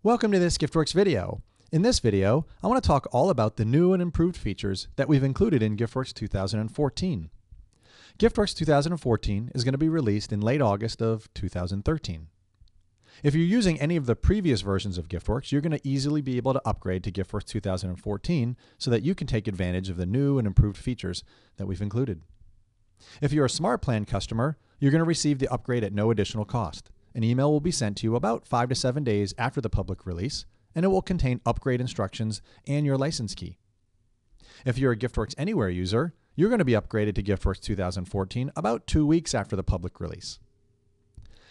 Welcome to this GiftWorks video. In this video, I want to talk all about the new and improved features that we've included in GiftWorks 2014. GiftWorks 2014 is going to be released in late August of 2013. If you're using any of the previous versions of GiftWorks, you're going to easily be able to upgrade to GiftWorks 2014 so that you can take advantage of the new and improved features that we've included. If you're a Smart Plan customer, you're going to receive the upgrade at no additional cost. An email will be sent to you about 5 to 7 days after the public release, and it will contain upgrade instructions and your license key. If you're a GiftWorks Anywhere user, you're going to be upgraded to GiftWorks 2014 about 2 weeks after the public release.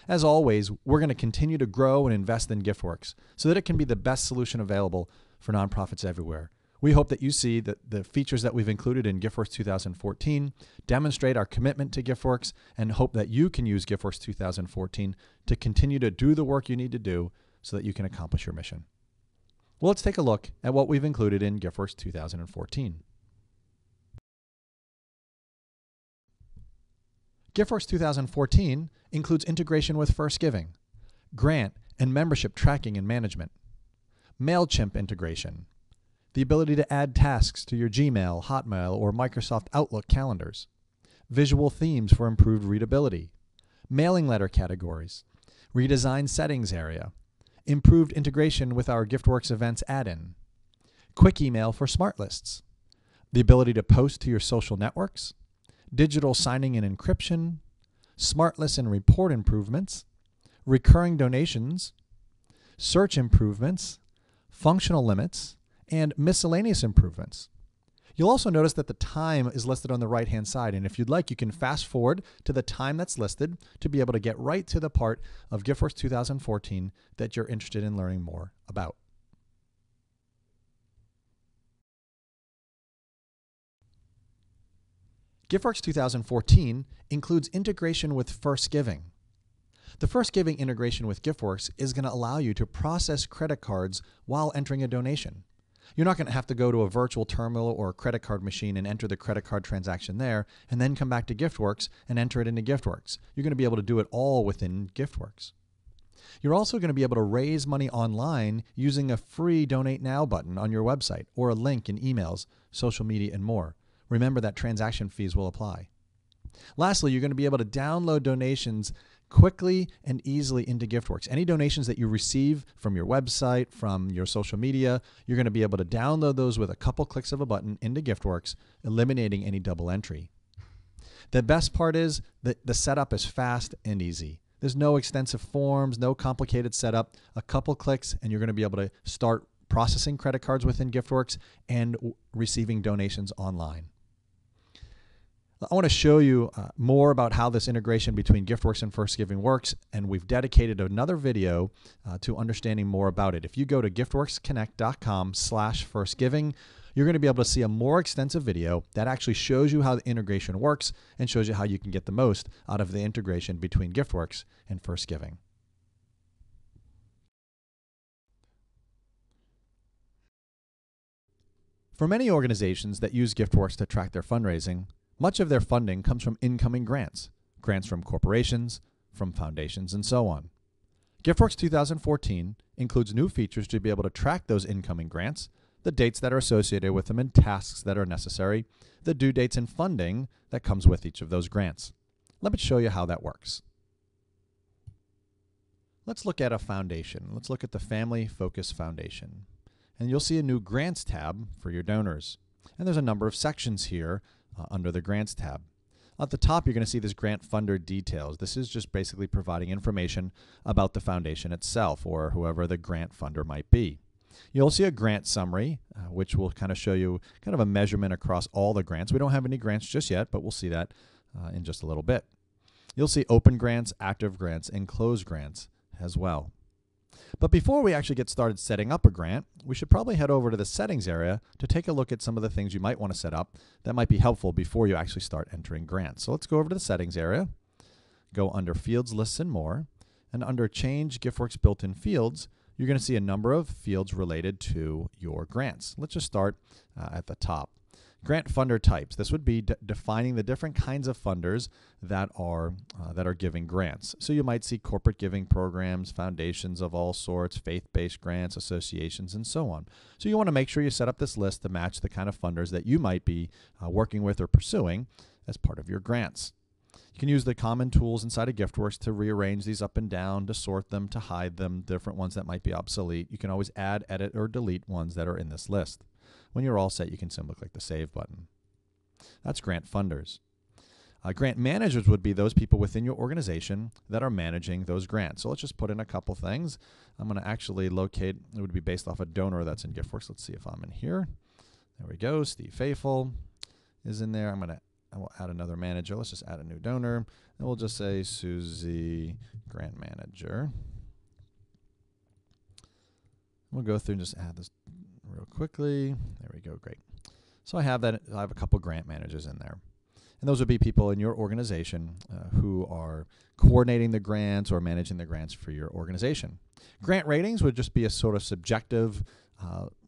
As always, we're going to continue to grow and invest in GiftWorks so that it can be the best solution available for nonprofits everywhere. We hope that you see that the features that we've included in GiftWorks 2014 demonstrate our commitment to GiftWorks, and hope that you can use GiftWorks 2014 to continue to do the work you need to do so that you can accomplish your mission. Well, let's take a look at what we've included in GiftWorks 2014. GiftWorks 2014 includes integration with First Giving, grant and membership tracking and management, MailChimp integration, the ability to add tasks to your Gmail, Hotmail, or Microsoft Outlook calendars, visual themes for improved readability, mailing letter categories, redesigned settings area, improved integration with our GiftWorks Events add-in, quick email for smart lists, the ability to post to your social networks, digital signing and encryption, smart lists and report improvements, recurring donations, search improvements, functional limits, and miscellaneous improvements. You'll also notice that the time is listed on the right-hand side, and if you'd like, you can fast forward to the time that's listed to be able to get right to the part of GiftWorks 2014 that you're interested in learning more about. GiftWorks 2014 includes integration with First Giving. The First Giving integration with GiftWorks is going to allow you to process credit cards while entering a donation. You're not going to have to go to a virtual terminal or a credit card machine and enter the credit card transaction there and then come back to GiftWorks and enter it into GiftWorks. You're going to be able to do it all within GiftWorks. You're also going to be able to raise money online using a free Donate Now button on your website or a link in emails, social media, and more. Remember that transaction fees will apply. Lastly, you're going to be able to download donations quickly and easily into GiftWorks. Any donations that you receive from your website, from your social media, you're going to be able to download those with a couple clicks of a button into GiftWorks, eliminating any double entry. The best part is that the setup is fast and easy. There's no extensive forms, no complicated setup. A couple clicks and you're going to be able to start processing credit cards within GiftWorks and receiving donations online. I want to show you more about how this integration between GiftWorks and First Giving works, and we've dedicated another video to understanding more about it. If you go to giftworksconnect.com/firstgiving, you're going to be able to see a more extensive video that actually shows you how the integration works and shows you how you can get the most out of the integration between GiftWorks and First Giving. For many organizations that use GiftWorks to track their fundraising, much of their funding comes from incoming grants from corporations, from foundations, and so on. GiftWorks 2014 includes new features to be able to track those incoming grants, the dates that are associated with them and tasks that are necessary, the due dates and funding that comes with each of those grants. Let me show you how that works. Let's look at a foundation. Let's look at the Family Focus Foundation. And you'll see a new Grants tab for your donors. And there's a number of sections here under the Grants tab. At the top, you're going to see this grant funder details. This is just basically providing information about the foundation itself or whoever the grant funder might be. You'll see a grant summary, which will kind of show you kind of a measurement across all the grants. We don't have any grants just yet, but we'll see that in just a little bit. You'll see open grants, active grants, and closed grants as well. But before we actually get started setting up a grant, we should probably head over to the settings area to take a look at some of the things you might want to set up that might be helpful before you actually start entering grants. So let's go over to the settings area, go under Fields, Lists, and More, and under Change GiftWorks Built-in Fields, you're going to see a number of fields related to your grants. Let's just start at the top. Grant funder types. This would be defining the different kinds of funders that are giving grants. So you might see corporate giving programs, foundations of all sorts, faith-based grants, associations, and so on. So you want to make sure you set up this list to match the kind of funders that you might be working with or pursuing as part of your grants. You can use the common tools inside of GiftWorks to rearrange these up and down, to sort them, to hide them, different ones that might be obsolete. You can always add, edit, or delete ones that are in this list. When you're all set, you can simply click the Save button. That's grant funders. Grant managers would be those people within your organization that are managing those grants. So let's just put in a couple things. I'm going to actually locate, it would be based off a donor that's in GiftWorks. Let's see if I'm in here. There we go. Steve Faithful is in there. I will add another manager. Let's just add a new donor. And we'll just say Susie Grant Manager. We'll go through and just add this real quickly. There we go. Great. So I have a couple grant managers in there. And those would be people in your organization who are coordinating the grants or managing the grants for your organization. Grant ratings would just be a sort of subjective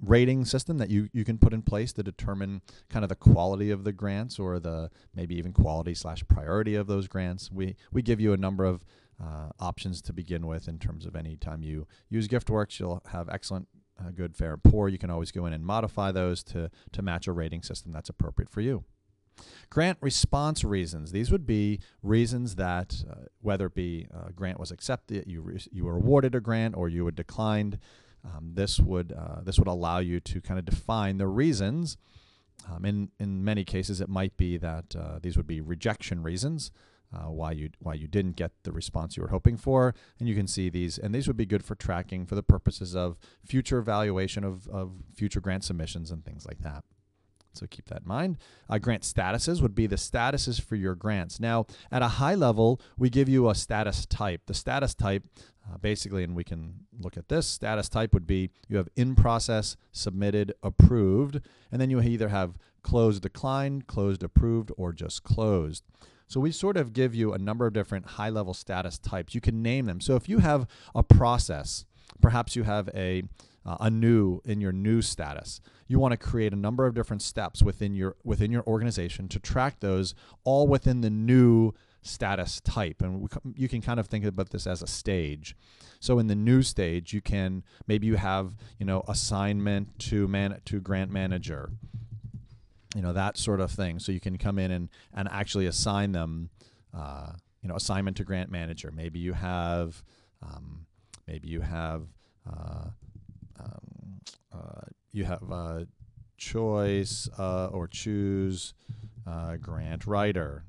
rating system that you can put in place to determine kind of the quality of the grants, or the maybe even quality / priority of those grants. We give you a number of options to begin with in terms of any time you use GiftWorks. You'll have excellent, good, fair, and poor. You can always go in and modify those to match a rating system that's appropriate for you. Grant response reasons. These would be reasons that whether it be a grant was accepted, you were awarded a grant, or you were declined. This would allow you to kind of define the reasons. In many cases, it might be that these would be rejection reasons, why you didn't get the response you were hoping for, and you can see these, and these would be good for tracking for the purposes of future evaluation of future grant submissions and things like that. So keep that in mind. Grant statuses would be the statuses for your grants. Now, at a high level, we give you a status type. The status type, basically, and we can look at this, status type would be you have in process, submitted, approved, and then you either have closed, declined, closed, approved, or just closed. So we sort of give you a number of different high-level status types. You can name them. So if you have a process, perhaps you have a new in your new status. You want to create a number of different steps within your organization to track those all within the new status type. And you can kind of think about this as a stage. So in the new stage, maybe you have assignment to grant manager, that sort of thing. So you can come in and actually assign them, assignment to grant manager. Maybe you have choice or choose grant writer,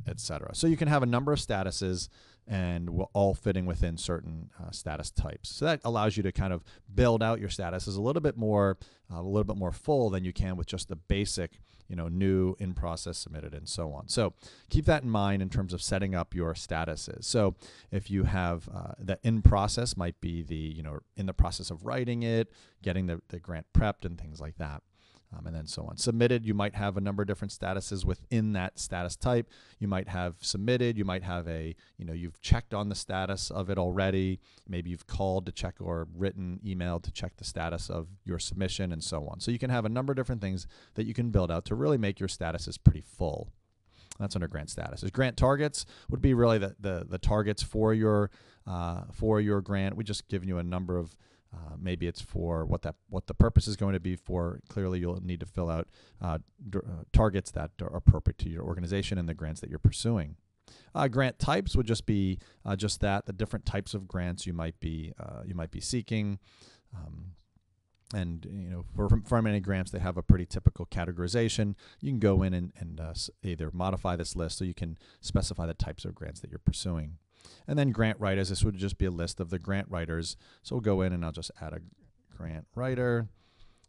etc. So you can have a number of statuses, and all fitting within certain status types. So that allows you to kind of build out your statuses a little bit more full than you can with just the basic, new, in process, submitted, and so on. So keep that in mind in terms of setting up your statuses. So if you have the in process might be the, in the process of writing it, getting the grant prepped and things like that. And then so on. Submitted, you might have a number of different statuses within that status type. You might have submitted, you might have you've checked on the status of it already. Maybe you've called to check or written email to check the status of your submission and so on. So you can have a number of different things that you can build out to really make your statuses pretty full. That's under grant statuses. Grant targets would be really the targets for your grant. We just given you a number of maybe it's for what the purpose is going to be for. Clearly, you'll need to fill out targets that are appropriate to your organization and the grants that you're pursuing. Grant types would just be the different types of grants you might be seeking. And for many grants, they have a pretty typical categorization. You can go in and either modify this list so you can specify the types of grants that you're pursuing. And then grant writers, this would just be a list of the grant writers. So we'll go in and I'll just add a grant writer.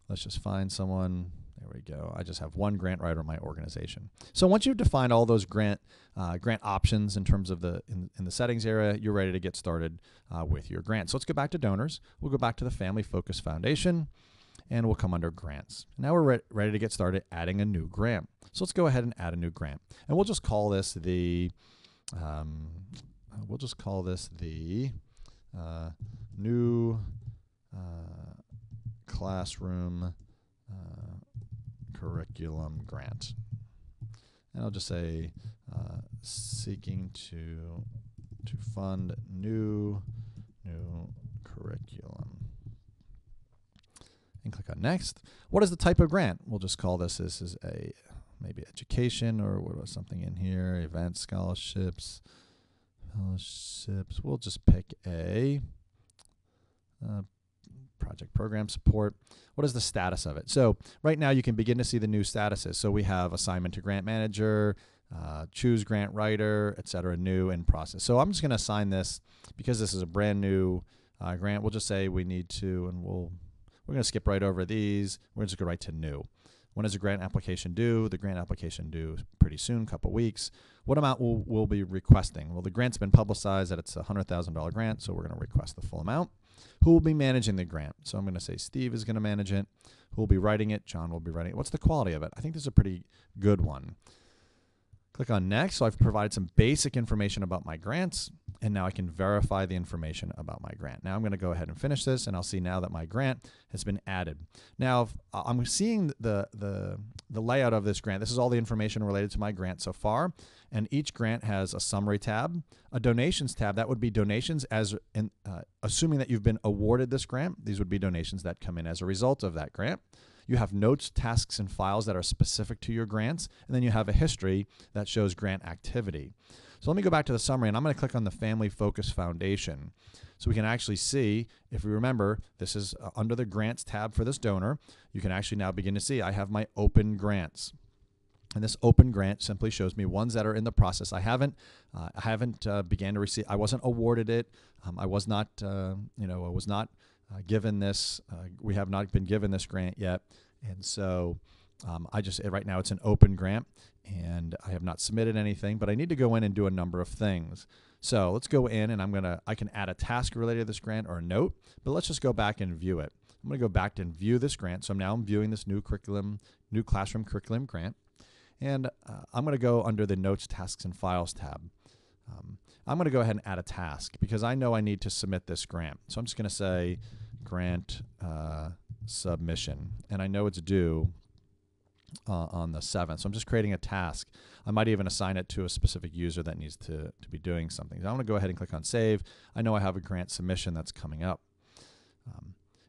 Let's just find someone. There we go. I just have one grant writer in my organization. So once you've defined all those grant options in terms of in the settings area, you're ready to get started with your grant. So let's go back to donors. We'll go back to the Family Focus Foundation, and we'll come under grants. Now we're ready to get started adding a new grant. So let's go ahead and add a new grant. And we'll just call this the new classroom curriculum grant. And I'll just say seeking to fund new curriculum. And click on next. What is the type of grant? We'll just call this is a maybe education, or what was something in here, events, scholarships. We'll just pick a project program support. What is the status of it? So right now you can begin to see the new statuses. So we have assignment to grant manager, choose grant writer, etc., new in process. So I'm just going to assign this because this is a brand new grant. We'll just say we need to, and we're going to skip right over these. We're just going to go right to new. When is the grant application due? The grant application due pretty soon, couple weeks. What amount will we'll be requesting? Well, the grant's been publicized that it's a $100,000 grant, so we're going to request the full amount. Who will be managing the grant? So I'm going to say Steve is going to manage it. Who will be writing it? John will be writing it. What's the quality of it? I think this is a pretty good one. Click on next. So I've provided some basic information about my grants, and now I can verify the information about my grant. Now I'm going to go ahead and finish this, and I'll see now that my grant has been added. Now I'm seeing the layout of this grant. This is all the information related to my grant so far, and each grant has a summary tab, a donations tab. That would be donations as in, assuming that you've been awarded this grant. These would be donations that come in as a result of that grant. You have notes, tasks, and files that are specific to your grants, and then you have a history that shows grant activity. So let me go back to the summary, and I'm going to click on the Family Focus Foundation. So we can actually see, if we remember, this is under the Grants tab for this donor. You can actually now begin to see I have my open grants. And this open grant simply shows me ones that are in the process. I haven't began to receive. I wasn't awarded it. I was not, I was not given this. We have not been given this grant yet, and so right now it's an open grant, and I have not submitted anything. But I need to go in and do a number of things. So let's go in, and I can add a task related to this grant or a note. But let's just go back and view it. I'm going to go back and view this grant. So I'm viewing this new classroom curriculum grant. And I'm going to go under the Notes, Tasks, and Files tab. I'm going to go ahead and add a task because I know I need to submit this grant. So I'm just going to say grant submission. And I know it's due on the 7th. So I'm just creating a task. I might even assign it to a specific user that needs to be doing something. So I'm going to go ahead and click on Save. I know I have a grant submission that's coming up.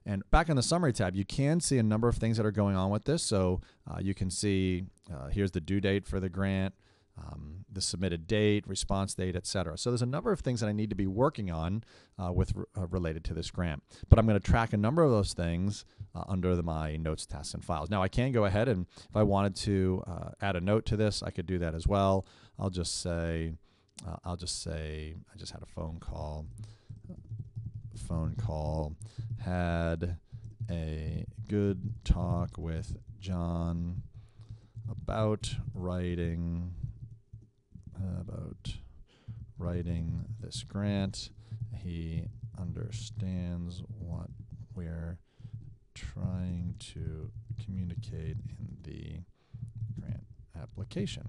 And back on the Summary tab, you can see a number of things that are going on with this. So you can see here's the due date for the grant, the submitted date, response date, etc. So there's a number of things that I need to be working on related to this grant. But I'm going to track a number of those things under my Notes, Tasks, and Files. Now I can go ahead and if I wanted to add a note to this, I could do that as well. I'll just say I just had a phone call. Had a good talk with John about writing this grant. He understands what we're trying to communicate in the grant application.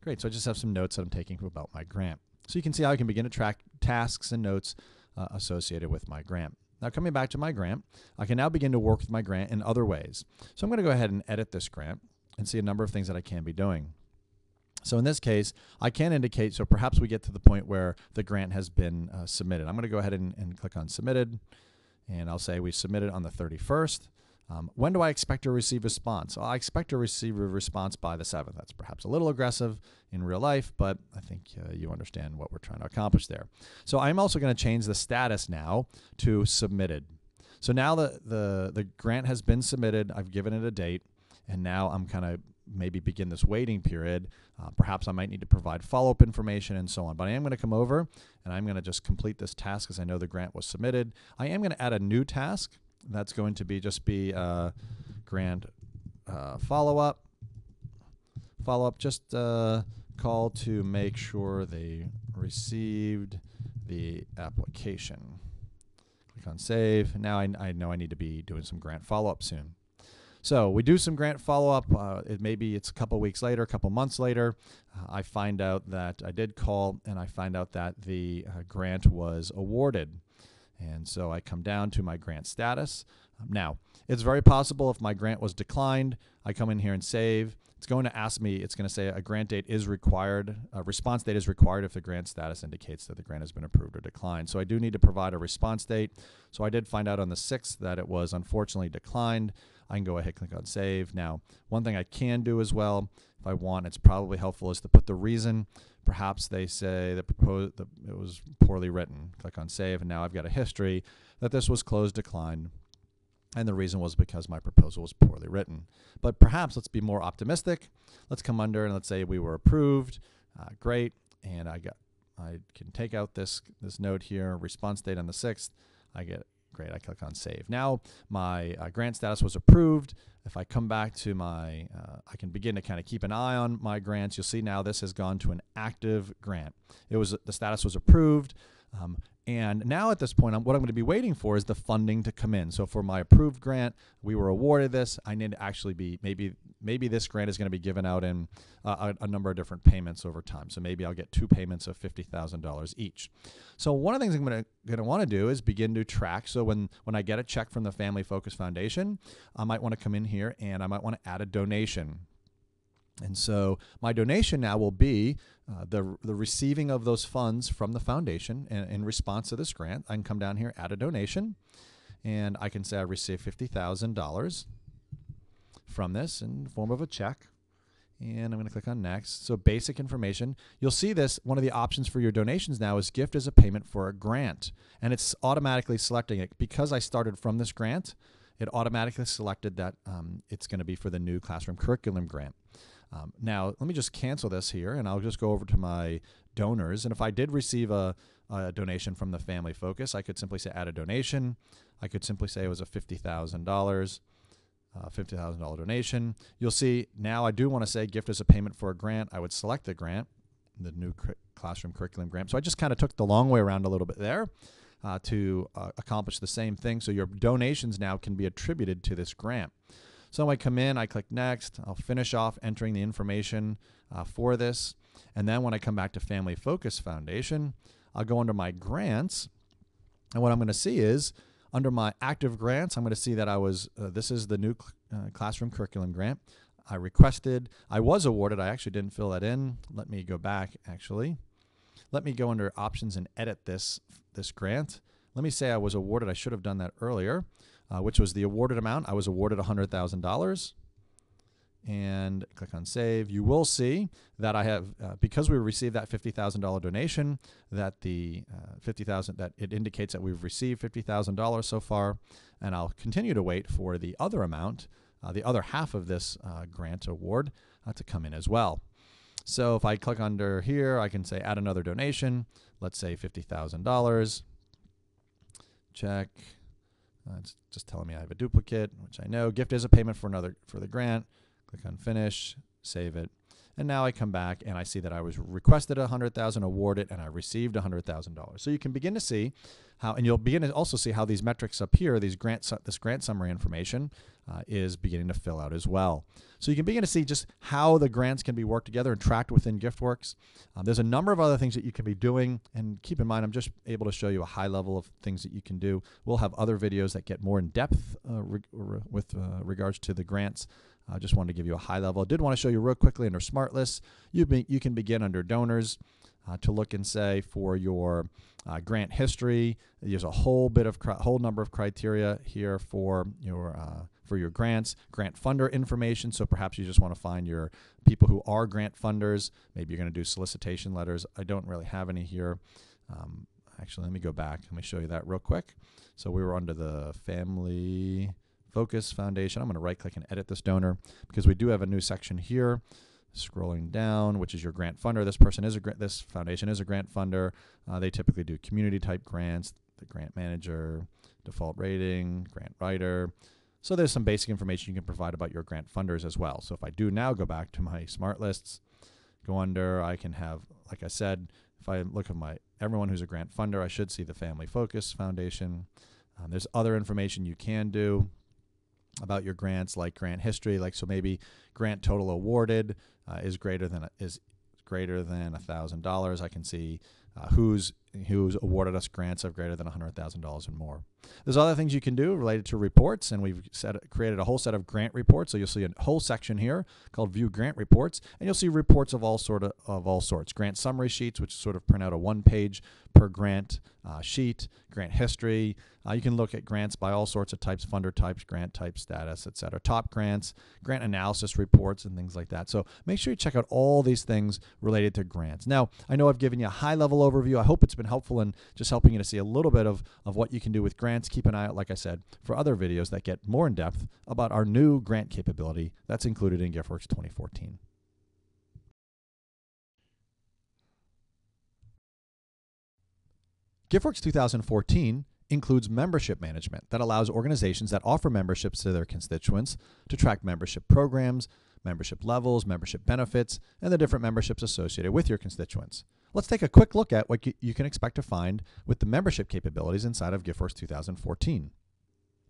Great, so I just have some notes that I'm taking about my grant. So you can see how I can begin to track tasks and notes associated with my grant. Now coming back to my grant, I can now begin to work with my grant in other ways. So I'm going to go ahead and edit this grant and see a number of things that I can be doing. So in this case, I can indicate, so perhaps we get to the point where the grant has been submitted. I'm going to go ahead and click on Submitted, and I'll say we submitted on the 31st. When do I expect to receive a response? Well, I expect to receive a response by the 7th. That's perhaps a little aggressive in real life, but I think you understand what we're trying to accomplish there. So I'm also going to change the status now to submitted. So now the grant has been submitted. I've given it a date, and now I'm kind of maybe begin this waiting period. Perhaps I might need to provide follow-up information and so on. But I am going to come over, and I'm going to just complete this task because I know the grant was submitted. I am going to add a new task. That's going to be grant follow-up. Just call to make sure they received the application. Click on Save. Now I know I need to be doing some grant follow-up soon. So we do some grant follow-up. Maybe it's a couple weeks later, a couple months later. I find out that I did call, and I find out that the grant was awarded. And so I come down to my grant status. Now, it's very possible if my grant was declined, I come in here and save. It's going to ask me, it's going to say a grant date is required, a response date is required if the grant status indicates that the grant has been approved or declined. So I do need to provide a response date. So I did find out on the 6th that it was unfortunately declined. I can go ahead and click on save. Now, one thing I can do as well, if I want, it's probably helpful, is to put the reason. Perhaps they say it was poorly written. Click on save, and now I've got a history that this was closed, declined, and the reason was because my proposal was poorly written. But perhaps let's be more optimistic. Let's come under and let's say we were approved. Great, and I can take out this note here, response date on the 6th. Great, I click on save. Now my grant status was approved. If I come back to my, I can begin to kind of keep an eye on my grants. You'll see now this has gone to an active grant. The status was approved. And now at this point, what I'm going to be waiting for is the funding to come in. So for my approved grant, we were awarded this. I need to actually be, maybe this grant is going to be given out in a number of different payments over time. So maybe I'll get 2 payments of $50,000 each. So one of the things I'm going to want to do is begin to track. So when I get a check from the Family Focus Foundation, I might want to come in here and I might want to add a donation. And so my donation now will be the receiving of those funds from the foundation in response to this grant. I can come down here, add a donation, and I can say I received $50,000 from this in the form of a check. And I'm going to click on next. So basic information. You'll see this, one of the options for your donations now is gift as a payment for a grant. And it's automatically selecting it. Because I started from this grant, it automatically selected that it's going to be for the new classroom curriculum grant. Now, let me just cancel this here, and I'll just go over to my donors. And if I did receive a donation from the Family Focus, I could simply say add a donation. I could simply say it was a $50,000 donation. You'll see now I do want to say gift as a payment for a grant. I would select the grant, the new classroom curriculum grant. So I just kind of took the long way around a little bit there to accomplish the same thing. So your donations now can be attributed to this grant. So I come in, I click next, I'll finish off entering the information for this. And then when I come back to Family Focus Foundation, I'll go under my grants. And what I'm going to see is under my active grants, I'm going to see that this is the new classroom curriculum grant. I was awarded, I actually didn't fill that in. Let me go back actually. Let me go under options and edit this grant. Let me say I was awarded, I should have done that earlier. Which was the awarded amount. I was awarded $100,000. And click on save. You will see that I have, because we received that $50,000 donation, that that it indicates that we've received $50,000 so far. And I'll continue to wait for the other amount, the other half of this grant award to come in as well. So if I click under here, I can say add another donation. Let's say $50,000. Check. It's just telling me I have a duplicate, which I know. Gift is a payment for the grant. Click on finish, save it. And now I come back and I see that I was requested $100,000, awarded, and I received $100,000. So you can begin to see how, and you'll begin to also see how these metrics up here, this grant summary information is beginning to fill out as well. So you can begin to see just how the grants can be worked together and tracked within GiftWorks. There's a number of other things that you can be doing, and keep in mind I'm just able to show you a high level of things that you can do. We'll have other videos that get more in depth with regards to the grants. I just wanted to give you a high level. I did want to show you real quickly under Smart Lists. You can begin under donors to look and say for your grant history. There's a whole number of criteria here for your grants, grant funder information. So perhaps you just want to find your people who are grant funders. Maybe you're going to do solicitation letters. I don't really have any here. Actually, let me go back. Let me show you that real quick. So we were under the Family Focus Foundation. I'm going to right click and edit this donor because we do have a new section here. Scrolling down, which is your grant funder. This foundation is a grant funder. They typically do community type grants, the grant manager, default rating, grant writer. So there's some basic information you can provide about your grant funders as well. So if I do now go back to my Smart Lists, go under, I can have, like I said, if I look at everyone who's a grant funder, I should see the Family Focus Foundation. There's other information you can do about your grants, like grant history, so maybe grant total awarded is greater than $1,000. I can see who's awarded us grants of greater than $100,000 and more. There's other things you can do related to reports, and we've created a whole set of grant reports. So you'll see a whole section here called View Grant Reports, and you'll see reports of all sorts. Grant summary sheets, which sort of print out a one-page per grant sheet, grant history. You can look at grants by all sorts of types, funder types, grant type status, etc. Top grants, grant analysis reports, and things like that. So make sure you check out all these things related to grants. Now, I know I've given you a high-level overview. I hope it's been helpful in just helping you to see a little bit of what you can do with grants. Keep an eye out, like I said, for other videos that get more in depth about our new grant capability that's included in GiftWorks 2014. GiftWorks 2014 includes membership management that allows organizations that offer memberships to their constituents to track membership programs, membership levels, membership benefits, and the different memberships associated with your constituents. Let's take a quick look at what you can expect to find with the membership capabilities inside of GiftWorks 2014.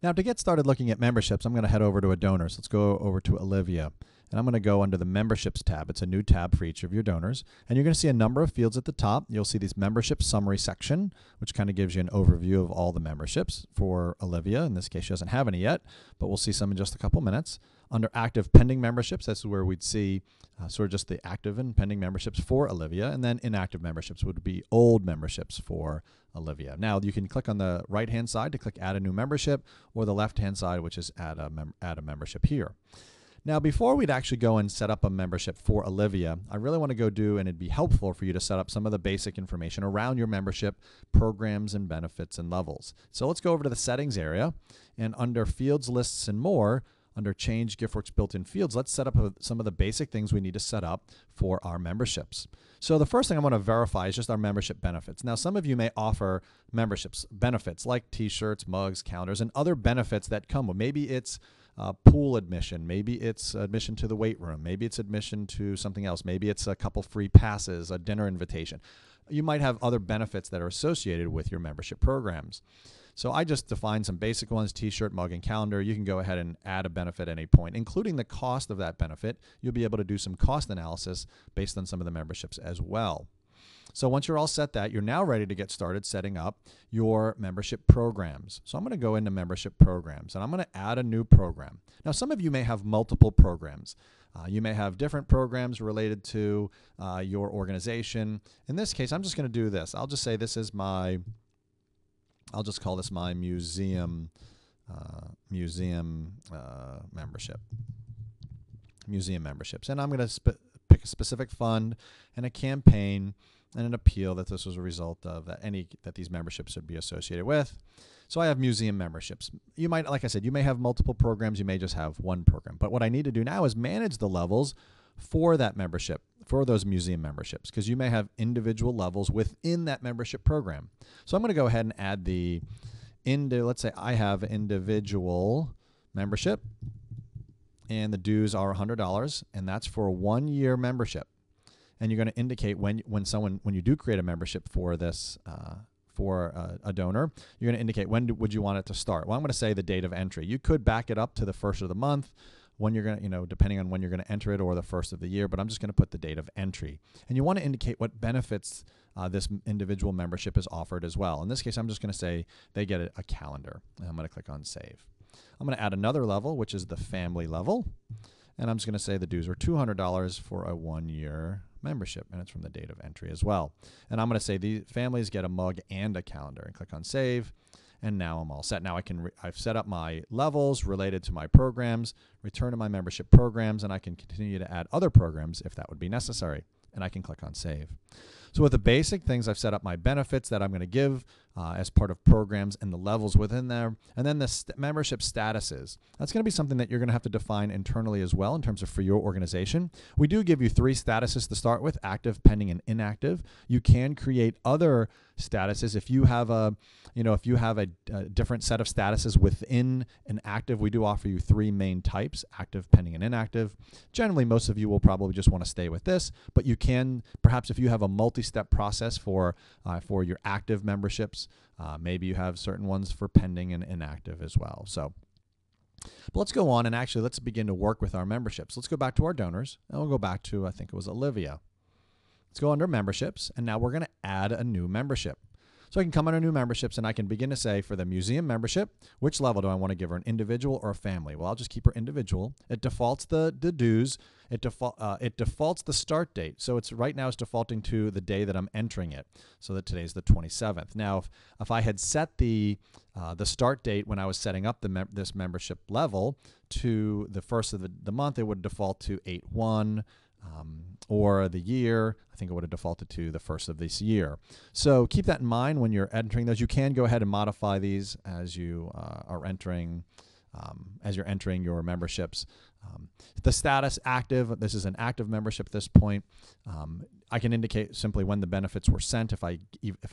Now, to get started looking at memberships, I'm going to head over to a donor. So let's go over to Olivia. And I'm going to go under the Memberships tab. It's a new tab for each of your donors. And you're going to see a number of fields at the top. You'll see this Membership Summary section, which kind of gives you an overview of all the memberships for Olivia. In this case, she doesn't have any yet, but we'll see some in just a couple minutes. Under Active Pending Memberships, that's where we'd see sort of just the active and pending memberships for Olivia. And then inactive memberships would be old memberships for Olivia. Now, you can click on the right-hand side to click Add a New Membership, or the left-hand side, which is Add a Membership here. Now, before we'd actually go and set up a membership for Olivia, I really want to go do, and it'd be helpful for you to set up some of the basic information around your membership programs and benefits and levels. So let's go over to the settings area, and under Fields, Lists, and More, under Change GiftWorks Built-in Fields, let's set up some of the basic things we need to set up for our memberships. So the first thing I want to verify is just our membership benefits. Now, some of you may offer memberships benefits like t-shirts, mugs, calendars, and other benefits that come with. Maybe it's pool admission, maybe it's admission to the weight room, maybe it's admission to something else, maybe it's a couple free passes, a dinner invitation. You might have other benefits that are associated with your membership programs. So I just defined some basic ones: t-shirt, mug, and calendar. You can go ahead and add a benefit at any point, including the cost of that benefit. You'll be able to do some cost analysis based on some of the memberships as well. So once you're all set that, you're now ready to get started setting up your membership programs. So I'm going to go into membership programs, and I'm going to add a new program. Now, some of you may have multiple programs. You may have different programs related to your organization. In this case, I'm just going to do this. I'll just say this is my, I'll just call this my museum membership. Museum memberships. And I'm going to pick a specific fund and a campaign and an appeal that this was a result of that these memberships should be associated with. So I have museum memberships. You might, like I said, you may have multiple programs, you may just have one program. But what I need to do now is manage the levels for that membership, for those museum memberships, because you may have individual levels within that membership program. So I'm going to go ahead and add let's say I have individual membership, and the dues are $100, and that's for a 1-year membership. And you're going to indicate when you do create a membership for this for a donor, you're going to indicate when would you want it to start. Well, I'm going to say the date of entry. You could back it up to the first of the month, when you're going to, depending on when you're going to enter it, or the first of the year. But I'm just going to put the date of entry. And you want to indicate what benefits this individual membership is offered as well. In this case, I'm just going to say they get a calendar. And I'm going to click on Save. I'm going to add another level, which is the family level. And I'm just going to say the dues are $200 for a 1-year membership, and it's from the date of entry as well. And I'm going to say the families get a mug and a calendar, and click on Save. And now I'm all set. Now I've set up my levels related to my programs, return to my membership programs, and I can continue to add other programs if that would be necessary. And I can click on Save. So with the basic things, I've set up my benefits that I'm going to give as part of programs and the levels within there. And then the membership statuses. That's going to be something that you're going to have to define internally as well in terms of for your organization. We do give you 3 statuses to start with: active, pending, and inactive. You can create other statuses if you have a different set of statuses within an active. We do offer you 3 main types: active, pending, and inactive. Generally, most of you will probably just want to stay with this, but you can perhaps, if you have a multi-step process for your active memberships, maybe you have certain ones for pending and inactive as well. So, but let's go on and actually let's begin to work with our memberships. Let's go back to our donors, and we'll go back to, I think it was Olivia. Let's go under memberships, and now we're going to add a new membership. So I can come under new memberships, and I can begin to say for the museum membership, which level do I want to give her, an individual or a family? Well, I'll just keep her individual. It defaults the dues. It defaults the start date. So it's right now it's defaulting to the day that I'm entering it, so that today's the 27th. Now, if I had set the start date when I was setting up this membership level to the first of the month, it would default to 8/1. Or the year, I think it would have defaulted to the first of this year. So keep that in mind when you're entering those. You can go ahead and modify these as you are entering, as you're entering your memberships. The status active. This is an active membership at this point. I can indicate simply when the benefits were sent. If I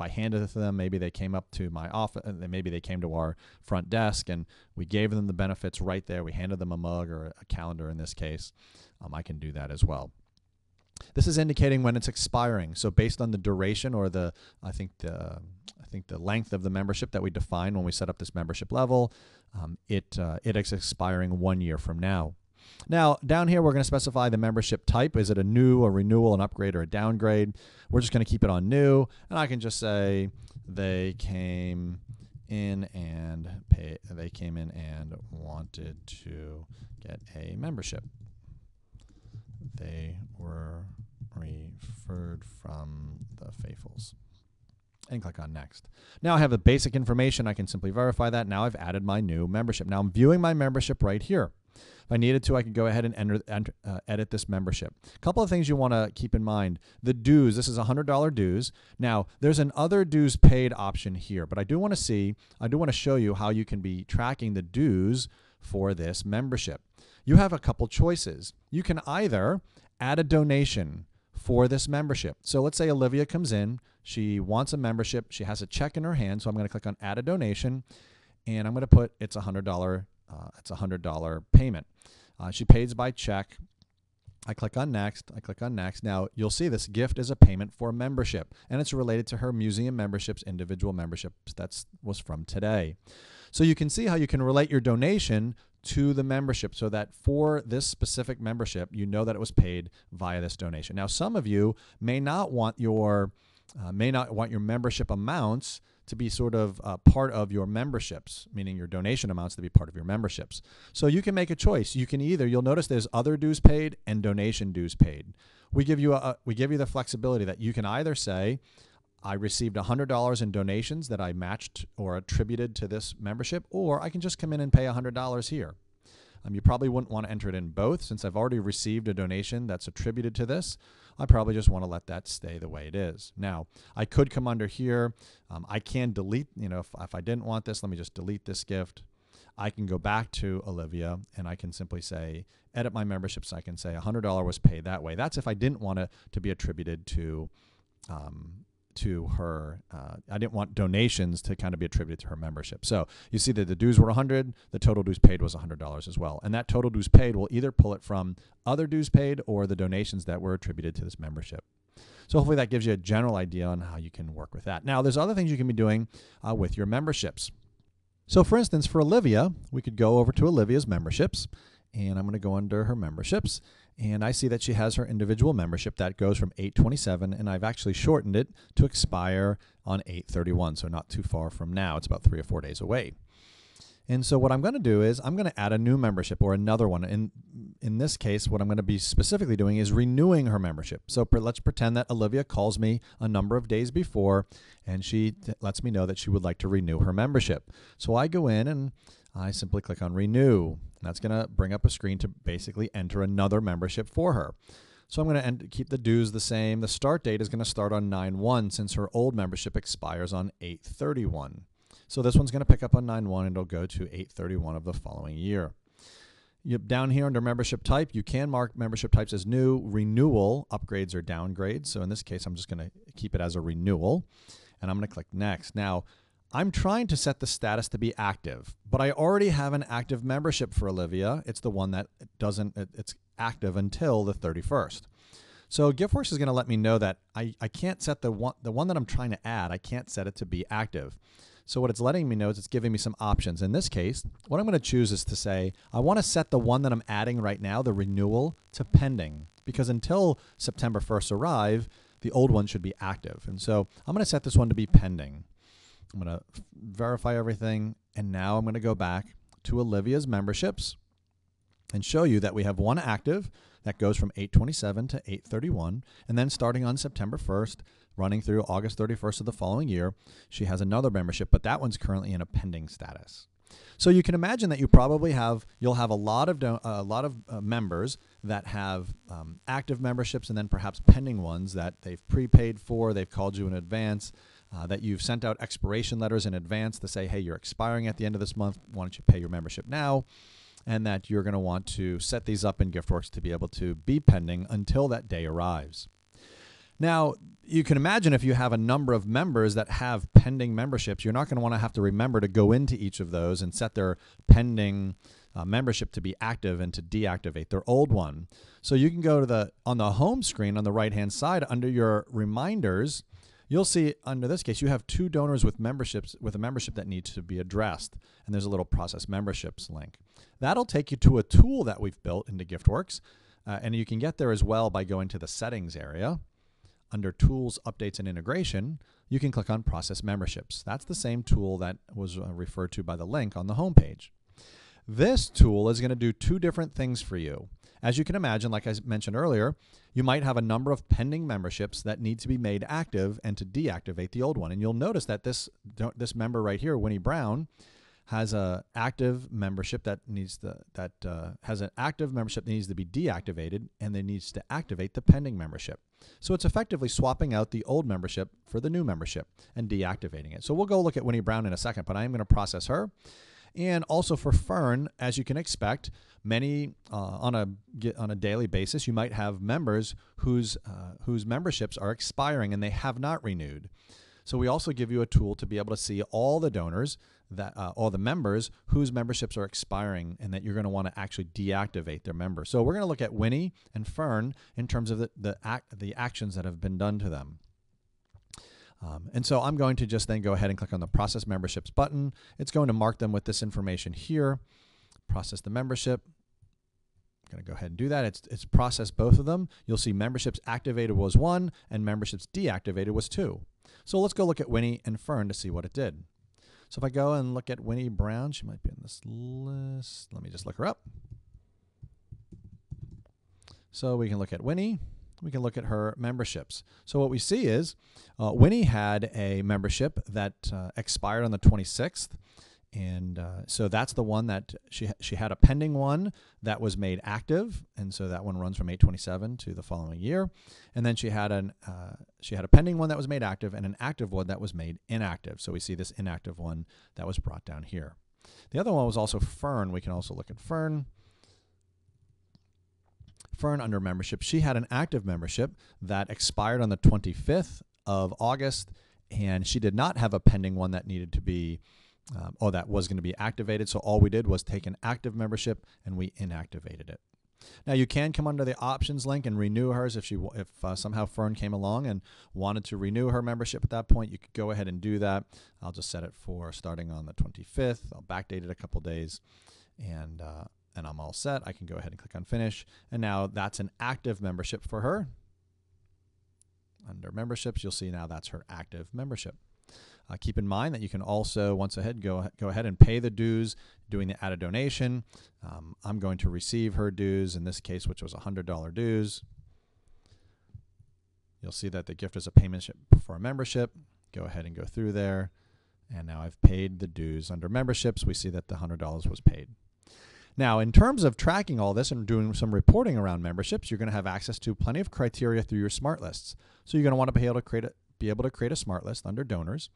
handed it to them, maybe they came up to my office, maybe they came to our front desk, and we gave them the benefits right there. We handed them a mug or a calendar in this case. I can do that as well. This is indicating when it's expiring. So based on the duration or the length of the membership that we define when we set up this membership level, it is expiring 1 year from now. Now, down here, we're going to specify the membership type. Is it a new, a renewal, an upgrade, or a downgrade? We're just going to keep it on new, and I can just say they came in and wanted to get a membership. They were referred from the Faithfuls. And click on Next. Now I have the basic information. I can simply verify that. Now I've added my new membership. Now I'm viewing my membership right here. If I needed to, I could go ahead and edit this membership. A couple of things you want to keep in mind. The dues, this is $100 dues. Now, there's an other dues paid option here, but I do want to show you how you can be tracking the dues for this membership. You have a couple choices. You can either add a donation for this membership. So let's say Olivia comes in, she wants a membership, she has a check in her hand, so I'm going to click on add a donation, and I'm going to put it's $100 payment. She pays by check. I click on next. Now you'll see this gift is a payment for membership, and it's related to her museum memberships, individual memberships. That was from today. So you can see how you can relate your donation to the membership so that for this specific membership, you know that it was paid via this donation. Now, some of you may not want your membership amounts to be sort of part of your memberships, meaning your donation amounts to be part of your memberships. So you can make a choice. You can either, you'll notice there's other dues paid and donation dues paid. We give you the flexibility that you can either say, I received $100 in donations that I matched or attributed to this membership, or I can just come in and pay $100 here. You probably wouldn't want to enter it in both. Since I've already received a donation that's attributed to this, I probably just want to let that stay the way it is. Now, I could come under here. I can delete, if I didn't want this, let me just delete this gift. I can go back to Olivia and I can simply say, edit my membership, so I can say $100 was paid that way. That's if I didn't want it to be attributed to her. I didn't want donations to kind of be attributed to her membership. So you see that the dues were $100, the total dues paid was $100 as well. And that total dues paid will either pull it from other dues paid or the donations that were attributed to this membership. So hopefully that gives you a general idea on how you can work with that. Now, there's other things you can be doing with your memberships. So for instance, for Olivia, we could go over to Olivia's memberships, and I'm going to go under her memberships, and I see that she has her individual membership that goes from 8/27, and I've actually shortened it to expire on 8/31, so not too far from now. It's about 3 or 4 days away. And so what I'm going to do is I'm going to add a new membership or another one. In this case, what I'm going to be specifically doing is renewing her membership. So let's pretend that Olivia calls me a number of days before, and she lets me know that she would like to renew her membership. So I go in and I simply click on renew. That's going to bring up a screen to basically enter another membership for her. So I'm going to keep the dues the same. The start date is going to start on 9/1 since her old membership expires on 8/31. So this one's going to pick up on 9/1 and it'll go to 8/31 of the following year. Down here under membership type, you can mark membership types as new, renewal, upgrades, or downgrades. So in this case, I'm just going to keep it as a renewal, and I'm going to click next. Now, I'm trying to set the status to be active, but I already have an active membership for Olivia. It's the one that it's active until the 31st. So GiftWorks is going to let me know that I can't set the one that I'm trying to add, I can't set it to be active. So what it's letting me know is it's giving me some options. In this case, what I'm going to choose is to say, I want to set the one that I'm adding right now, the renewal, to pending. Because until September 1st arrive, the old one should be active. And so I'm going to set this one to be pending. I'm going to verify everything, and now I'm going to go back to Olivia's memberships and show you that we have one active that goes from 8/27 to 8/31, and then starting on September 1st, running through August 31st of the following year, she has another membership, but that one's currently in a pending status. So you can imagine that you'll have a lot of members that have active memberships, and then perhaps pending ones that they've prepaid for, they've called you in advance, that you've sent out expiration letters in advance to say, hey, you're expiring at the end of this month, why don't you pay your membership now? And that you're going to want to set these up in GiftWorks to be able to be pending until that day arrives. Now, you can imagine if you have a number of members that have pending memberships, you're not going to want to have to remember to go into each of those and set their pending membership to be active and to deactivate their old one. So you can go to on the home screen on the right-hand side under your reminders, you'll see under this case, you have 2 donors with a membership that needs to be addressed. And there's a little process memberships link. That'll take you to a tool that we've built into GiftWorks. And you can get there as well by going to the settings area. Under Tools, Updates, and Integration, you can click on Process Memberships. That's the same tool that was referred to by the link on the home page. This tool is going to do 2 different things for you. As you can imagine, like I mentioned earlier, you might have a number of pending memberships that need to be made active and to deactivate the old one. And you'll notice that this member right here, Winnie Brown, has an active membership that needs to be deactivated, and then needs to activate the pending membership. So it's effectively swapping out the old membership for the new membership and deactivating it. So we'll go look at Winnie Brown in a second, but I am going to process her. And also for Fern, as you can expect, many on a daily basis, you might have members whose memberships are expiring and they have not renewed. So we also give you a tool to be able to see all the donors all the members whose memberships are expiring and that you're going to want to actually deactivate their member. So we're going to look at Winnie and Fern in terms of the actions that have been done to them. And so I'm going to just then go ahead and click on the Process Memberships button. It's going to mark them with this information here. Process the membership. I'm going to go ahead and do that. It's processed both of them. You'll see memberships activated was 1 and memberships deactivated was 2. So let's go look at Winnie and Fern to see what it did. So if I go and look at Winnie Brown, she might be on this list. Let me just look her up. So we can look at Winnie. We can look at her memberships. So what we see is Winnie had a membership that expired on the 26th. And so that's the one that she had a pending one that was made active, and so that one runs from 8/27 to the following year. And then she had a pending one that was made active and an active one that was made inactive. So we see this inactive one that was brought down here. The other one was also Fern. We can also look at Fern. Fern under membership, she had an active membership that expired on the 25th of August, and she did not have a pending one that needed to be that was going to be activated. So all we did was take an active membership and we inactivated it. Now you can come under the options link and renew hers if somehow Fern came along and wanted to renew her membership at that point. You could go ahead and do that. I'll just set it for starting on the 25th. I'll backdate it a couple days, and I'm all set. I can go ahead and click on Finish, and now that's an active membership for her. Under memberships, you'll see now that's her active membership. Keep in mind that you can also, once ahead, go ahead and pay the dues, doing the add a donation. I'm going to receive her dues in this case, which was $100 dues. You'll see that the gift is a payment for a membership. Go ahead and go through there. And now I've paid the dues under memberships. We see that the $100 was paid. Now, in terms of tracking all this and doing some reporting around memberships, you're going to have access to plenty of criteria through your smart lists. So you're going to want to be able to create a smart list under donors,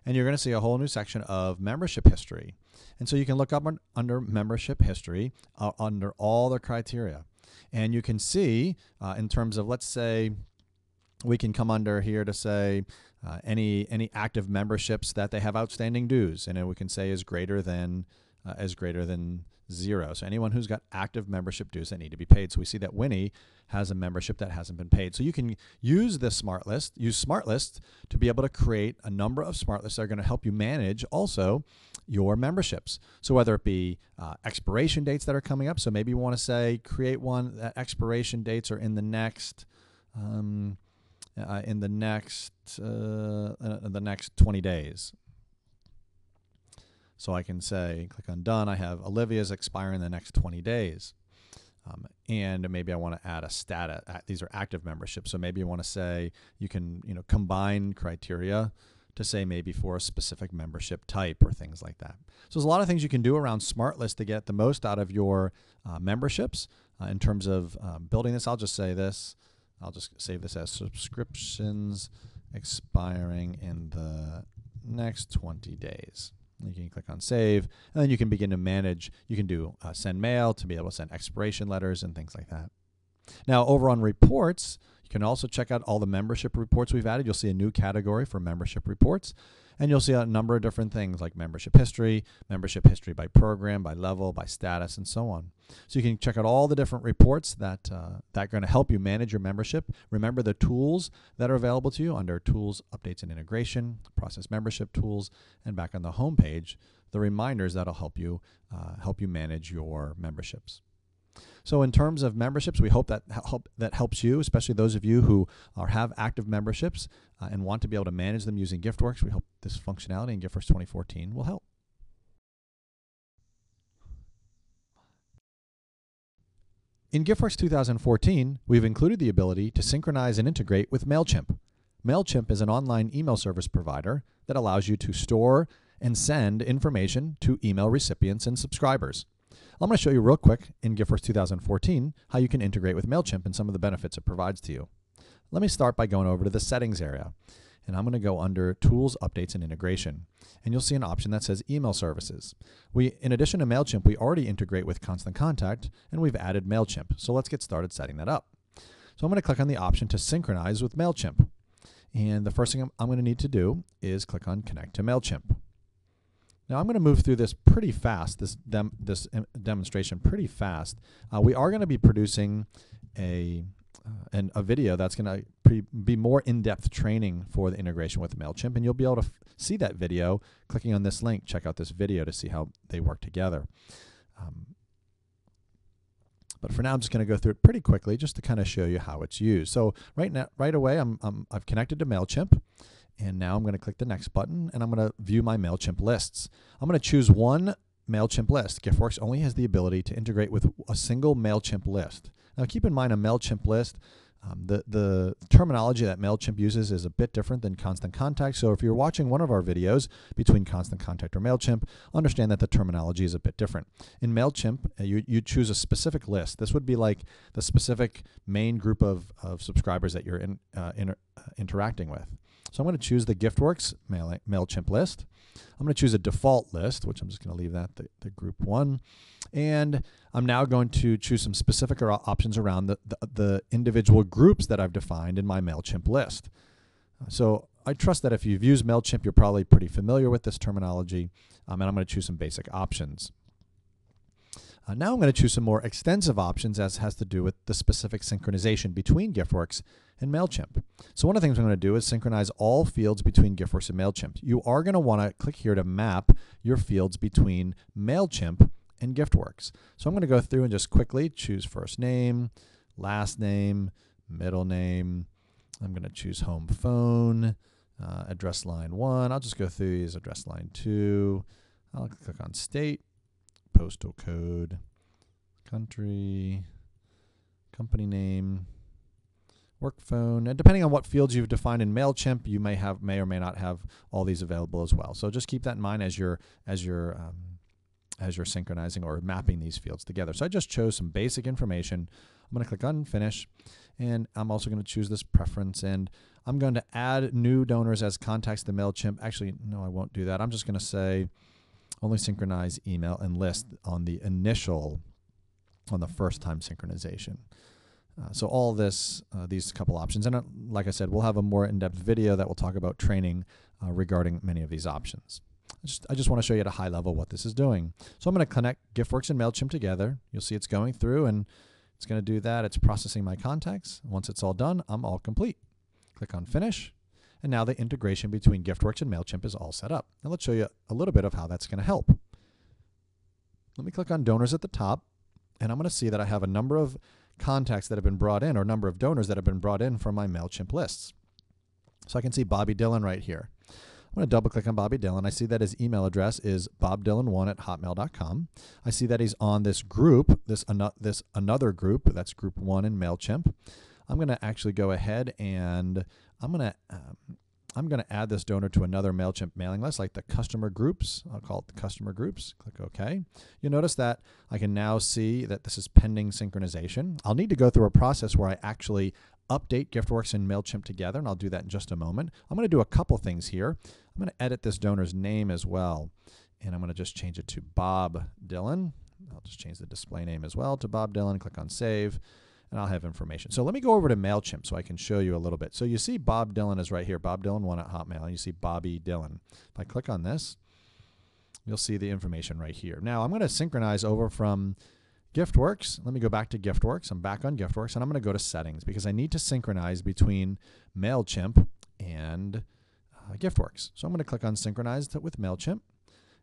and you're going to see a whole new section of membership history. And so you can look up under membership history under all the criteria, and you can see in terms of, let's say, we can come under here to say any active memberships that they have outstanding dues, and then we can say is greater than 0. So anyone who's got active membership dues that need to be paid. So we see that Winnie has a membership that hasn't been paid. So you can use this smart list, to be able to create a number of smart lists that are going to help you manage also your memberships. So whether it be expiration dates that are coming up. So maybe you want to say create one that expiration dates are in the next in the next 20 days. So I can say, click on done. I have Olivia's expiring in the next 20 days. And maybe I want to add a status. These are active memberships. So maybe you want to say you can combine criteria to say maybe for a specific membership type or things like that. So there's a lot of things you can do around SmartList to get the most out of your memberships in terms of building this. I'll just say this. I'll just save this as subscriptions expiring in the next 20 days. You can click on save, and then you can begin to manage. You can do send mail to be able to send expiration letters and things like that. Now, over on reports, you can also check out all the membership reports we've added. You'll see a new category for membership reports, and you'll see a number of different things like membership history by program, by level, by status, and so on. So you can check out all the different reports that are going to help you manage your membership. Remember the tools that are available to you under Tools, Updates, and Integration, Process Membership Tools, and back on the home page, the reminders that'll help you manage your memberships. So in terms of memberships, we hope that helps you, especially those of you who have active memberships and want to be able to manage them using GiftWorks. We hope this functionality in GiftWorks 2014 will help. In GiftWorks 2014, we've included the ability to synchronize and integrate with MailChimp. MailChimp is an online email service provider that allows you to store and send information to email recipients and subscribers. I'm going to show you real quick in GiftWorks 2014 how you can integrate with MailChimp and some of the benefits it provides to you. Let me start by going over to the settings area. And I'm going to go under Tools, Updates, and Integration. And you'll see an option that says Email Services. In addition to MailChimp, we already integrate with Constant Contact, and we've added MailChimp. So let's get started setting that up. So I'm going to click on the option to synchronize with MailChimp. And the first thing I'm going to need to do is click on Connect to MailChimp. Now I'm going to move through this pretty fast, this demonstration pretty fast. We are going to be producing a video that's going to be more in-depth training for the integration with MailChimp, and you'll be able to see that video clicking on this link. Check out this video to see how they work together. But for now, I'm just going to go through it pretty quickly just to kind of show you how it's used. So right away, I've connected to MailChimp. And now I'm going to click the next button, and I'm going to view my MailChimp lists. I'm going to choose one MailChimp list. GiftWorks only has the ability to integrate with a single MailChimp list. Now keep in mind a MailChimp list, the terminology that MailChimp uses is a bit different than Constant Contact. So if you're watching one of our videos between Constant Contact or MailChimp, understand that the terminology is a bit different. In MailChimp, you choose a specific list. This would be like the specific main group of subscribers that you're interacting with. So I'm going to choose the GiftWorks MailChimp list. I'm going to choose a default list, which I'm just going to leave that the group 1. And I'm now going to choose some specific options around the individual groups that I've defined in my MailChimp list. So I trust that if you've used MailChimp, you're probably pretty familiar with this terminology. And I'm going to choose some basic options. Now I'm going to choose some more extensive options as has to do with the specific synchronization between GiftWorks and MailChimp. So one of the things I'm going to do is synchronize all fields between GiftWorks and MailChimp. You are going to want to click here to map your fields between MailChimp and GiftWorks. So I'm going to go through and just quickly choose first name, last name, middle name. I'm going to choose home phone, address line 1. I'll just go through these, address line 2. I'll click on state, postal code, country, company name, work phone, and depending on what fields you've defined in MailChimp, you may or may not have all these available as well. So just keep that in mind as you're synchronizing or mapping these fields together. So I just chose some basic information. I'm going to click on Finish, and I'm also going to choose this preference, and I'm going to add new donors as contacts to MailChimp. Actually, no, I won't do that. I'm just going to say only synchronize email and list on the first time synchronization. So all this, these couple options, and like I said, we'll have a more in-depth video that will talk about training regarding many of these options. I just want to show you at a high level what this is doing. So I'm going to connect GiftWorks and MailChimp together. You'll see it's going through, and it's going to do that. It's processing my contacts. Once it's all done, I'm all complete. Click on Finish, and now the integration between GiftWorks and MailChimp is all set up. Now let's show you a little bit of how that's going to help. Let me click on Donors at the top, and I'm going to see that I have a number of contacts that have been brought in, or number of donors that have been brought in from my MailChimp lists. So I can see Bobby Dillon right here. I'm going to double click on Bobby Dillon. I see that his email address is bobdillon1@hotmail.com. I see that he's on this group, this another group, that's group 1 in MailChimp. I'm going to actually go ahead and I'm going to add this donor to another MailChimp mailing list, like the customer groups. I'll call it the customer groups. Click OK. You'll notice that I can now see that this is pending synchronization. I'll need to go through a process where I actually update GiftWorks and MailChimp together, and I'll do that in just a moment. I'm going to do a couple things here. I'm going to edit this donor's name as well, and I'm going to just change it to Bob Dillon. I'll just change the display name as well to Bob Dillon. Click on Save, and I'll have information. So let me go over to MailChimp so I can show you a little bit. So you see Bob Dillon is right here, bobdillon1@hotmail, and you see Bobby Dillon. If I click on this, you'll see the information right here. Now I'm going to synchronize over from GiftWorks. Let me go back to GiftWorks. I'm back on GiftWorks, and I'm going to go to Settings because I need to synchronize between MailChimp and GiftWorks. So I'm going to click on Synchronize with MailChimp,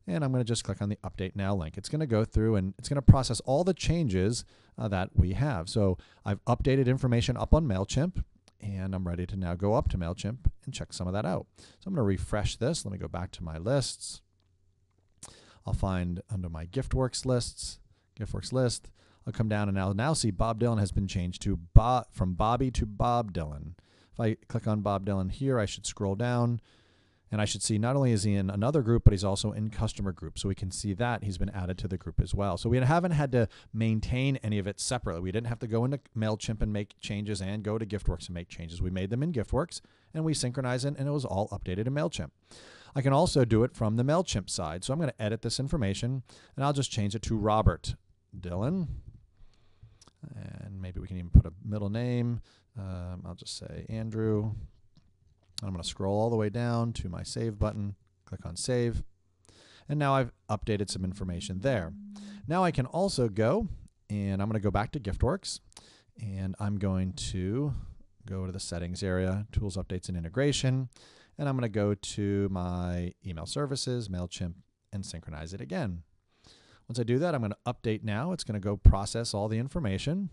and I'm going to just click on the Update Now link. It's going to go through, and it's going to process all the changes that we have. So I've updated information up on MailChimp, and I'm ready to now go up to MailChimp and check some of that out. So I'm going to refresh this. Let me go back to my lists. I'll find under my GiftWorks list, I'll come down and I'll now see Bob Dillon has been changed to from Bobby to Bob Dillon. If I click on Bob Dillon here, I should scroll down, and I should see not only is he in another group, but he's also in customer group. So we can see that he's been added to the group as well. So we haven't had to maintain any of it separately. We didn't have to go into MailChimp and make changes and go to GiftWorks and make changes. We made them in GiftWorks, and we synchronized it, and it was all updated in MailChimp. I can also do it from the MailChimp side. So I'm going to edit this information, and I'll just change it to Robert Dillon, and maybe we can even put a middle name. I'll just say Andrew. I'm going to scroll all the way down to my Save button, click on Save, and now I've updated some information there. Now I can also go, and I'm going to go back to GiftWorks, and I'm going to go to the Settings area, Tools, Updates, and Integration, and I'm going to go to my email services, MailChimp, and synchronize it again. Once I do that, I'm going to update now. It's going to go process all the information.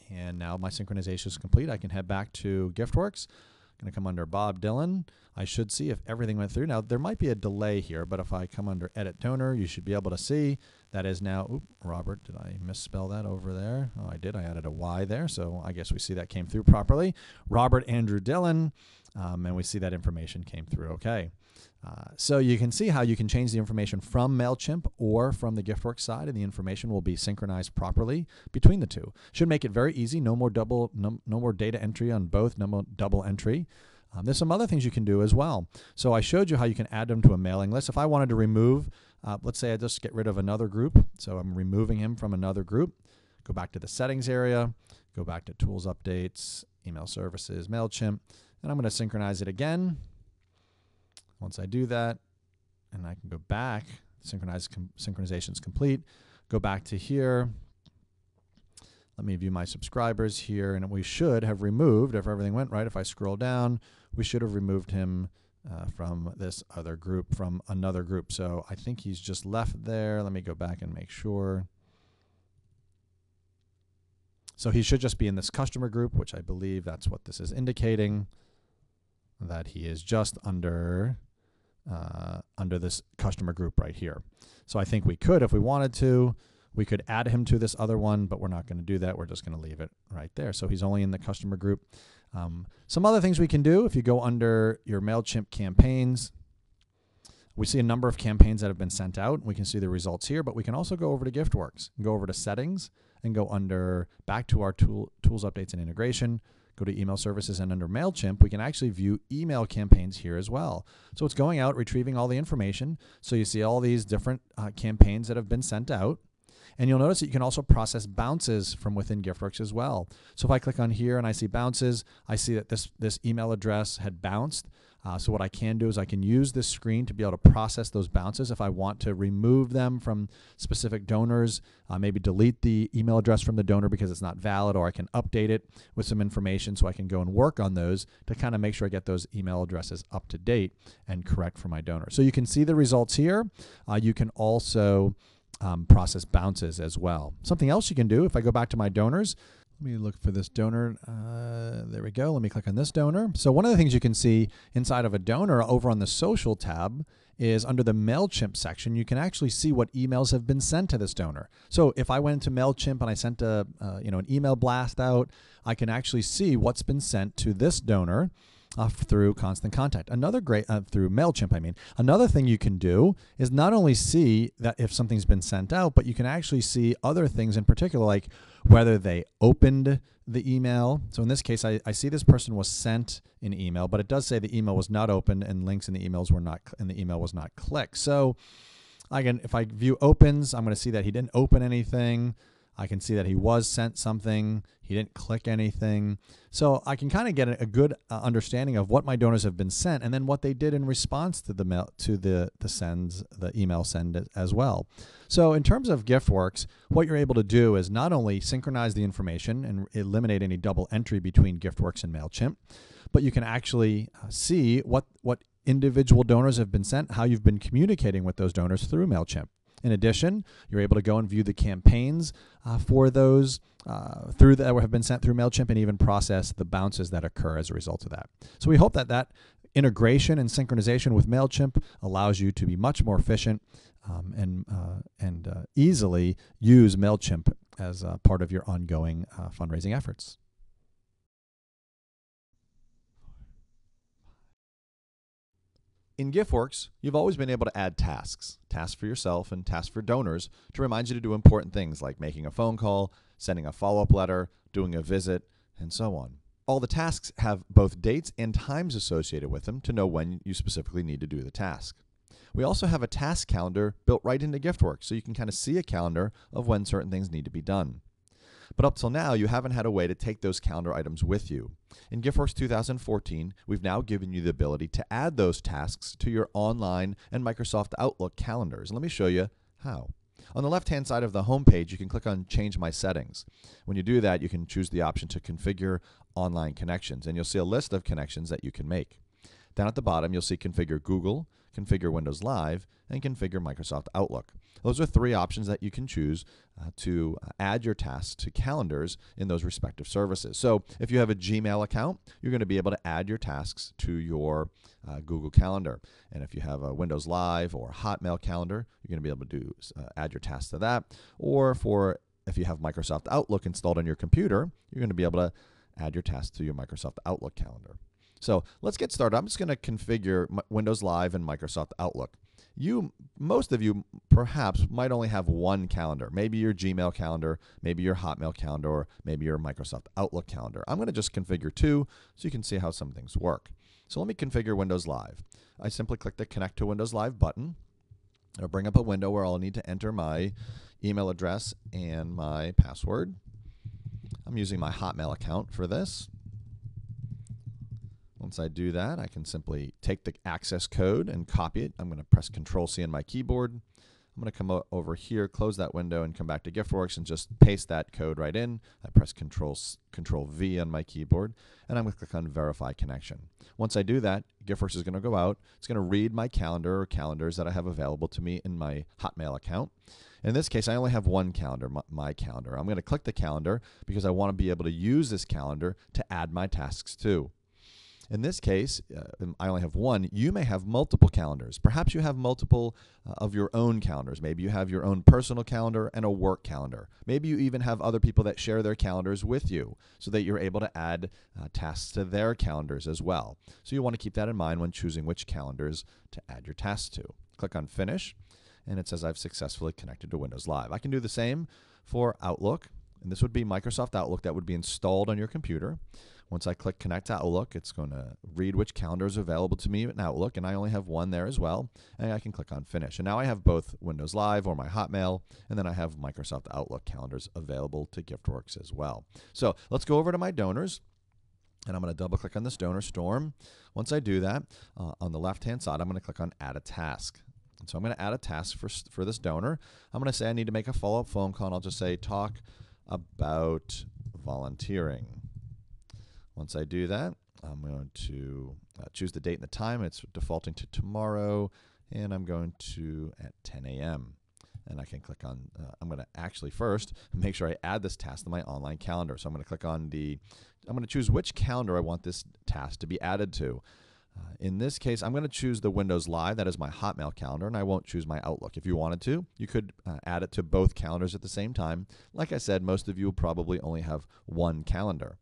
And now my synchronization is complete. I can head back to GiftWorks. I'm going to come under Bob Dillon. I should see if everything went through. Now, there might be a delay here, but if I come under Edit Donor, you should be able to see that is now, Robert, did I misspell that over there? Oh, I did. I added a Y there, so I guess we see that came through properly. Robert Andrew Dillon, and we see that information came through okay. So you can see how you can change the information from MailChimp or from the GiftWorks side, and the information will be synchronized properly between the two. Should make it very easy. No more data entry on both. No more double entry. There's some other things you can do as well. So I showed you how you can add them to a mailing list. If I wanted to remove, let's say I just get rid of another group. So I'm removing him from another group. Go back to the Settings area. Go back to Tools, Updates, Email Services, MailChimp, and I'm going to synchronize it again. Once I do that, and I can go back, synchronization is complete. Go back to here. Let me view my subscribers here, and we should have removed, if everything went right, if I scroll down, we should have removed him from this other group, from another group. So I think he's just left there. Let me go back and make sure. So he should just be in this customer group, which I believe that's what this is indicating, that he is just under this customer group right here. So I think we could, if we wanted to, we could add him to this other one, but we're not going to do that. We're just going to leave it right there. So he's only in the customer group. Some other things we can do, if you go under your MailChimp campaigns, we see a number of campaigns that have been sent out. We can see the results here, but we can also go over to GiftWorks and go over to Settings and go back to our Tools, Updates, and Integration. Go to Email Services, and under MailChimp, we can actually view email campaigns here as well. So it's going out, retrieving all the information. So you see all these different campaigns that have been sent out. And you'll notice that you can also process bounces from within GiftWorks as well. So if I click on here and I see bounces, I see that this email address had bounced. So what I can do is I can use this screen to be able to process those bounces. If I want to remove them from specific donors, maybe delete the email address from the donor because it's not valid, or I can update it with some information so I can go and work on those to kind of make sure I get those email addresses up to date and correct for my donor. So you can see the results here. You can also process bounces as well. Something else you can do, if I go back to my donors, Let me look for this donor. There we go. Let me click on this donor. So one of the things you can see inside of a donor over on the social tab is under the MailChimp section, you can actually see what emails have been sent to this donor. So if I went into MailChimp and I sent an email blast out, I can actually see what's been sent to this donor through Constant Contact. Another great, through MailChimp, I mean. Another thing you can do is not only see that if something's been sent out, but you can actually see other things in particular, like whether they opened the email. So in this case, I see this person was sent an email, but it does say the email was not opened and links in the emails were not, and the email was not clicked. So if I view opens, I'm going to see that he didn't open anything. I can see that he was sent something. He didn't click anything. So I can kind of get a good understanding of what my donors have been sent and then what they did in response to the mail, to the email send as well. So in terms of GiftWorks, what you're able to do is not only synchronize the information and eliminate any double entry between GiftWorks and MailChimp, but you can actually see what individual donors have been sent, how you've been communicating with those donors through MailChimp. In addition, you're able to go and view the campaigns for those that have been sent through MailChimp and even process the bounces that occur as a result of that. So we hope that integration and synchronization with MailChimp allows you to be much more efficient and easily use MailChimp as part of your ongoing fundraising efforts. In GiftWorks, you've always been able to add tasks for yourself and tasks for donors to remind you to do important things like making a phone call, sending a follow-up letter, doing a visit, and so on. All the tasks have both dates and times associated with them to know when you specifically need to do the task. We also have a task calendar built right into GiftWorks, so you can kind of see a calendar of when certain things need to be done. But up till now, you haven't had a way to take those calendar items with you. In GiftWorks 2014, we've now given you the ability to add those tasks to your online and Microsoft Outlook calendars. Let me show you how. On the left-hand side of the home page, you can click on Change My Settings. When you do that, you can choose the option to configure online connections, and you'll see a list of connections that you can make. Down at the bottom, you'll see Configure Google, Configure Windows Live, and Configure Microsoft Outlook. Those are three options that you can choose to add your tasks to calendars in those respective services. So if you have a Gmail account, you're going to be able to add your tasks to your Google Calendar. And if you have a Windows Live or Hotmail calendar, you're going to be able to add your tasks to that. Or if you have Microsoft Outlook installed on your computer, you're going to be able to add your tasks to your Microsoft Outlook calendar. So let's get started. I'm just going to configure Windows Live and Microsoft Outlook. Most of you perhaps might only have one calendar, maybe your Gmail calendar, maybe your Hotmail calendar, or maybe your Microsoft Outlook calendar. I'm going to just configure two so you can see how some things work. So let me configure Windows Live. I simply click the Connect to Windows Live button. It'll bring up a window where I'll need to enter my email address and my password. I'm using my Hotmail account for this. Once I do that, I can simply take the access code and copy it. I'm going to press Control-C on my keyboard. I'm going to come over here, close that window, and come back to GiftWorks and just paste that code right in. I press Control-V on my keyboard, and I'm going to click on Verify Connection. Once I do that, GiftWorks is going to go out. It's going to read my calendar or calendars that I have available to me in my Hotmail account. In this case, I only have one calendar, my calendar. I'm going to click the calendar because I want to be able to use this calendar to add my tasks to. In this case, I only have one. You may have multiple calendars. Perhaps you have multiple of your own calendars. Maybe you have your own personal calendar and a work calendar. Maybe you even have other people that share their calendars with you so that you're able to add tasks to their calendars as well. So you want to keep that in mind when choosing which calendars to add your tasks to. Click on Finish, and it says I've successfully connected to Windows Live. I can do the same for Outlook, and this would be Microsoft Outlook that would be installed on your computer. Once I click Connect to Outlook, it's going to read which calendar is available to me in Outlook, and I only have one there as well, and I can click on Finish. And now I have both Windows Live or my Hotmail, and then I have Microsoft Outlook calendars available to GiftWorks as well. So let's go over to my donors, and I'm going to double-click on this donor, Storm. Once I do that, on the left-hand side, I'm going to click on Add a Task. And so I'm going to add a task for this donor. I'm going to say I need to make a follow-up phone call, and I'll just say talk about volunteering. Once I do that, I'm going to choose the date and the time. It's defaulting to tomorrow, and I'm going to at 10 a.m. And I can click on, I'm going to actually first make sure I add this task to my online calendar. So I'm going to click on I'm going to choose which calendar I want this task to be added to. In this case, I'm going to choose the Windows Live. That is my Hotmail calendar, and I won't choose my Outlook. If you wanted to, you could add it to both calendars at the same time. Like I said, most of you will probably only have one calendar.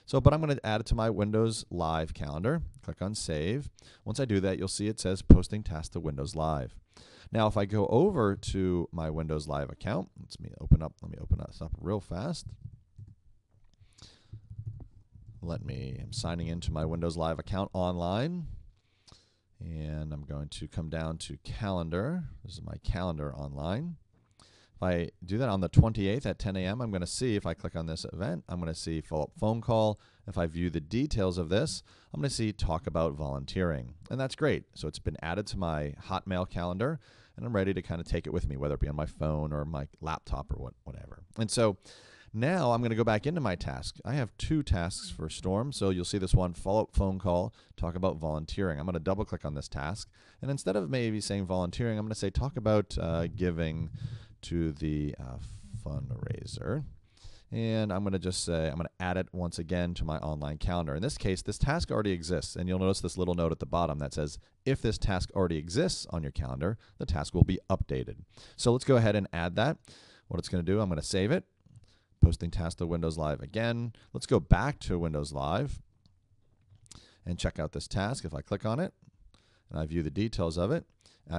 But I'm going to add it to my Windows Live calendar. Click on Save. Once I do that, you'll see it says Posting Task to Windows Live. Now, if I go over to my Windows Live account, let me open this up real fast. I'm signing into my Windows Live account online, and I'm going to come down to Calendar. This is my calendar online. If I do that on the 28th at 10 a.m., I'm going to see, if I click on this event, I'm going to see follow-up phone call. If I view the details of this, I'm going to see talk about volunteering. And that's great. So it's been added to my Hotmail calendar, and I'm ready to kind of take it with me, whether it be on my phone or my laptop or whatever. And so now I'm going to go back into my task. I have 2 tasks for Storm, so you'll see this one, follow-up phone call, talk about volunteering. I'm going to double-click on this task, and instead of maybe saying volunteering, I'm going to say talk about giving to the fundraiser. And I'm going to just say, I'm going to add it once again to my online calendar. In this case, this task already exists, and you'll notice this little note at the bottom that says, if this task already exists on your calendar, the task will be updated. So let's go ahead and add that. What it's going to do, I'm going to save it. Posting task to Windows Live again. Let's go back to Windows Live and check out this task. If I click on it and I view the details of it,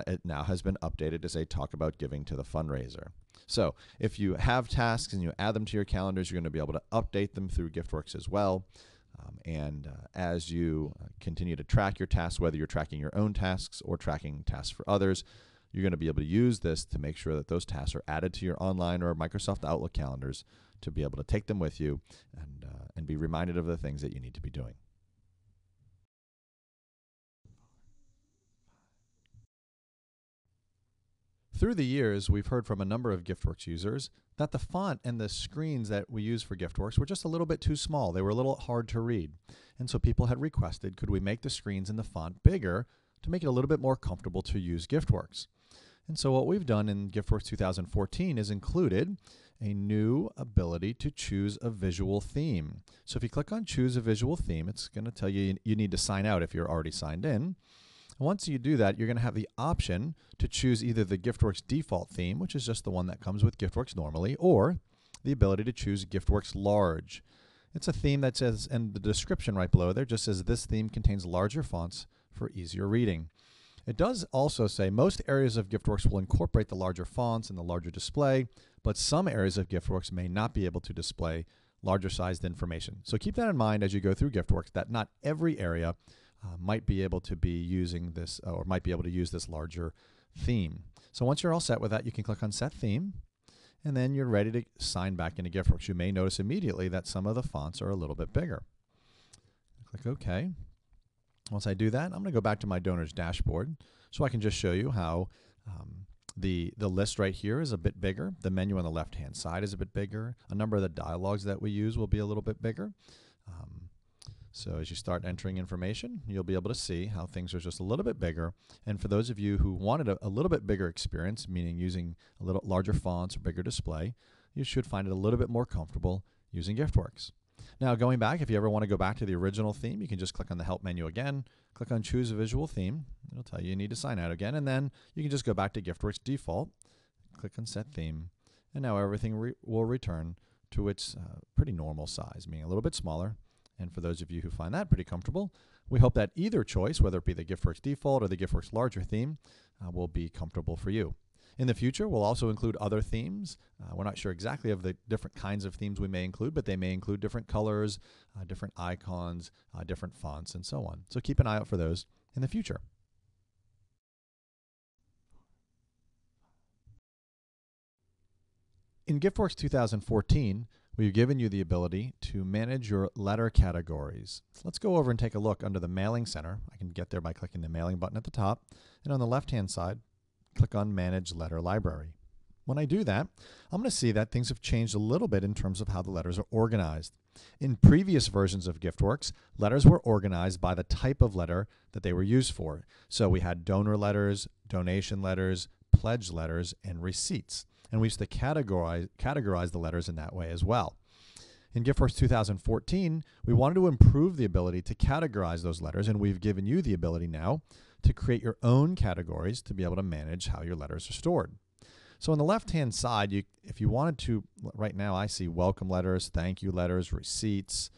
it now has been updated to say talk about giving to the fundraiser. So if you have tasks and you add them to your calendars, you're going to be able to update them through GiftWorks as well. As you continue to track your tasks, whether you're tracking your own tasks or tracking tasks for others, you're going to be able to use this to make sure that those tasks are added to your online or Microsoft Outlook calendars to be able to take them with you and be reminded of the things that you need to be doing. Through the years, we've heard from a number of GiftWorks users that the font and the screens that we use for GiftWorks were just a little bit too small. They were a little hard to read. And so people had requested, could we make the screens and the font bigger to make it a little bit more comfortable to use GiftWorks? And so what we've done in GiftWorks 2014 is included a new ability to choose a visual theme. So if you click on choose a visual theme, it's going to tell you you need to sign out if you're already signed in. Once you do that, you're going to have the option to choose either the GiftWorks default theme, which is just the one that comes with GiftWorks normally, or the ability to choose GiftWorks Large. It's a theme that says, and the description right below there just says this theme contains larger fonts for easier reading. It does also say most areas of GiftWorks will incorporate the larger fonts and the larger display, but some areas of GiftWorks may not be able to display larger sized information. So keep that in mind as you go through GiftWorks, that not every area might be able to be using this or might be able to use this larger theme. So once you're all set with that, you can click on Set Theme, and then you're ready to sign back into GiftWorks. You may notice immediately that some of the fonts are a little bit bigger. Click OK. Once I do that, I'm going to go back to my donors dashboard so I can just show you how the list right here is a bit bigger. The menu on the left-hand side is a bit bigger. A number of the dialogues that we use will be a little bit bigger. So as you start entering information, you'll be able to see how things are just a little bit bigger. And for those of you who wanted a little bit bigger experience, meaning using a little larger fonts or bigger display, you should find it a little bit more comfortable using GiftWorks. Now going back, if you ever want to go back to the original theme, you can just click on the Help menu again, click on Choose a Visual Theme. It'll tell you need to sign out again, and then you can just go back to GiftWorks default, click on Set Theme, and now everything will return to its pretty normal size, meaning a little bit smaller. And for those of you who find that pretty comfortable, we hope that either choice, whether it be the GiftWorks default or the GiftWorks larger theme, will be comfortable for you. In the future, we'll also include other themes. We're not sure exactly of the different kinds of themes we may include, but they may include different colors, different icons, different fonts, and so on. So keep an eye out for those in the future. In GiftWorks 2014, we've given you the ability to manage your letter categories. So let's go over and take a look under the Mailing Center. I can get there by clicking the Mailing button at the top. And on the left-hand side, click on Manage Letter Library. When I do that, I'm going to see that things have changed a little bit in terms of how the letters are organized. In previous versions of GiftWorks, letters were organized by the type of letter that they were used for. So we had donor letters, donation letters, pledge letters and receipts. And we used to categorize the letters in that way as well. In GiftWorks 2014, we wanted to improve the ability to categorize those letters, and we've given you the ability now to create your own categories to be able to manage how your letters are stored. So on the left-hand side, if you wanted to, right now I see welcome letters, thank you letters, receipts,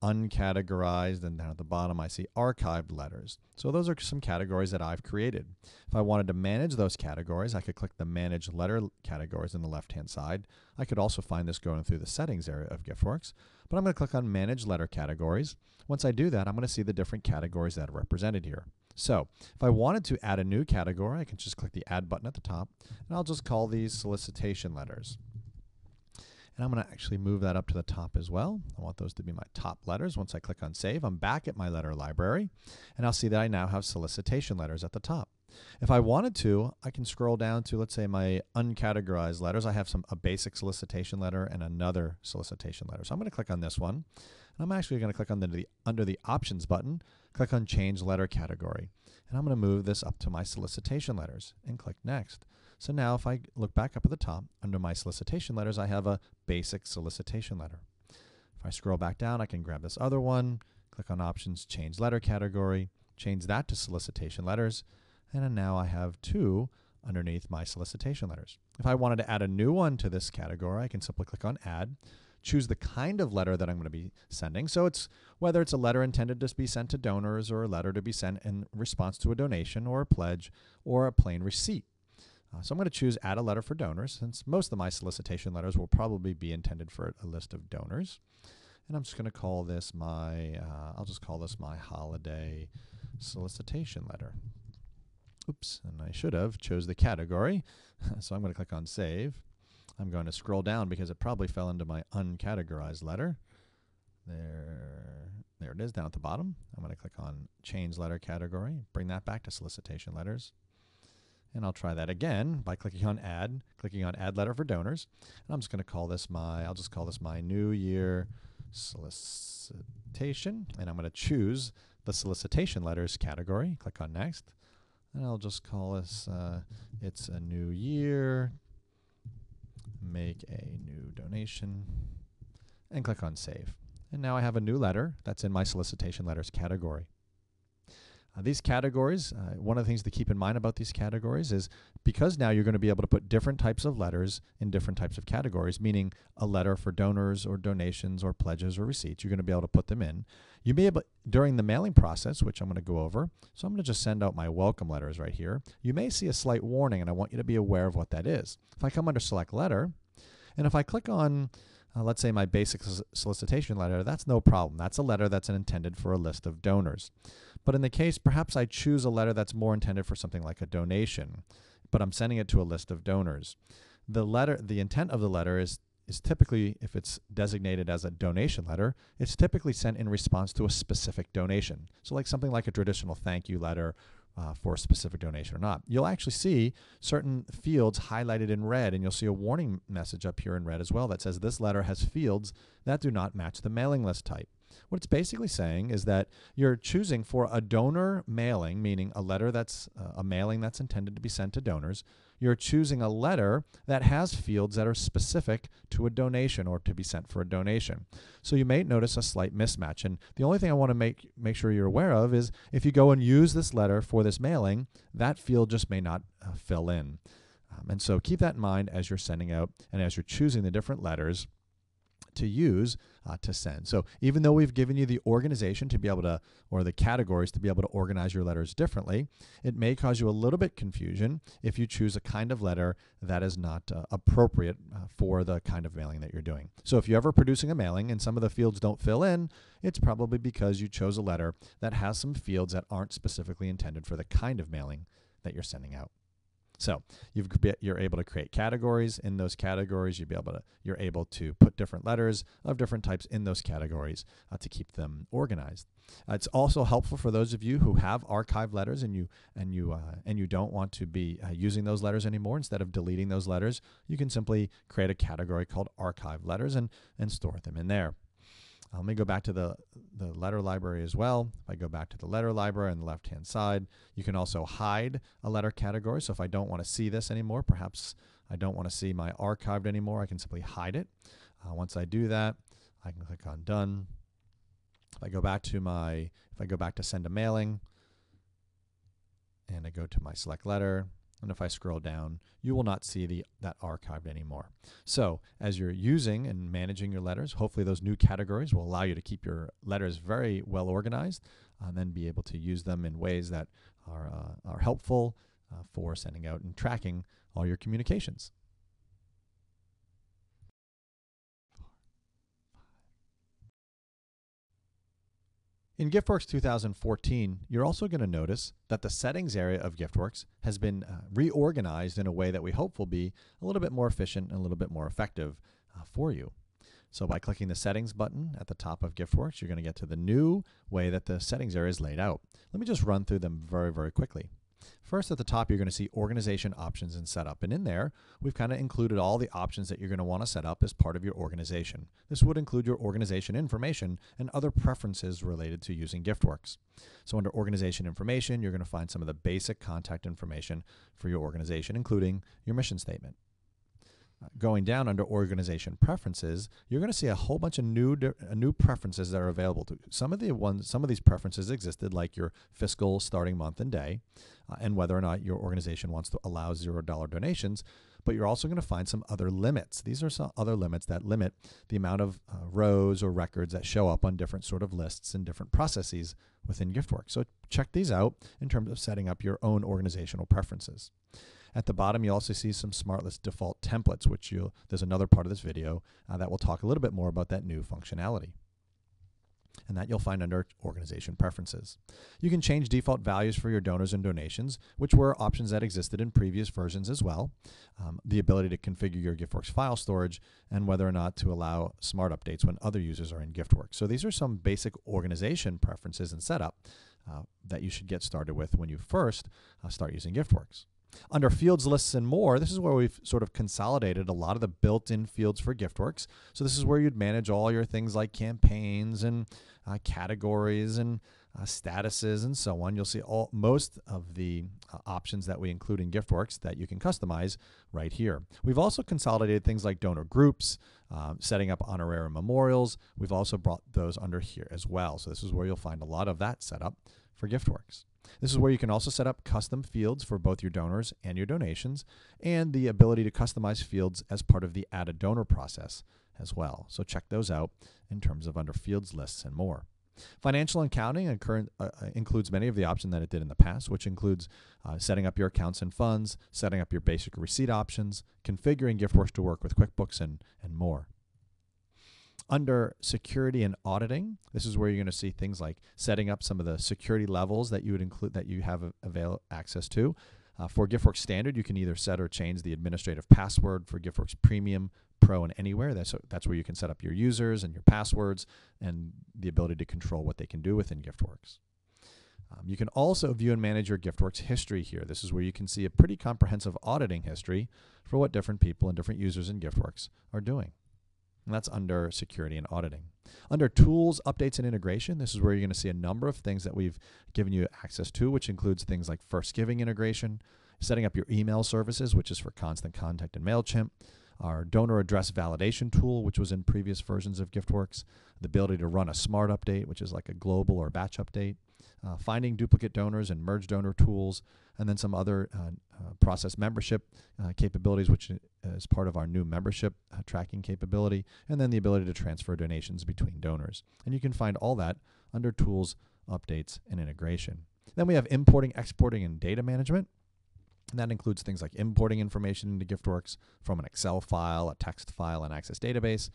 uncategorized, and down at the bottom I see archived letters. So those are some categories that I've created. If I wanted to manage those categories, I could click the Manage Letter Categories on the left-hand side. I could also find this going through the settings area of GiftWorks, but I'm going to click on Manage Letter Categories. Once I do that, I'm going to see the different categories that are represented here. So if I wanted to add a new category, I can just click the Add button at the top, and I'll just call these solicitation letters. And I'm going to actually move that up to the top as well. I want those to be my top letters. Once I click on Save, I'm back at my letter library, and I'll see that I now have solicitation letters at the top. If I wanted to, I can scroll down to, let's say, my uncategorized letters. I have a basic solicitation letter and another solicitation letter. So I'm going to click on this one, and I'm actually going to click on under the Options button, click on Change Letter Category. And I'm going to move this up to my solicitation letters and click Next. So now if I look back up at the top, under my solicitation letters, I have a basic solicitation letter. If I scroll back down, I can grab this other one, click on Options, Change Letter Category, change that to solicitation letters, and then now I have two underneath my solicitation letters. If I wanted to add a new one to this category, I can simply click on Add, choose the kind of letter that I'm going to be sending. So it's whether it's a letter intended to be sent to donors or a letter to be sent in response to a donation or a pledge or a plain receipt. So I'm going to choose Add a Letter for Donors, since most of my solicitation letters will probably be intended for a list of donors. And I'm just going to call this I'll just call this my holiday solicitation letter. Oops, and I should have chose the category. So I'm going to click on Save. I'm going to scroll down because it probably fell into my uncategorized letter. There it is down at the bottom. I'm going to click on Change Letter Category, bring that back to solicitation letters. And I'll try that again by clicking on Add Letter for Donors. And I'm just going to call this I'll just call this my New Year Solicitation. And I'm going to choose the solicitation letters category. Click on Next. And I'll just call this, It's a New Year, Make a New Donation, and click on Save. And now I have a new letter that's in my solicitation letters category. These categories, one of the things to keep in mind about these categories is because now you're going to be able to put different types of letters in different types of categories, meaning a letter for donors or donations or pledges or receipts, you're going to be able to put them in. You may be able, during the mailing process, which I'm going to go over, so I'm going to just send out my welcome letters right here. You may see a slight warning, and I want you to be aware of what that is. If I come under Select Letter, and if I click on let's say my basic solicitation letter, that's no problem. That's a letter that's intended for a list of donors. But in the case, perhaps I choose a letter that's more intended for something like a donation, but I'm sending it to a list of donors. The intent of the letter is typically, if it's designated as a donation letter, it's typically sent in response to a specific donation. So like something like a traditional thank you letter for a specific donation or not. You'll actually see certain fields highlighted in red, and you'll see a warning message up here in red as well that says this letter has fields that do not match the mailing list type. What it's basically saying is that you're choosing for a donor mailing, meaning a letter that's a mailing that's intended to be sent to donors. You're choosing a letter that has fields that are specific to a donation or to be sent for a donation. So you may notice a slight mismatch. And the only thing I want to make sure you're aware of is if you go and use this letter for this mailing, that field just may not fill in. And so keep that in mind as you're sending out and as you're choosing the different letters to use to send. So even though we've given you the organization to be able to, or the categories to be able to organize your letters differently, it may cause you a little bit confusion if you choose a kind of letter that is not appropriate for the kind of mailing that you're doing. So if you're ever producing a mailing and some of the fields don't fill in, it's probably because you chose a letter that has some fields that aren't specifically intended for the kind of mailing that you're sending out. So you're able to create categories. In those categories, you're able to put different letters of different types in those categories to keep them organized. It's also helpful for those of you who have archived letters and you don't want to be using those letters anymore. Instead of deleting those letters, you can simply create a category called archived letters and store them in there. Let me go back to the letter library as well. If I go back to the letter library on the left-hand side, you can also hide a letter category. So if I don't want to see this anymore, perhaps I don't want to see my archived anymore, I can simply hide it. Once I do that, I can click on done. If I go back to send a mailing, and I go to my select letter, and if I scroll down, you will not see that archived anymore. So as you're using and managing your letters, hopefully those new categories will allow you to keep your letters very well organized and then be able to use them in ways that are helpful for sending out and tracking all your communications. In GiftWorks 2014, you're also going to notice that the settings area of GiftWorks has been reorganized in a way that we hope will be a little bit more efficient and a little bit more effective for you. So by clicking the settings button at the top of GiftWorks, you're going to get to the new way that the settings area is laid out. Let me just run through them very, very quickly. First, at the top, you're going to see organization options and setup. And in there, we've kind of included all the options that you're going to want to set up as part of your organization. This would include your organization information and other preferences related to using GiftWorks. So under organization information, you're going to find some of the basic contact information for your organization, including your mission statement. Going down under organization preferences, you're going to see a whole bunch of new preferences that are available to you. Some of these preferences existed, like your fiscal starting month and day, and whether or not your organization wants to allow $0 donations. But you're also going to find some other limits. These are some other limits that limit the amount of rows or records that show up on different sort of lists and different processes within GiftWorks. So check these out in terms of setting up your own organizational preferences. At the bottom, you also see some SmartList default templates, which there's another part of this video that will talk a little bit more about that new functionality. And that you'll find under Organization Preferences. You can change default values for your donors and donations, which were options that existed in previous versions as well. The ability to configure your GiftWorks file storage, and whether or not to allow smart updates when other users are in GiftWorks. So these are some basic organization preferences and setup that you should get started with when you first start using GiftWorks. Under Fields, Lists, and More, this is where we've sort of consolidated a lot of the built-in fields for GiftWorks. So this is where you'd manage all your things like campaigns and categories and statuses and so on. You'll see most of the options that we include in GiftWorks that you can customize right here. We've also consolidated things like donor groups, setting up honorarium memorials. We've also brought those under here as well. So this is where you'll find a lot of that set up for GiftWorks. This is where you can also set up custom fields for both your donors and your donations, and the ability to customize fields as part of the Add a Donor process as well. So check those out in terms of under Fields, Lists, and More. Financial accounting includes many of the options that it did in the past, which includes setting up your accounts and funds, setting up your basic receipt options, configuring GiftWorks to work with QuickBooks, and more. Under security and auditing, this is where you're going to see things like setting up some of the security levels that you would include that you have access to. For GiftWorks Standard, you can either set or change the administrative password. For GiftWorks Premium, Pro, and Anywhere, that's where you can set up your users and your passwords and the ability to control what they can do within GiftWorks. You can also view and manage your GiftWorks history here. This is where you can see a pretty comprehensive auditing history for what different people and different users in GiftWorks are doing. And that's under security and auditing. Under tools, updates, and integration, this is where you're going to see a number of things that we've given you access to, which includes things like First Giving integration, setting up your email services, which is for Constant Contact and MailChimp, our donor address validation tool, which was in previous versions of GiftWorks, the ability to run a smart update, which is like a global or batch update, finding duplicate donors and merge donor tools, and then some other process membership capabilities, which is part of our new membership tracking capability, and then the ability to transfer donations between donors. And you can find all that under Tools, Updates, and Integration. Then we have importing, exporting, and data management. And that includes things like importing information into GiftWorks from an Excel file, a text file, and Access database,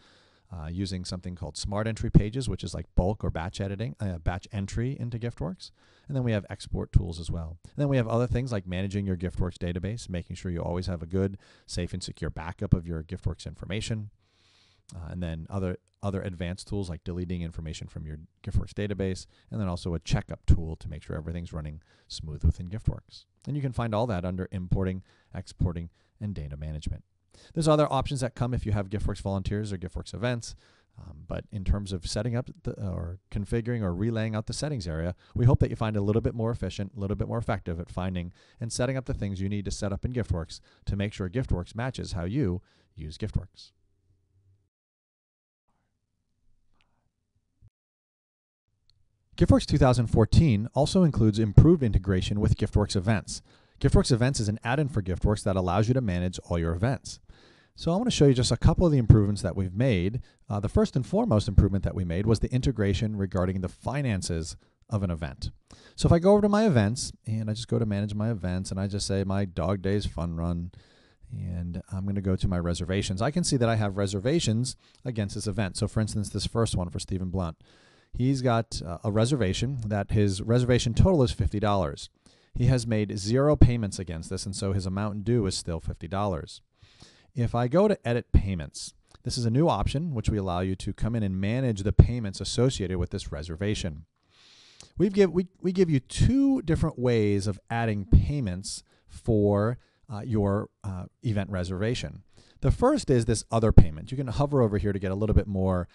using something called Smart Entry Pages, which is like bulk or batch editing, batch entry into GiftWorks. And then we have export tools as well. And then we have other things like managing your GiftWorks database, making sure you always have a good, safe, and secure backup of your GiftWorks information. And then other advanced tools like deleting information from your GiftWorks database, and then also a checkup tool to make sure everything's running smooth within GiftWorks. And you can find all that under importing, exporting, and data management. There's other options that come if you have GiftWorks volunteers or GiftWorks events. But in terms of setting up or configuring or relaying out the settings area, we hope that you find it a little bit more efficient, a little bit more effective at finding and setting up the things you need to set up in GiftWorks to make sure GiftWorks matches how you use GiftWorks. GiftWorks 2014 also includes improved integration with GiftWorks Events. GiftWorks Events is an add-in for GiftWorks that allows you to manage all your events. So I want to show you just a couple of the improvements that we've made. The first and foremost improvement that we made was the integration regarding the finances of an event. So if I go over to my events and I just go to manage my events and I just say my dog days fun run, and I'm going to go to my reservations, I can see that I have reservations against this event. So for instance, this first one for Stephen Blunt, he's got a reservation that his reservation total is $50. He has made 0 payments against this, and so his amount due is still $50. If I go to edit payments, this is a new option which we allow you to come in and manage the payments associated with this reservation. We give you 2 different ways of adding payments for your event reservation. The first is this other payment. You can hover over here to get a little bit more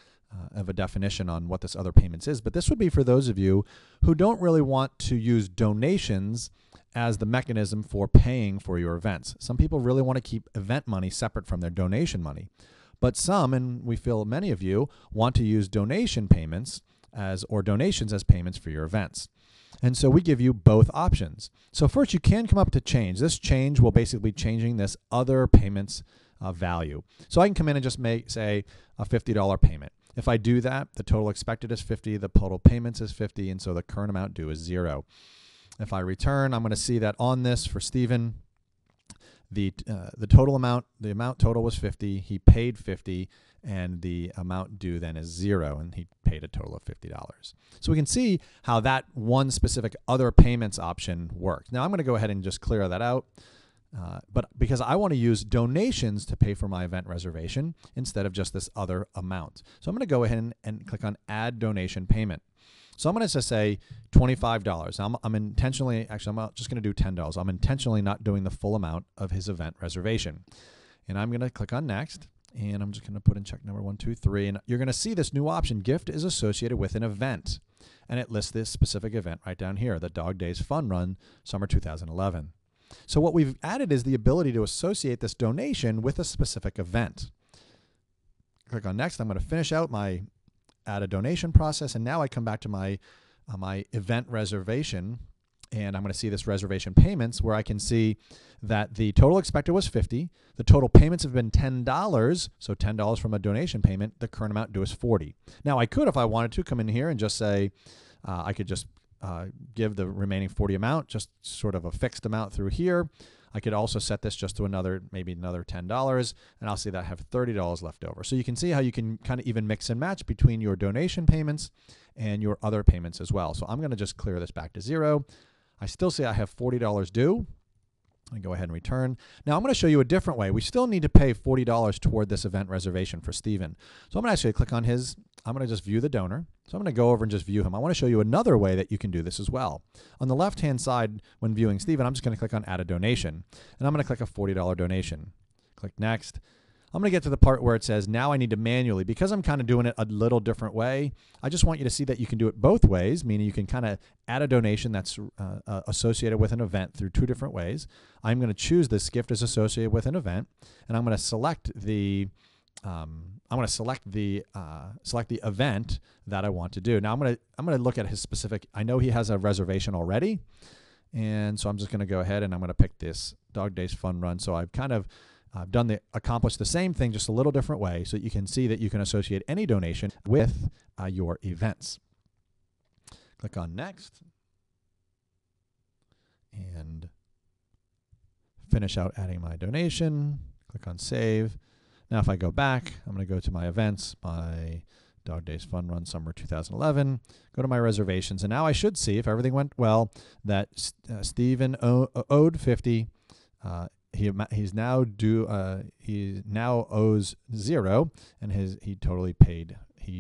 of a definition on what this other payments is, but this would be for those of you who don't really want to use donations as the mechanism for paying for your events. Some people really want to keep event money separate from their donation money, but some, and we feel many of you, want to use donation payments or donations as payments for your events. And so we give you both options. So first, you can come up to change. This change will basically be changing this other payments value. So I can come in and just make, say, a $50 payment. If I do that, the total expected is 50, the total payments is 50, and so the current amount due is 0. If I return, I'm going to see that on this for Stephen, the total amount, the amount total was 50, he paid 50, and the amount due then is 0, and he paid a total of $50. So we can see how that one specific other payments option worked. Now I'm going to go ahead and just clear that out. But because I want to use donations to pay for my event reservation instead of just this other amount. So I'm going to go ahead and click on Add Donation Payment. So I'm going to just say $25. I'm intentionally, actually, I'm just going to do $10. I'm intentionally not doing the full amount of his event reservation. And I'm going to click on Next. And I'm just going to put in check number 1, 2, 3. And you're going to see this new option, gift is associated with an event. And it lists this specific event right down here, the Dog Days Fun Run, Summer 2011. So what we've added is the ability to associate this donation with a specific event. Click on Next. I'm going to finish out my add a donation process, and now I come back to my event reservation, and I'm going to see this reservation payments where I can see that the total expected was 50, the total payments have been $10, so $10 from a donation payment, the current amount due is 40. Now I could, if I wanted to, come in here and just say, I could just give the remaining 40 amount, just sort of a fixed amount through here. I could also set this just to maybe another $10, and I'll see that I have $30 left over. So you can see how you can kind of even mix and match between your donation payments and your other payments as well. So I'm going to just clear this back to 0. I still say I have $40 due. I go ahead and return. Now I'm going to show you a different way. We still need to pay $40 toward this event reservation for Stephen. So I'm going to actually click on his, I'm going to just view the donor. So I'm going to go over and just view him. I want to show you another way that you can do this as well. On the left-hand side, when viewing Stephen, I'm just going to click on Add a Donation. And I'm going to click a $40 donation. Click Next. I'm going to get to the part where it says, now I need to manually, because I'm kind of doing it a little different way, I just want you to see that you can do it both ways, meaning you can kind of add a donation that's associated with an event through 2 different ways. I'm going to choose this gift is associated with an event, and I'm going to select the select the event that I want to do. Now I'm going to look at his specific. I know he has a reservation already, and so I'm just going to go ahead and I'm going to pick this Dog Days Fun Run. So I've kind of accomplished the same thing, just a little different way, so you can see that you can associate any donation with your events. Click on Next and finish out adding my donation. Click on Save. Now if I go back, I'm going to go to my events, my Dog Days Fun Run Summer 2011, go to my reservations, and now I should see, if everything went well, that Stephen owed 50. He's now due. He now owes 0, and he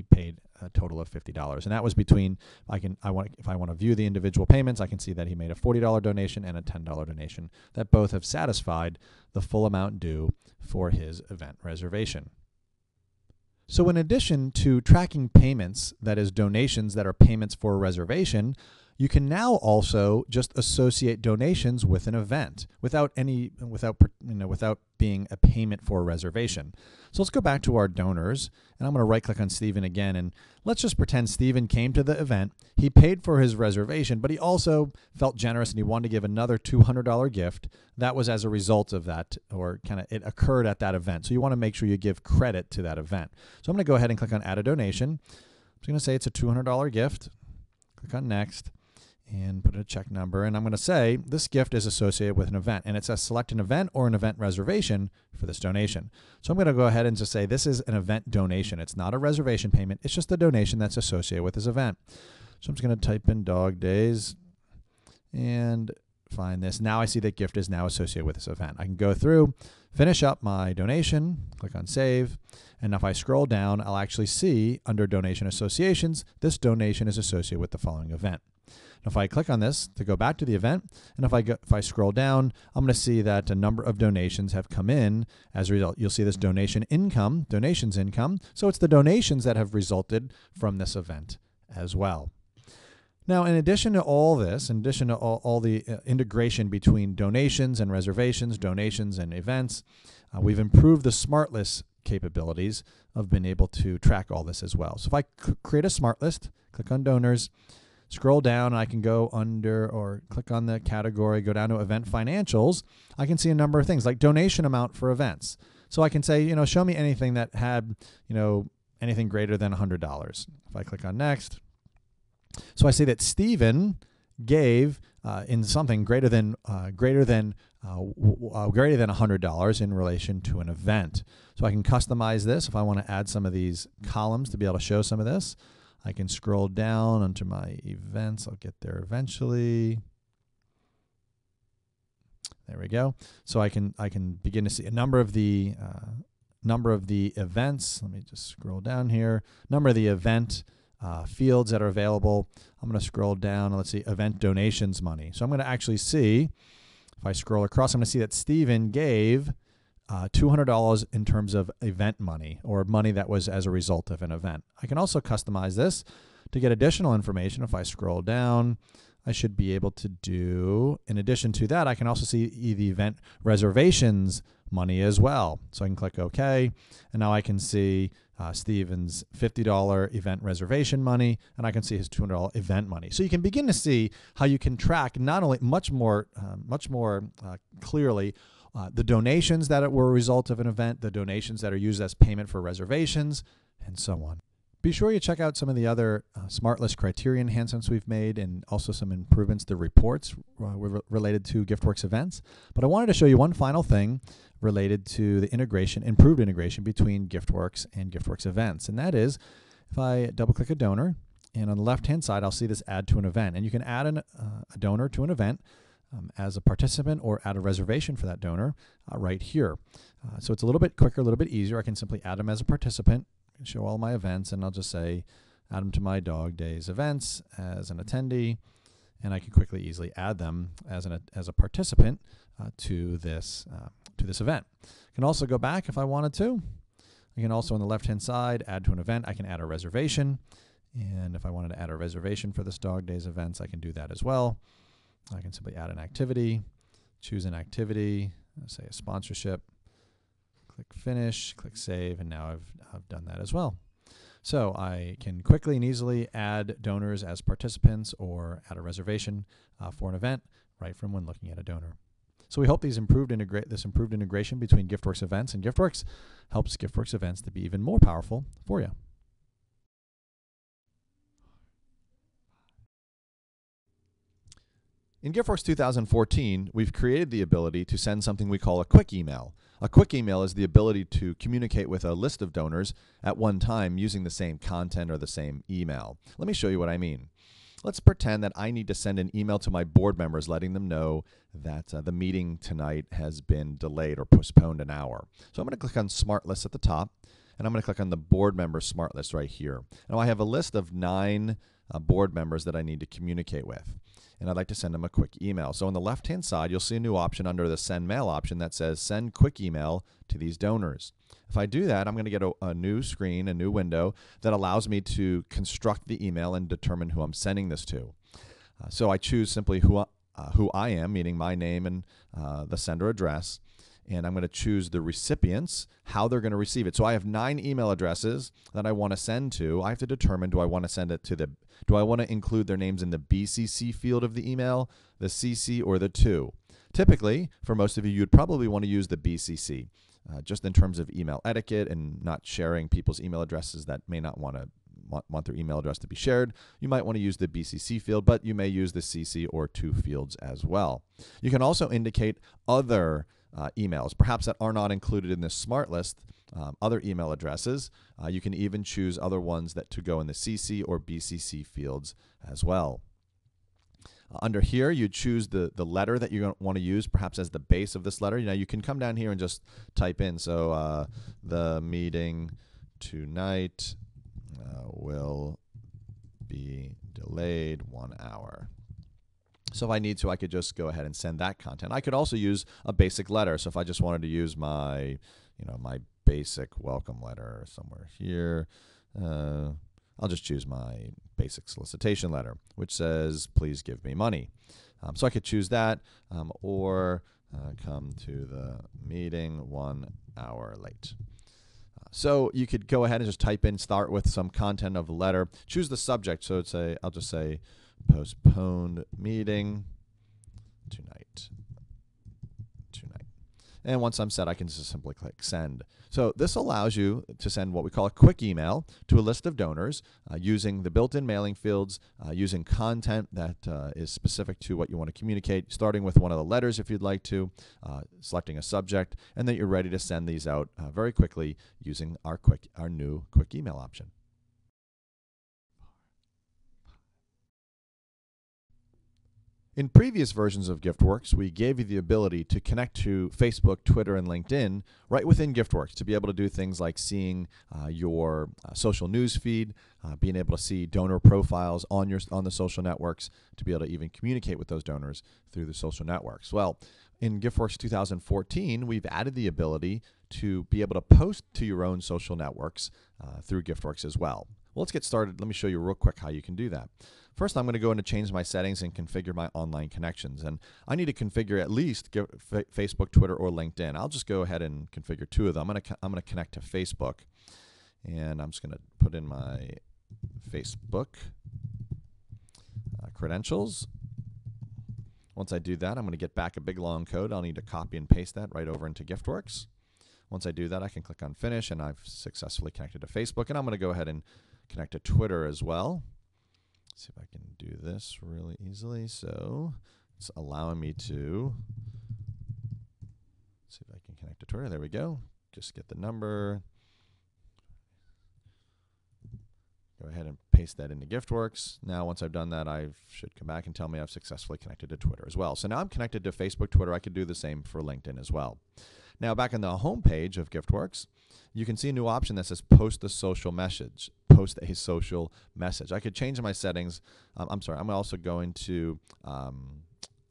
paid a total of $50, and that was between. If I want to view the individual payments, I can see that he made a $40 donation and a $10 donation that both have satisfied the full amount due for his event reservation. So in addition to tracking payments, that is donations that are payments for a reservation, you can now also just associate donations with an event without being a payment for a reservation. So let's go back to our donors, and I'm going to right-click on Stephen again, and let's just pretend Stephen came to the event. He paid for his reservation, but he also felt generous and he wanted to give another $200 gift. That was as a result of that, or kind of it occurred at that event. So you want to make sure you give credit to that event. So I'm going to go ahead and click on Add a Donation. I'm just going to say it's a $200 gift. Click on Next and put a check number, and I'm going to say this gift is associated with an event, and it says select an event or an event reservation for this donation. So I'm going to go ahead and just say this is an event donation. It's not a reservation payment. It's just a donation that's associated with this event. So I'm just going to type in dog days and find this. Now I see that gift is now associated with this event. I can go through, finish up my donation, click on Save, and if I scroll down, I'll actually see under Donation Associations, this donation is associated with the following event. If I click on this to go back to the event, and if I scroll down, I'm going to see that a number of donations have come in. As a result, you'll see this donations income. So it's the donations that have resulted from this event as well. Now, in addition to all this, in addition to all the integration between donations and reservations, donations and events, we've improved the smart list capabilities of being able to track all this as well. So if I create a smart list, click on donors, scroll down, and I can go under or click on the category, go down to event financials. I can see a number of things like donation amount for events. So I can say, show me anything that had, anything greater than $100. If I click on next, so I see that Stephen gave in something greater than $100 in relation to an event. So I can customize this if I want to add some of these columns to be able to show some of this. I can scroll down onto my events. I'll get there eventually. There we go. So I can begin to see a number of the events. Let me just scroll down here. Number of the event fields that are available. I'm going to scroll down and let's see event donations money. So I'm going to actually see, if I scroll across, I'm going to see that Stephen gave $200 in terms of event money, or money that was as a result of an event. I can also customize this to get additional information. If I scroll down, I should be able to do, in addition to that, I can also see the event reservations money as well. So I can click OK, and now I can see Stephen's $50 event reservation money, and I can see his $200 event money. So you can begin to see how you can track not only much more clearly the donations that were a result of an event, the donations that are used as payment for reservations, and so on. Be sure you check out some of the other smart list criteria enhancements we've made, and also some improvements to reports related to GiftWorks events. But I wanted to show you one final thing related to the improved integration between GiftWorks and GiftWorks events. And that is, if I double click a donor, and on the left-hand side, I'll see this add to an event. And you can add a donor to an event as a participant, or add a reservation for that donor right here. So it's a little bit quicker, a little bit easier. I can simply add them as a participant, show all my events, and I'll just say add them to my dog days events as an attendee, and I can quickly, easily add them as a participant to this event. I can also go back if I wanted to. I can also, on the left-hand side, add to an event. I can add a reservation, and if I wanted to add a reservation for this dog days events, I can do that as well. I can simply add an activity, choose an activity, say a sponsorship, click finish, click save, and now I've done that as well. So I can quickly and easily add donors as participants, or add a reservation for an event right from when looking at a donor. So we hope this improved integration between GiftWorks events and GiftWorks helps GiftWorks events to be even more powerful for you. In GiftWorks 2014, we've created the ability to send something we call a quick email. A quick email is the ability to communicate with a list of donors at one time using the same content or the same email. Let me show you what I mean. Let's pretend that I need to send an email to my board members letting them know that the meeting tonight has been delayed or postponed an hour. So I'm going to click on Smart List at the top, and I'm going to click on the board member Smart List right here. Now I have a list of 9 board members that I need to communicate with. and I'd like to send them a quick email. So on the left-hand side, you'll see a new option under the Send Mail option that says Send Quick Email to these donors. If I do that, I'm going to get a new screen, a new window that allows me to construct the email and determine who I'm sending this to. So I choose simply who I am, meaning my name and the sender address, and I'm going to choose the recipients, how they're going to receive it. So I have 9 email addresses that I want to send to. I have to determine, do I want to send it to do I want to include their names in the BCC field of the email, the CC, or the to? Typically, for most of you, you'd probably want to use the BCC, just in terms of email etiquette and not sharing people's email addresses that may not want their email address to be shared. You might want to use the BCC field, but you may use the CC or to fields as well. You can also indicate other emails, perhaps that are not included in this smart list, other email addresses. You can even choose other ones that to go in the CC or BCC fields as well. Under here, you choose the letter that you want to use, perhaps as the base of this letter. You can come down here and just type in, so the meeting tonight will be delayed 1 hour. So if I need to, I could just go ahead and send that content. I could also use a basic letter. So if I just wanted to use my, my basic welcome letter somewhere here, I'll just choose my basic solicitation letter, which says, please give me money. So I could choose that, or come to the meeting 1 hour late. So you could go ahead and just type in, start with some content of the letter, choose the subject. So I'll just say, postponed meeting tonight. And once I'm set, I can just simply click send. So this allows you to send what we call a quick email to a list of donors using the built-in mailing fields, using content that is specific to what you want to communicate, starting with one of the letters if you'd like to, selecting a subject, and then you're ready to send these out very quickly using our new quick email option. In previous versions of GiftWorks, we gave you the ability to connect to Facebook, Twitter, and LinkedIn right within GiftWorks to be able to do things like seeing your social news feed, being able to see donor profiles on the social networks, to be able to even communicate with those donors through the social networks. Well, in GiftWorks 2014, we've added the ability to be able to post to your own social networks through GiftWorks as well. Well, let's get started. Let me show you real quick how you can do that. First, I'm going to go in and change my settings and configure my online connections. And I need to configure at least Facebook, Twitter, or LinkedIn. I'll just go ahead and configure 2 of them. I'm going to connect to Facebook. And I'm just going to put in my Facebook credentials. Once I do that, I'm going to get back a big long code. I'll need to copy and paste that right over into GiftWorks. Once I do that, I can click on Finish, and I've successfully connected to Facebook. And I'm going to go ahead and connect to Twitter as well. Let's see if I can do this really easily. So it's allowing me to see if I can connect to Twitter. There we go. Just get the number. Go ahead and paste that into GiftWorks. Now, once I've done that, I should come back and tell me I've successfully connected to Twitter as well. So now I'm connected to Facebook, Twitter. I could do the same for LinkedIn as well. Now, back on the home page of GiftWorks, you can see a new option that says post a social message. Post a social message. I could change my settings. I'm sorry. I'm also going to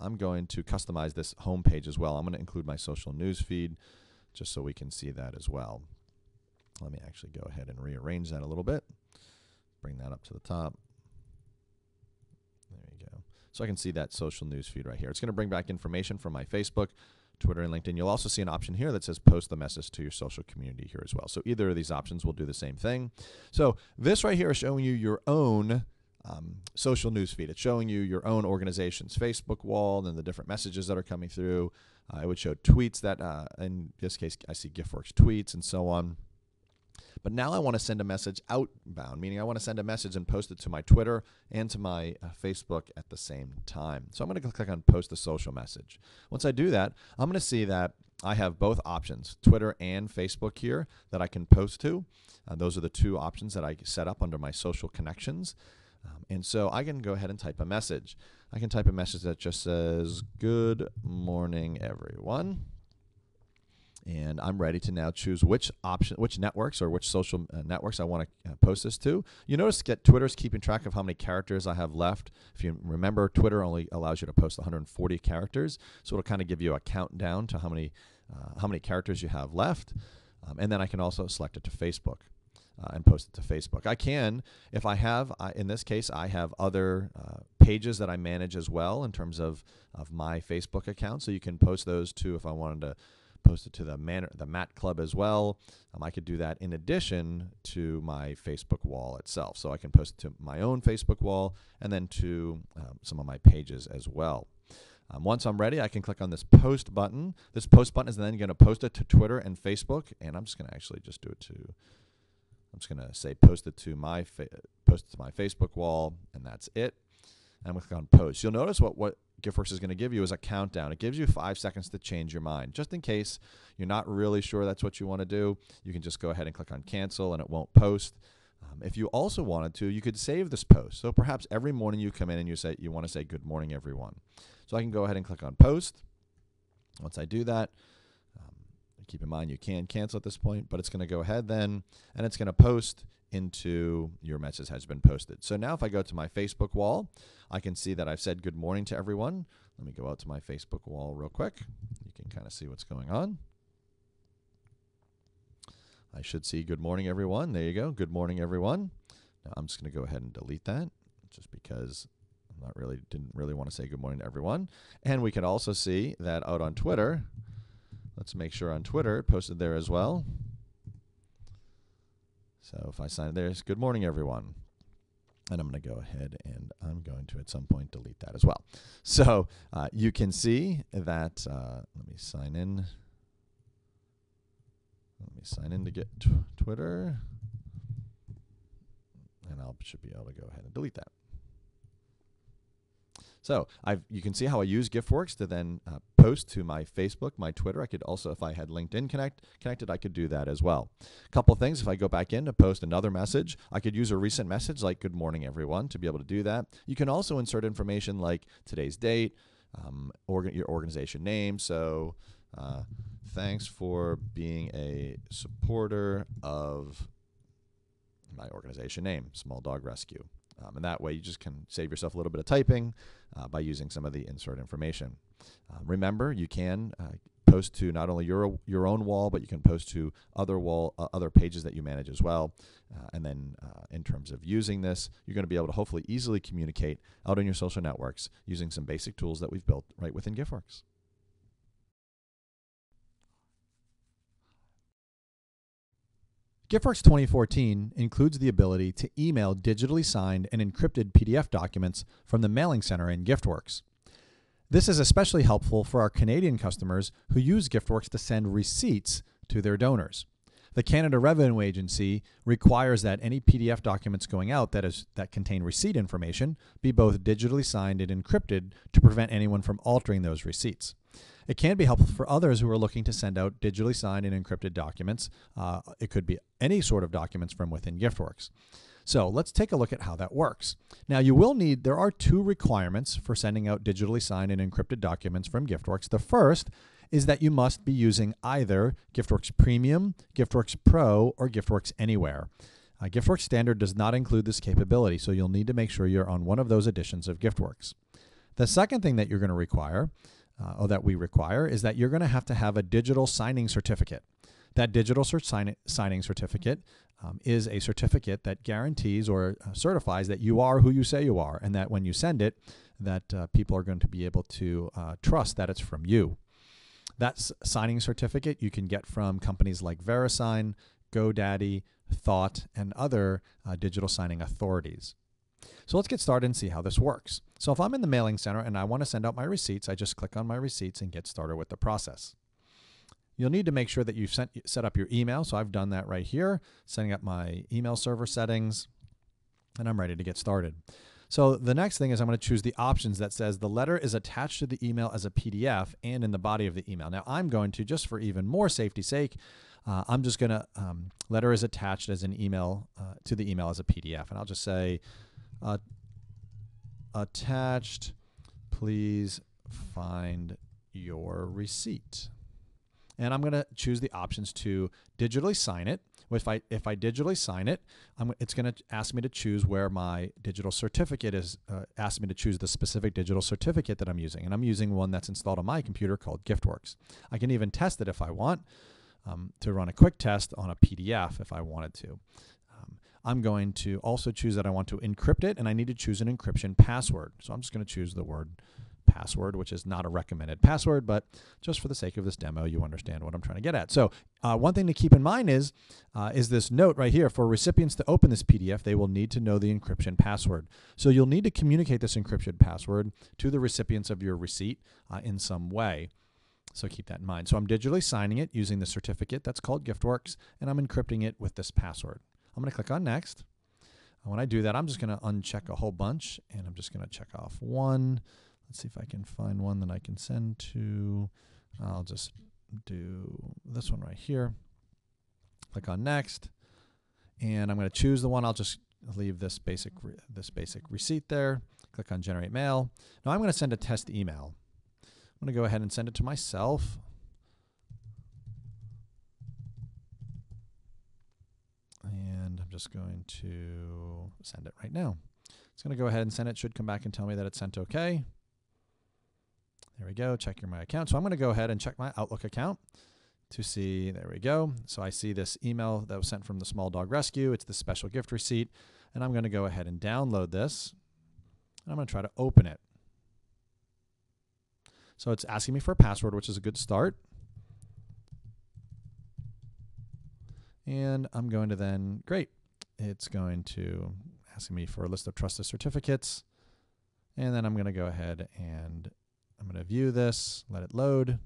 customize this home page as well. I'm going to include my social news feed just so we can see that as well. Let me actually go ahead and rearrange that a little bit. Bring that up to the top. There you go. So I can see that social news feed right here. It's going to bring back information from my Facebook, Twitter, and LinkedIn. You'll also see an option here that says post the message to your social community here as well. So either of these options will do the same thing. So this right here is showing you your own social news feed. It's showing you your own organization's Facebook wall and the different messages that are coming through. It would show tweets that, in this case, I see GiftWorks tweets and so on. But now I want to send a message outbound, meaning I want to send a message and post it to my Twitter and to my Facebook at the same time. So I'm going to click on Post a Social Message. Once I do that, I'm going to see that I have both options, Twitter and Facebook here, that I can post to. Those are the 2 options that I set up under my social connections. And so I can go ahead and type a message. I can type a message that just says, "Good morning, everyone." And I'm ready to now choose which networks or which social networks I want to post this to. You notice that Twitter's keeping track of how many characters I have left. If you remember, Twitter only allows you to post 140 characters, so it'll kind of give you a countdown to how many characters you have left. And then I can also select it to Facebook and post it to Facebook. I can, if I have, in this case, I have other pages that I manage as well in terms of my Facebook account. So you can post those too if I wanted to post it to the Matt Club as well. I could do that in addition to my Facebook wall itself. So I can post it to my own Facebook wall and then to some of my pages as well. Once I'm ready, I can click on this post button. This post button is then going to post it to Twitter and Facebook, and I'm just going to actually just do it to. I'm just going to say post it to my Facebook wall, and that's it. And we click on post. You'll notice what GiftWorks is going to give you is a countdown. It gives you 5 seconds to change your mind. Just in case you're not really sure that's what you want to do, you can just go ahead and click on cancel, and it won't post. If you also wanted to, you could save this post. So perhaps every morning you come in and you want to say good morning, everyone. So I can go ahead and click on post. Once I do that, keep in mind you can cancel at this point, but it's going to go ahead then, and it's going to post into your message has been posted. So now if I go to my Facebook wall, I can see that I've said good morning to everyone. Let me go out to my Facebook wall real quick. You can kind of see what's going on. I should see good morning, everyone. There you go. Good morning, everyone. Now I'm just going to go ahead and delete that just because didn't really want to say good morning to everyone. And we can also see that out on Twitter. Let's make sure on Twitter it posted there as well. So if I sign there's good morning, everyone. And I'm going to go ahead and I'm going to at some point delete that as well. So you can see that, let me sign in. Let me sign in to get Twitter. And I should be able to go ahead and delete that. So you can see how I use GiftWorks to then post to my Facebook, my Twitter. I could also, if I had LinkedIn connected, I could do that as well. A couple things, if I go back in to post another message, I could use a recent message like good morning, everyone, to be able to do that. You can also insert information like today's date, your organization name. So thanks for being a supporter of my organization name, Small Dog Rescue. And that way you just can save yourself a little bit of typing by using some of the insert information. Remember, you can post to not only your own wall, but you can post to other pages that you manage as well. And then in terms of using this, you're going to be able to hopefully easily communicate out on your social networks using some basic tools that we've built right within GiftWorks. GiftWorks 2014 includes the ability to email digitally signed and encrypted PDF documents from the Mailing Center in GiftWorks. This is especially helpful for our Canadian customers who use GiftWorks to send receipts to their donors. The Canada Revenue Agency requires that any PDF documents going out that contain receipt information be both digitally signed and encrypted to prevent anyone from altering those receipts. It can be helpful for others who are looking to send out digitally signed and encrypted documents. It could be any sort of documents from within GiftWorks. So let's take a look at how that works. Now there are 2 requirements for sending out digitally signed and encrypted documents from GiftWorks. The first is that you must be using either GiftWorks Premium, GiftWorks Pro, or GiftWorks Anywhere. GiftWorks Standard does not include this capability, so you'll need to make sure you're on one of those editions of GiftWorks. The second thing that you're going to require that we require is that you're going to have a digital signing certificate. That digital signing certificate is a certificate that guarantees or certifies that you are who you say you are, and that when you send it, that people are going to be able to trust that it's from you. That signing certificate you can get from companies like VeriSign, GoDaddy, Thought, and other digital signing authorities. So let's get started and see how this works. So if I'm in the Mailing Center and I want to send out my receipts, I just click on my receipts and get started with the process. You'll need to make sure that you've set up your email. So I've done that right here, setting up my email server settings, and I'm ready to get started. So the next thing is I'm going to choose the options that says the letter is attached to the email as a PDF and in the body of the email. Now I'm going to, just for even more safety's sake, I'm just going to, letter is attached as an email to the email as a PDF. And I'll just say, attached, please find your receipt. And I'm going to choose the options to digitally sign it. If I digitally sign it, it's going to ask me to choose where my digital certificate is, ask me to choose the specific digital certificate that I'm using. And I'm using one that's installed on my computer called GiftWorks. I can even test it if I want, to run a quick test on a PDF if I wanted to. I'm going to also choose that I want to encrypt it, and I need to choose an encryption password. So I'm just going to choose the word password, which is not a recommended password, but just for the sake of this demo, you understand what I'm trying to get at. So one thing to keep in mind is this note right here. For recipients to open this PDF, they will need to know the encryption password. So you'll need to communicate this encryption password to the recipients of your receipt in some way. So keep that in mind. So I'm digitally signing it using the certificate that's called GiftWorks, and I'm encrypting it with this password. I'm going to click on Next. And when I do that, I'm just going to uncheck a whole bunch, and I'm just going to check off one. Let's see if I can find one that I can send to. I'll just do this one right here. Click on Next, and I'm going to choose the one. I'll just leave this basic receipt there. Click on Generate Mail. Now I'm going to send a test email. I'm going to go ahead and send it to myself. And I'm just going to send it right now. It's going to go ahead and send it. Should come back and tell me that it's sent okay. There we go. Check my account. So I'm going to go ahead and check my Outlook account to see. There we go. So I see this email that was sent from the Small Dog Rescue. It's the special gift receipt. And I'm going to go ahead and download this. And I'm going to try to open it. So it's asking me for a password, which is a good start. And I'm going to then, great. It's going to ask me for a list of trusted certificates. And then I'm going to go ahead and I'm going to view this, let it load.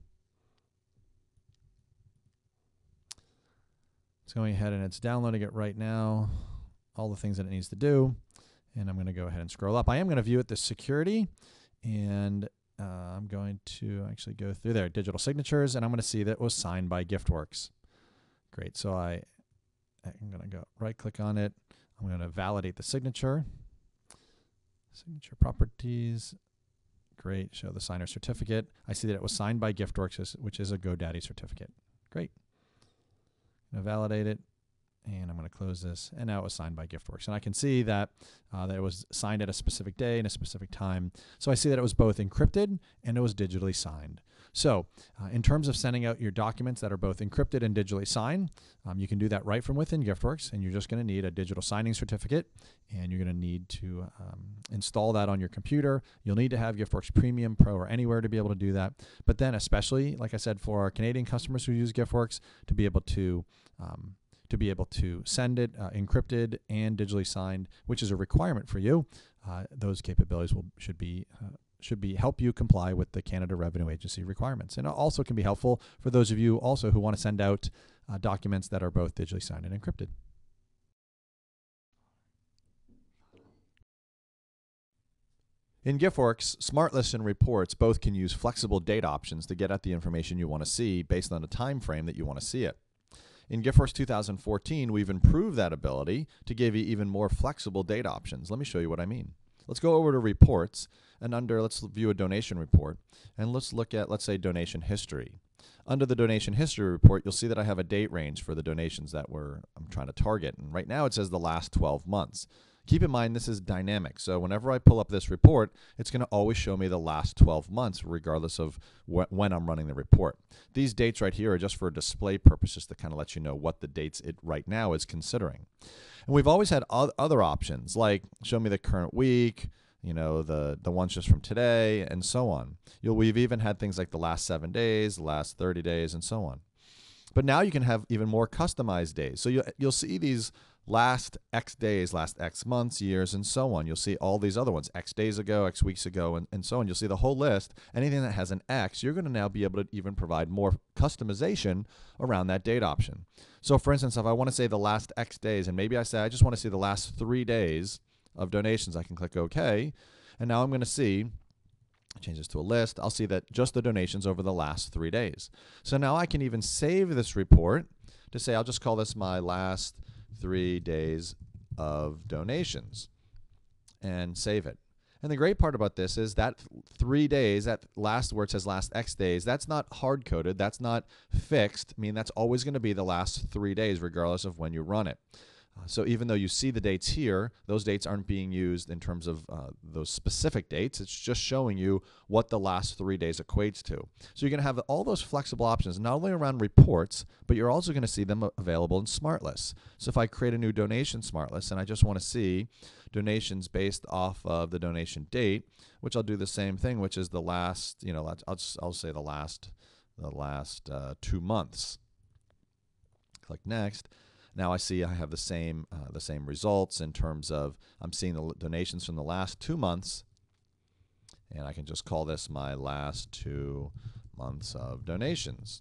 It's going ahead and it's downloading it right now, all the things that it needs to do. And I'm going to go ahead and scroll up. I am going to view it, the security, and I'm going to actually go through there, digital signatures, and I'm going to see that it was signed by GiftWorks. Great. So I'm going to go right click on it. I'm going to validate the signature. Signature properties. Great. Show the signer certificate. I see that it was signed by GiftWorks, which is a GoDaddy certificate. Great. I'm going to validate it. And I'm going to close this, and now it was signed by GiftWorks. And I can see that, that it was signed at a specific day and a specific time. So I see that it was both encrypted and it was digitally signed. So in terms of sending out your documents that are both encrypted and digitally signed, you can do that right from within GiftWorks, and you're just going to need a digital signing certificate, and you're going to need to install that on your computer. You'll need to have GiftWorks Premium, Pro, or Anywhere to be able to do that. But then especially, like I said, for our Canadian customers who use GiftWorks, to be able to send it encrypted and digitally signed, which is a requirement for you. Those capabilities should be help you comply with the Canada Revenue Agency requirements, and it also can be helpful for those of you also who want to send out documents that are both digitally signed and encrypted. In GiftWorks, Smart Lists and Reports both can use flexible date options to get at the information you want to see based on a time frame that you want to see it. In GiftWorks 2014, we've improved that ability to give you even more flexible date options. Let me show you what I mean. Let's go over to Reports, and let's view a donation report, and let's look at, let's say, donation history. Under the donation history report, you'll see that I have a date range for the donations that I'm trying to target, and right now it says the last 12 months. Keep in mind this is dynamic, so whenever I pull up this report, it's going to always show me the last 12 months regardless of when I'm running the report. These dates right here are just for display purposes to kind of let you know what the dates it right now is considering. And we've always had other options like show me the current week, you know, the ones just from today, and so on. We've even had things like the last 7 days, the last 30 days, and so on. But now you can have even more customized days. So you'll see these last X days, last X months, years, and so on. You'll see all these other ones, X days ago, X weeks ago, and so on. You'll see the whole list. Anything that has an X, you're going to now be able to even provide more customization around that date option. So for instance, if I want to say the last X days, and maybe I say I just want to see the last 3 days of donations, I can click OK. And now I'm going to see, change this to a list, I'll see that just the donations over the last 3 days. So now I can even save this report to say, I'll just call this my last 3 days of donations, and save it. And the great part about this is that 3 days, that last where it says last X days, that's not hard-coded, that's not fixed. I mean, that's always going to be the last 3 days regardless of when you run it. So even though you see the dates here, those dates aren't being used in terms of those specific dates. It's just showing you what the last 3 days equates to. So you're going to have all those flexible options, not only around reports, but you're also going to see them available in Smart Lists. So if I create a new donation Smart List and I just want to see donations based off of the donation date, which I'll do the same thing, which is the last, I'll say the last 2 months. Click Next. Now I see I have the same results in terms of I'm seeing the donations from the last 2 months, and I can just call this my last 2 months of donations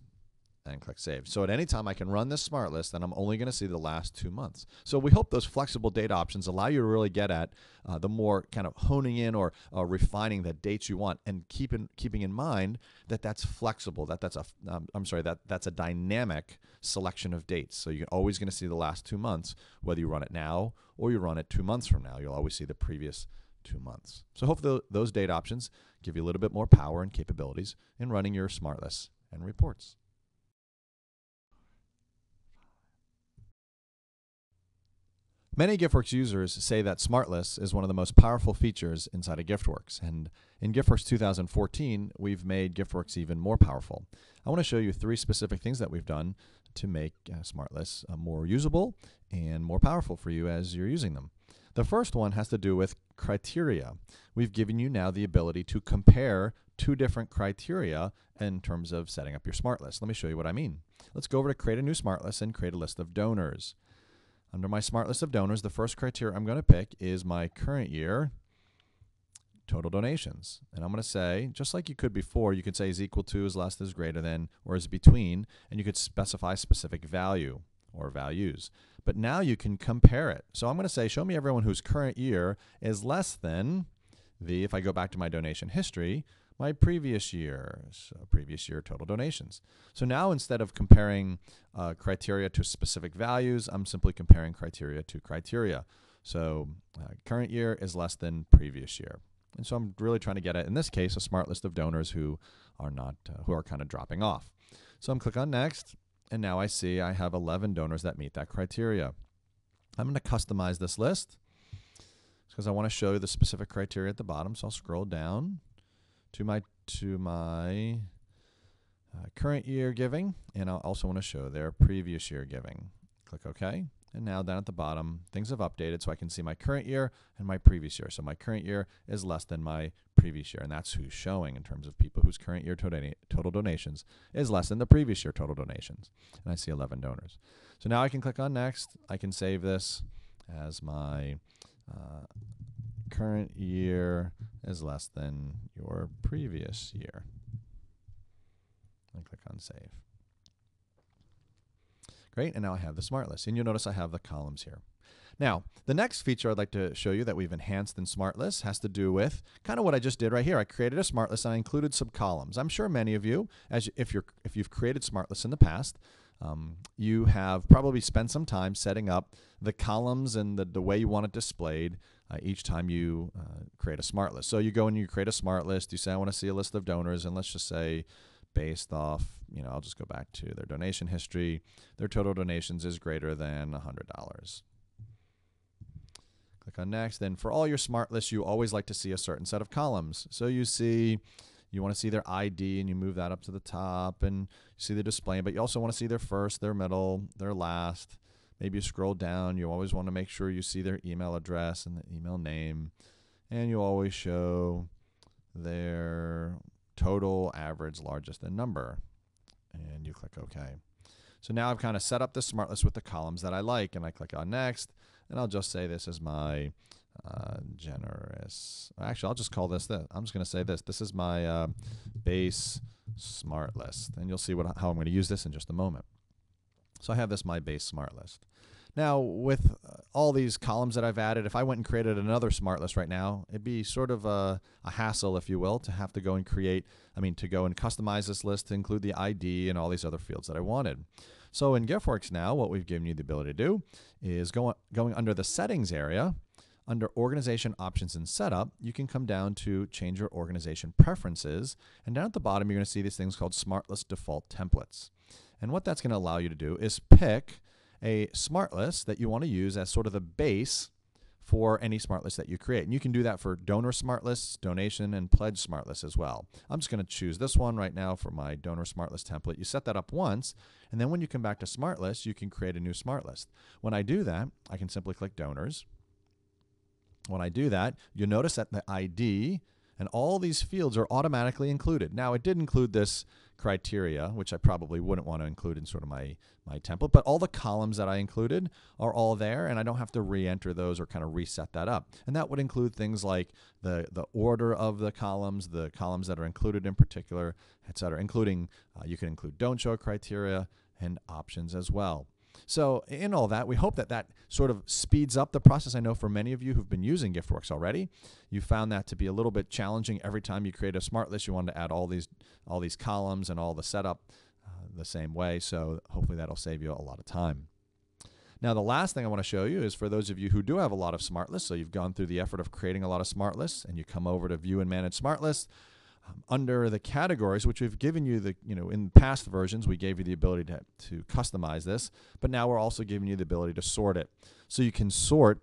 and click Save. So at any time I can run this Smart List, and I'm only going to see the last 2 months. So we hope those flexible date options allow you to really get at the more kind of honing in or refining the dates you want, and keeping in mind that that's flexible, that's a dynamic selection of dates. So you're always going to see the last 2 months, whether you run it now or you run it 2 months from now. You'll always see the previous 2 months. So hopefully those date options give you a little bit more power and capabilities in running your Smart Lists and reports. Many GiftWorks users say that Smart Lists is one of the most powerful features inside of GiftWorks, and in GiftWorks 2014, we've made GiftWorks even more powerful. I want to show you 3 specific things that we've done to make Smart Lists more usable and more powerful for you as you're using them. The first one has to do with criteria. We've given you now the ability to compare 2 different criteria in terms of setting up your Smart List. Let me show you what I mean. Let's go over to create a new Smart List and create a list of donors. Under my Smart List of donors, the first criteria I'm going to pick is my current year total donations. And I'm going to say, just like you could before, you could say is equal to, is less, is greater than, or is between, and you could specify specific value or values. But now you can compare it. So I'm going to say, show me everyone whose current year is less than if I go back to my donation history, my previous year, so previous year total donations. So now instead of comparing criteria to specific values, I'm simply comparing criteria to criteria. So current year is less than previous year. And so I'm really trying to get at, in this case, a Smart List of donors who are not, who are kind of dropping off. So I'm click on Next, and now I see I have 11 donors that meet that criteria. I'm going to customize this list because I want to show you the specific criteria at the bottom. So I'll scroll down to my current year giving, and I also want to show their previous year giving. Click OK. And now down at the bottom, things have updated so I can see my current year and my previous year. So my current year is less than my previous year, and that's who's showing in terms of people whose current year total donations is less than the previous year total donations. And I see 11 donors. So now I can click on Next. I can save this as my current year is less than your previous year. And click on Save. Great, and now I have the Smart List. And you'll notice I have the columns here. Now, the next feature I'd like to show you that we've enhanced in Smart Lists has to do with kind of what I just did right here. I created a Smart List and I included some columns. I'm sure many of you, if you've created Smart Lists in the past, you have probably spent some time setting up the columns and the way you want it displayed each time you create a Smart List. So you go and you create a Smart List. You say, I want to see a list of donors, and let's just say based off, I'll just go back to their donation history. Their total donations is greater than $100. Click on Next. Then for all your Smart Lists, you always like to see a certain set of columns. So you want to see their ID, and you move that up to the top, and you see the display, but you also want to see their first, their middle, their last. Maybe you scroll down. You always want to make sure you see their email address and the email name, and you always show their total, average, largest, and number. And you click OK. So now I've kind of set up the Smart List with the columns that I like, and I click on Next, and I'll just say this is my generous. Actually, I'll just call this. I'm just going to say this. This is my base Smart List, and you'll see how I'm going to use this in just a moment. So I have this my base Smart List. Now, with all these columns that I've added, if I went and created another Smart List right now, it'd be sort of a hassle, if you will, to have to go and customize this list to include the ID and all these other fields that I wanted. So in GiftWorks now, what we've given you the ability to do is going under the settings area. under Organization Options and Setup, you can come down to change your organization preferences. And down at the bottom, you're going to see these things called Smart List Default Templates. And what that's going to allow you to do is pick a smart list that you want to use as sort of the base for any smart list that you create. And you can do that for donor smart lists, donation, and pledge smart lists as well. I'm just going to choose this one right now for my donor smart list template. You set that up once, and then when you come back to smart lists, you can create a new smart list. When I do that, I can simply click donors. When I do that, you'll notice that the ID and all these fields are automatically included. Now, it did include this criteria, which I probably wouldn't want to include in sort of my template, but all the columns that I included are all there, and I don't have to re-enter those or kind of reset that up. And that would include things like the order of the columns that are included in particular, etc., including you can include don't show criteria and options as well. So in all that, we hope that that sort of speeds up the process. I know for many of you who've been using GiftWorks already, you found that to be a little bit challenging. Every time you create a smart list, you wanted to add all these columns and all the setup the same way. So hopefully that'll save you a lot of time. Now, the last thing I want to show you is for those of you who do have a lot of smart lists, so you've gone through the effort of creating a lot of smart lists, and you come over to View and Manage Smart Lists. Under the categories, which we've given you in past versions, we gave you the ability to customize this, but now we're also giving you the ability to sort it. So you can sort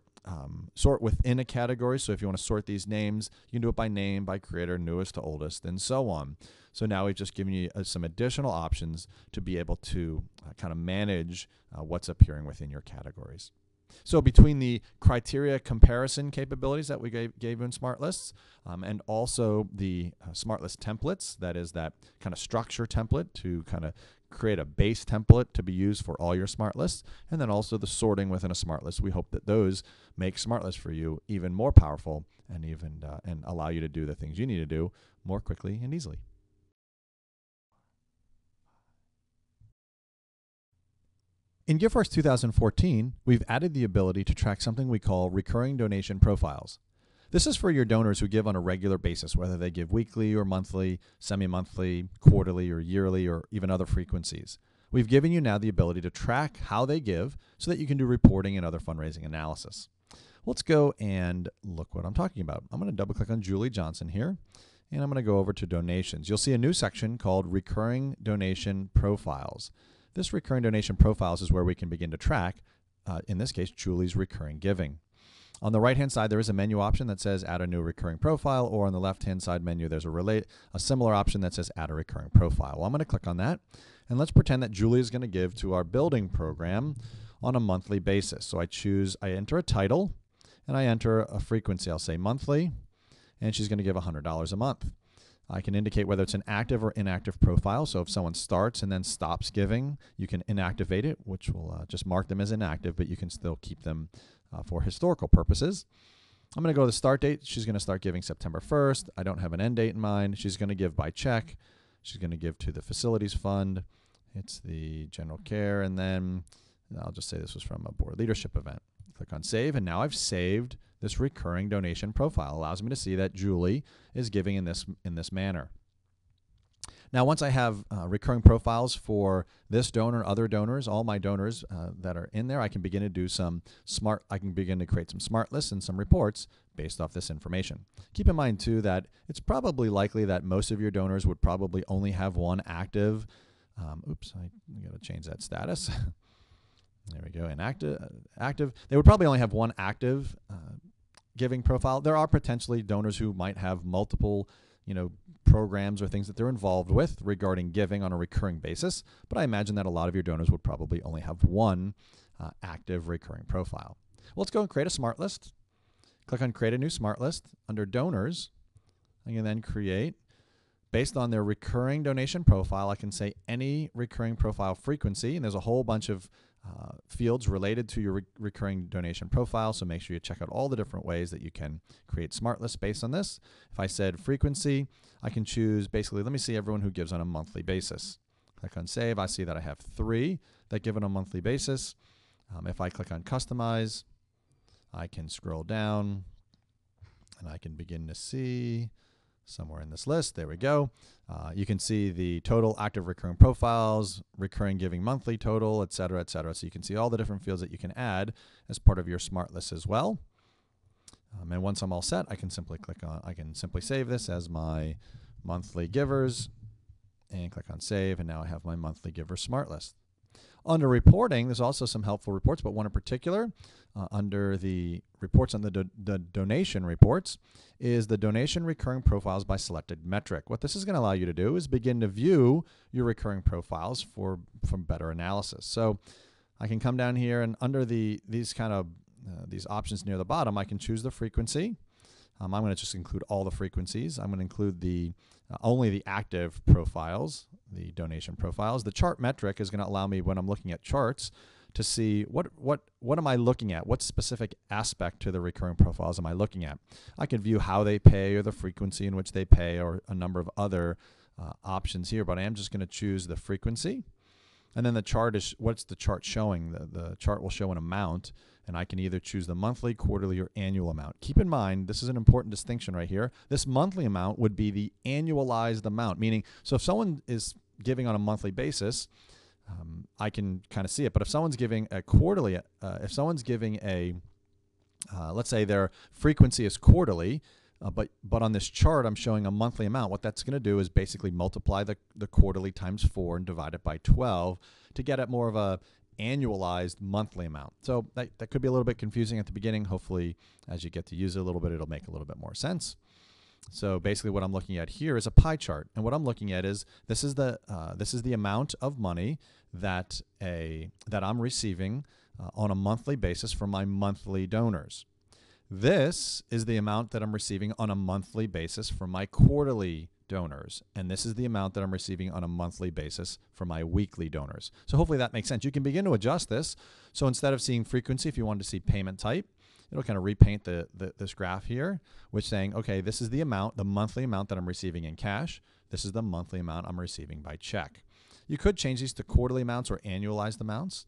within a category. So if you want to sort these names, you can do it by name, by creator, newest to oldest, and so on. So now we've just given you some additional options to be able to kind of manage what's appearing within your categories. So between the criteria comparison capabilities that we gave you in Smart Lists and also the Smart List templates, that is that kind of structure template to kind of create a base template to be used for all your Smart Lists, and then also the sorting within a Smart List, we hope that those make Smart Lists for you even more powerful and and allow you to do the things you need to do more quickly and easily. In GiftWorks 2014, we've added the ability to track something we call recurring donation profiles. This is for your donors who give on a regular basis, whether they give weekly or monthly, semi-monthly, quarterly or yearly, or even other frequencies. We've given you now the ability to track how they give so that you can do reporting and other fundraising analysis. Let's go and look what I'm talking about. I'm going to double click on Julie Johnson here, and I'm going to go over to donations. You'll see a new section called Recurring Donation Profiles. This recurring donation profiles is where we can begin to track, in this case, Julie's recurring giving. On the right-hand side, there is a menu option that says Add a new recurring profile, or on the left-hand side menu, there's a similar option that says Add a recurring profile. Well, I'm going to click on that, and let's pretend that Julie is going to give to our building program on a monthly basis. So I enter a title, and I enter a frequency. I'll say monthly, and she's going to give $100 a month. I can indicate whether it's an active or inactive profile. So if someone starts and then stops giving, you can inactivate it, which will just mark them as inactive, but you can still keep them for historical purposes. I'm going to go to the start date. She's going to start giving September 1st. I don't have an end date in mind. She's going to give by check. She's going to give to the facilities fund. It's the general care. And then I'll just say this was from a board leadership event. Click on save. And now I've saved this recurring donation profile. Allows me to see that Julie is giving in this manner. Now, once I have recurring profiles for this donor, other donors, all my donors that are in there, I can begin to do I can begin to create some smart lists and some reports based off this information. Keep in mind too that it's probably likely that most of your donors would probably only have one active. Oops, I got to change that status. There we go, active. They would probably only have one active giving profile. There are potentially donors who might have multiple, programs or things that they're involved with regarding giving on a recurring basis, but I imagine that a lot of your donors would probably only have one active recurring profile. Well, let's go and create a smart list. Click on Create a New Smart List. Under Donors, I can then create, based on their recurring donation profile, I can say any recurring profile frequency, and there's a whole bunch of fields related to your recurring donation profile, so make sure you check out all the different ways that you can create smart lists based on this. If I said frequency, I can choose basically, let me see everyone who gives on a monthly basis. Click on Save. I see that I have 3 that give on a monthly basis. If I click on Customize, I can scroll down and I can begin to see somewhere in this list. There we go. You can see the total active recurring profiles, recurring giving monthly total, et cetera, et cetera. So you can see all the different fields that you can add as part of your smart list as well. And once I'm all set, I can simply save this as my monthly givers and click on save, and now I have my monthly giver smart list. Under reporting, there's also some helpful reports, but one in particular under the reports on the donation reports is the donation recurring profiles by selected metric. What this is going to allow you to do is begin to view your recurring profiles from better analysis. So I can come down here, and under these options near the bottom, I can choose the frequency. I'm going to just include all the frequencies. I'm going to include only the active profiles, the donation profiles. The chart metric is going to allow me, when I'm looking at charts, to see what am I looking at? What specific aspect to the recurring profiles am I looking at? I can view how they pay or the frequency in which they pay or a number of other options here, but I am just going to choose the frequency. And then the chart is, what's the chart showing? The chart will show an amount, and I can either choose the monthly, quarterly, or annual amount. Keep in mind, this is an important distinction right here. This monthly amount would be the annualized amount, meaning, so if someone is giving on a monthly basis, I can kind of see it. But if someone's giving a quarterly, let's say their frequency is quarterly, but on this chart I'm showing a monthly amount, what that's going to do is basically multiply the quarterly times 4 and divide it by 12 to get at more of a annualized monthly amount. So that could be a little bit confusing at the beginning. Hopefully, as you get to use it a little bit, it'll make a little bit more sense. So basically what I'm looking at here is a pie chart, and what I'm looking at is this is the amount of money that I'm receiving on a monthly basis from my monthly donors. This is the amount that I'm receiving on a monthly basis from my quarterly donors, and this is the amount that I'm receiving on a monthly basis for my weekly donors. So hopefully that makes sense. You can begin to adjust this. So instead of seeing frequency, if you wanted to see payment type, it'll kind of repaint this graph here, which saying, okay, this is the amount, the monthly amount that I'm receiving in cash. This is the monthly amount I'm receiving by check. You could change these to quarterly amounts or annualized amounts.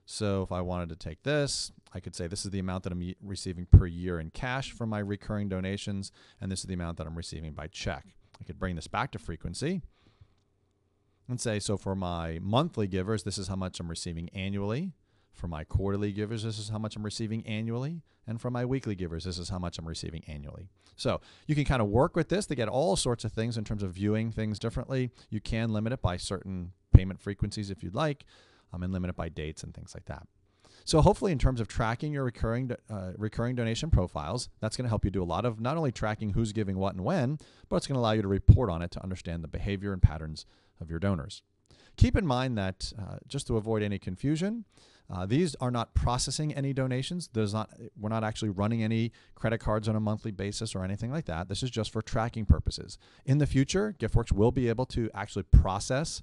So if I wanted to take this, I could say this is the amount that I'm receiving per year in cash from my recurring donations, and this is the amount that I'm receiving by check. I could bring this back to frequency and say, so for my monthly givers, this is how much I'm receiving annually. For my quarterly givers, this is how much I'm receiving annually. And for my weekly givers, this is how much I'm receiving annually. So you can kind of work with this to get all sorts of things in terms of viewing things differently. You can limit it by certain payment frequencies if you'd like, and limit it by dates and things like that. So hopefully in terms of tracking your recurring donation profiles, that's going to help you do a lot of not only tracking who's giving what and when, but it's going to allow you to report on it to understand the behavior and patterns of your donors. Keep in mind that just to avoid any confusion, these are not processing any donations. We're not actually running any credit cards on a monthly basis or anything like that. This is just for tracking purposes. In the future, GiftWorks will be able to actually process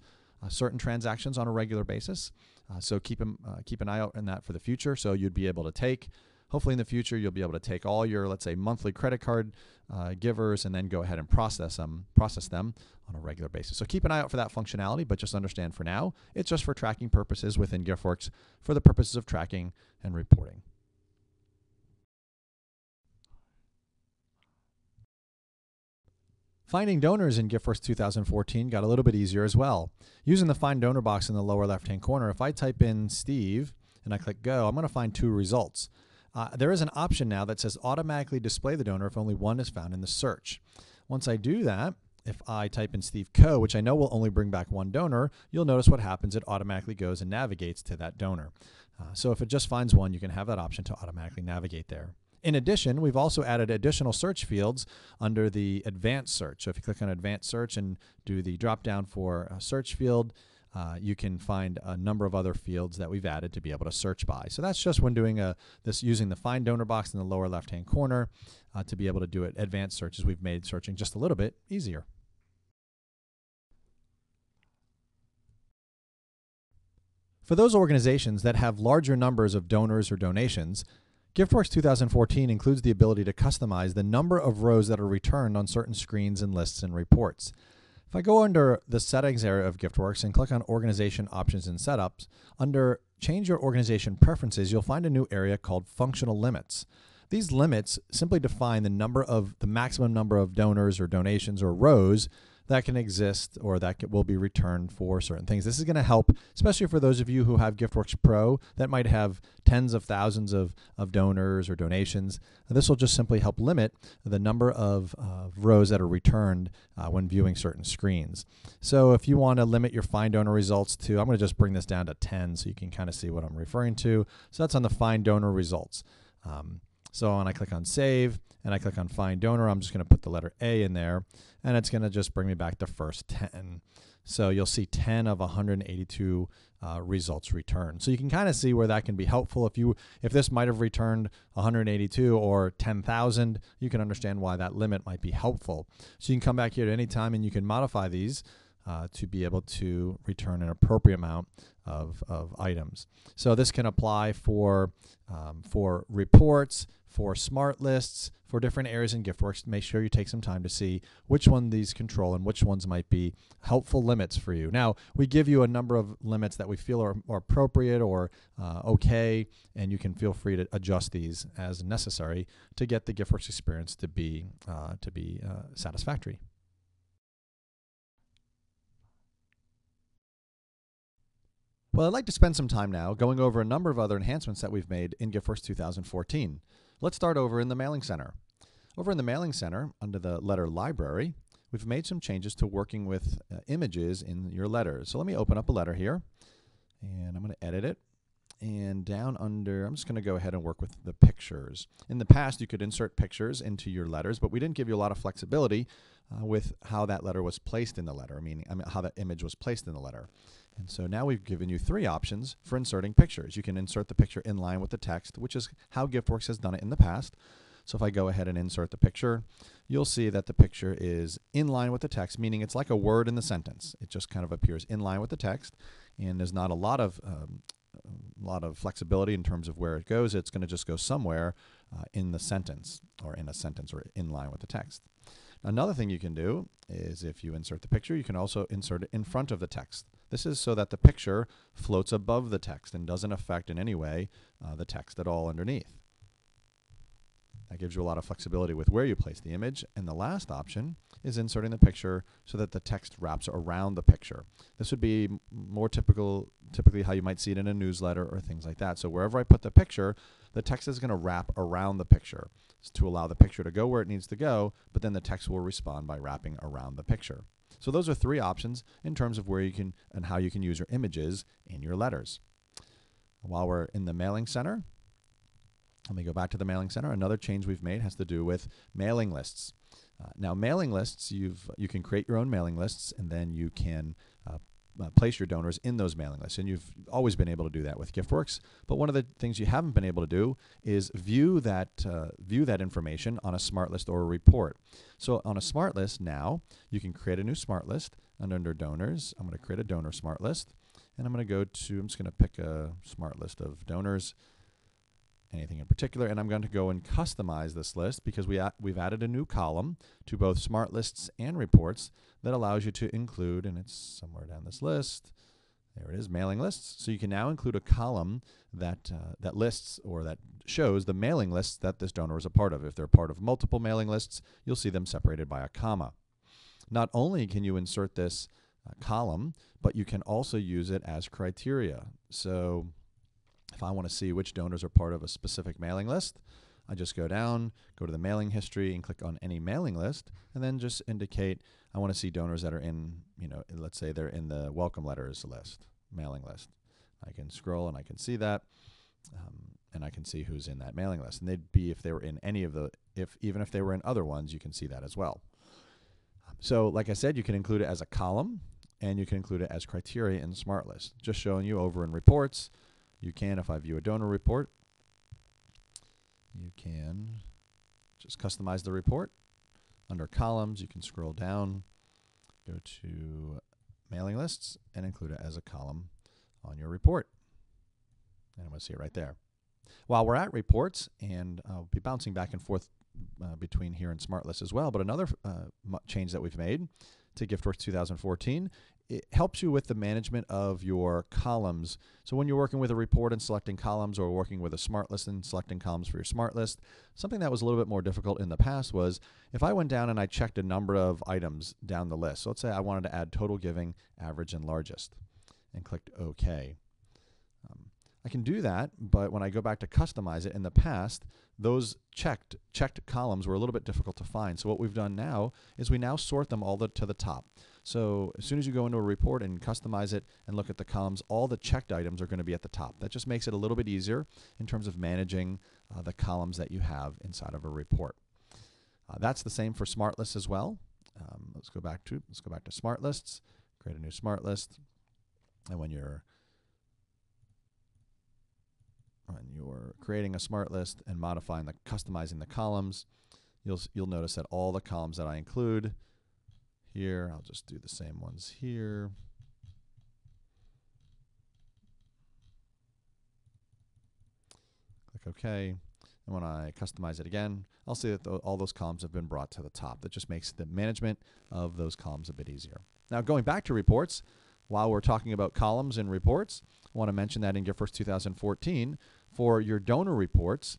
certain transactions on a regular basis. So keep an eye out on that for the future. So you'd be able to take, hopefully in the future, you'll be able to take all your, let's say, monthly credit card givers and then go ahead and process them on a regular basis. So keep an eye out for that functionality, but just understand for now, it's just for tracking purposes within GiftWorks for the purposes of tracking and reporting. Finding donors in GiftWorks 2014 got a little bit easier as well. Using the Find Donor box in the lower left-hand corner, if I type in Steve and I click Go, I'm going to find 2 results. There is an option now that says automatically display the donor if only one is found in the search. Once I do that, if I type in Steve Co., which I know will only bring back one donor, you'll notice what happens. It automatically goes and navigates to that donor. So if it just finds one, you can have that option to automatically navigate there. In addition, we've also added additional search fields under the advanced search. So if you click on advanced search and do the drop down for a search field, you can find a number of other fields that we've added to be able to search by. So that's just when doing using the Find Donor box in the lower left-hand corner to be able to do it. Advanced searches, we've made searching just a little bit easier. For those organizations that have larger numbers of donors or donations, GiftWorks 2014 includes the ability to customize the number of rows that are returned on certain screens and lists and reports. If I go under the settings area of GiftWorks and click on Organization Options and Setups, under Change Your Organization Preferences, you'll find a new area called Functional Limits. These limits simply define the maximum number of donors or donations or rows that can exist or that will be returned for certain things. This is going to help, especially for those of you who have GiftWorks Pro that might have tens of thousands of donors or donations. This will just simply help limit the number of rows that are returned when viewing certain screens. So if you want to limit your Find Donor results to, I'm going to just bring this down to 10 so you can kind of see what I'm referring to. So that's on the Find Donor results. So when I click on Save and I click on Find Donor, I'm just going to put the letter A in there, and it's going to just bring me back the first 10. So you'll see 10 of 182 results returned. So you can kind of see where that can be helpful. If this might have returned 182 or 10,000, you can understand why that limit might be helpful. So you can come back here at any time and you can modify these to be able to return an appropriate amount of items. So this can apply for reports, for smart lists, for different areas in GiftWorks. Make sure you take some time to see which one these control and which ones might be helpful limits for you. Now, we give you a number of limits that we feel are appropriate or okay, and you can feel free to adjust these as necessary to get the GiftWorks experience to be satisfactory. Well, I'd like to spend some time now going over a number of other enhancements that we've made in GiftWorks 2014. Let's start over in the Mailing Center. Over in the Mailing Center, under the letter library, we've made some changes to working with images in your letters. So let me open up a letter here, and I'm going to edit it. And down under, I'm just going to go ahead and work with the pictures. In the past, you could insert pictures into your letters, but we didn't give you a lot of flexibility with how that letter was placed in the letter, meaning how that image was placed in the letter. And so now we've given you 3 options for inserting pictures. You can insert the picture in line with the text, which is how GiftWorks has done it in the past. So if I go ahead and insert the picture, you'll see that the picture is in line with the text, meaning it's like a word in the sentence. It just kind of appears in line with the text, and there's not a lot of flexibility in terms of where it goes. It's going to just go somewhere in the sentence, or in a sentence, or in line with the text. Another thing you can do is if you insert the picture, you can also insert it in front of the text. This is so that the picture floats above the text and doesn't affect in any way the text at all underneath. That gives you a lot of flexibility with where you place the image. And the last option is inserting the picture so that the text wraps around the picture. This would be more typically how you might see it in a newsletter or things like that. So wherever I put the picture, the text is going to wrap around the picture to allow the picture to go where it needs to go, but then the text will respond by wrapping around the picture. So those are 3 options in terms of where you can and how you can use your images in your letters. While we're in the Mailing Center, let me go back to the Mailing Center. Another change we've made has to do with mailing lists. Now, mailing lists, you can create your own mailing lists, and then you can place your donors in those mailing lists. And you've always been able to do that with GiftWorks. But one of the things you haven't been able to do is view that information on a smart list or a report. So on a smart list now, you can create a new smart list, and under donors, I'm going to create a donor smart list, and I'm just going to pick a smart list of donors, anything in particular, and I'm going to go and customize this list because we've added a new column to both smart lists and reports that allows you to include, and it's somewhere down this list, there it is, mailing lists. So you can now include a column that lists or that shows the mailing lists that this donor is a part of. If they're part of multiple mailing lists, you'll see them separated by a comma. Not only can you insert this column, but you can also use it as criteria. So if I want to see which donors are part of a specific mailing list, I just go down, go to the mailing history, and click on any mailing list, and then just indicate I want to see donors that are in, let's say they're in the welcome letters list, mailing list. I can scroll and I can see that, and I can see who's in that mailing list. And they'd be if they were in any of the, even if they were in other ones, you can see that as well. So like I said, you can include it as a column, and you can include it as criteria in Smart List. Just showing you over in reports. You can, if I view a donor report, you can just customize the report. Under columns, you can scroll down, go to mailing lists, and include it as a column on your report. And I'm going to see it right there. While we're at reports, and I'll be bouncing back and forth between here and Smart List as well, but another change that we've made to GiftWorks 2014, it helps you with the management of your columns. So when you're working with a report and selecting columns, or working with a smart list and selecting columns for your smart list, something that was a little bit more difficult in the past was if I went down and I checked a number of items down the list. So let's say I wanted to add total giving, average, and largest, and clicked OK. I can do that, but when I go back to customize it, in the past, those checked columns were a little bit difficult to find. So what we've done now is we now sort them all to the top. So as soon as you go into a report and customize it and look at the columns, all the checked items are going to be at the top. That just makes it a little bit easier in terms of managing the columns that you have inside of a report. That's the same for smart lists as well. Let's go back to smart lists, create a new smart list, and when you're creating a smart list and customizing the columns, you'll notice that all the columns that I include here, I'll just do the same ones here. Click OK. And when I customize it again, I'll see that all those columns have been brought to the top. That just makes the management of those columns a bit easier. Now, going back to reports, while we're talking about columns in reports, I want to mention that in GiftWorks 2014, for your donor reports,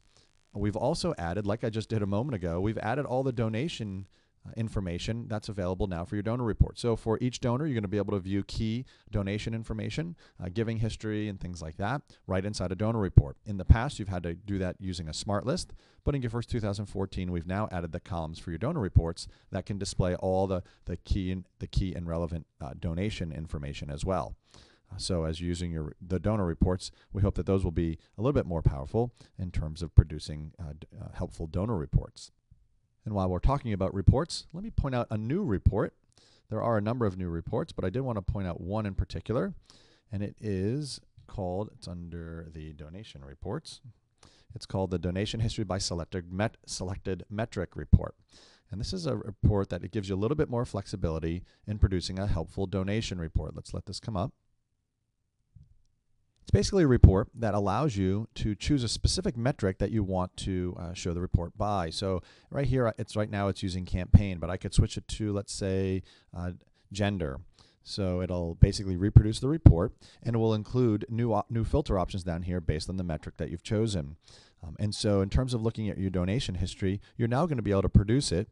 we've also added, like I just did a moment ago, we've added all the donation information that's available now for your donor report. So for each donor, you're going to be able to view key donation information, giving history, and things like that right inside a donor report. In the past, you've had to do that using a smart list, but in GiftWorks 2014, we've now added the columns for your donor reports that can display all the key and relevant donation information as well. So as you're using the donor reports, we hope that those will be a little bit more powerful in terms of producing helpful donor reports. And while we're talking about reports, let me point out a new report. There are a number of new reports, but I did want to point out one in particular, and it's under the donation reports. It's called the Donation History by Selected Metric Report. And this is a report that it gives you a little bit more flexibility in producing a helpful donation report. Let's let this come up. It's basically a report that allows you to choose a specific metric that you want to show the report by. So right here, right now it's using campaign, but I could switch it to, let's say, gender. So it'll basically reproduce the report, and it will include new filter options down here based on the metric that you've chosen. And so in terms of looking at your donation history, you're now going to be able to produce it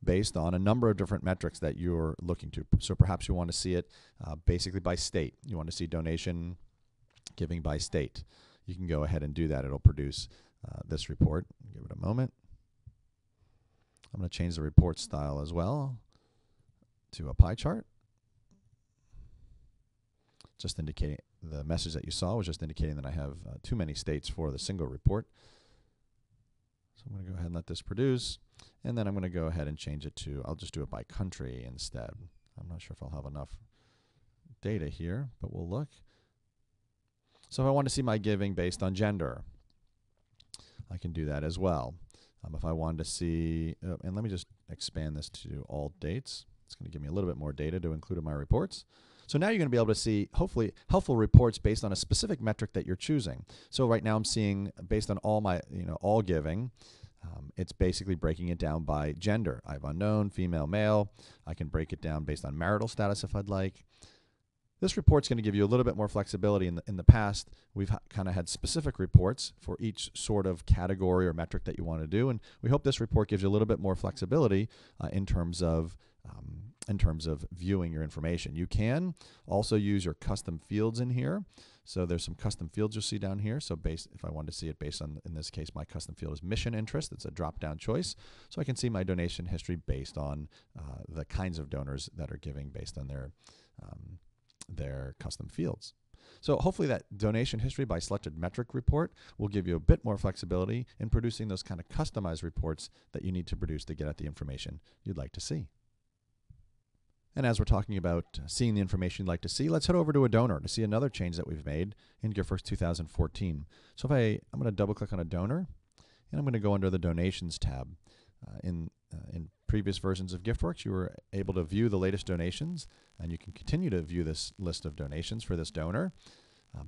based on a number of different metrics that you're looking to. So perhaps you want to see it basically by state. You want to see donation giving by state. You can go ahead and do that. It'll produce this report. Give it a moment. I'm going to change the report style as well to a pie chart. Just indicating the message that you saw was just indicating that I have too many states for the single report. So I'm going to go ahead and let this produce, and then I'm going to go ahead and change it to, I'll just do it by country instead. I'm not sure if I'll have enough data here, but we'll look. So if I want to see my giving based on gender, I can do that as well. If I wanted to see, and let me just expand this to all dates. It's going to give me a little bit more data to include in my reports. So now you're going to be able to see, hopefully, helpful reports based on a specific metric that you're choosing. So right now I'm seeing, based on all my, all giving, it's basically breaking it down by gender. I have unknown, female, male. I can break it down based on marital status if I'd like. This report's going to give you a little bit more flexibility. In the past, we've kind of had specific reports for each sort of category or metric that you want to do, and we hope this report gives you a little bit more flexibility in terms of viewing your information. You can also use your custom fields in here. So there's some custom fields you'll see down here. So if I wanted to see it based on, in this case, my custom field is mission interest. It's a drop-down choice. So I can see my donation history based on the kinds of donors that are giving based on their custom fields. So hopefully that donation history by selected metric report will give you a bit more flexibility in producing those kind of customized reports that you need to produce to get at the information you'd like to see. And as we're talking about seeing the information you'd like to see, let's head over to a donor to see another change that we've made in GiftWorks 2014. So I'm going to double click on a donor, and I'm going to go under the donations tab. In previous versions of GiftWorks, you were able to view the latest donations, and you can continue to view this list of donations for this donor.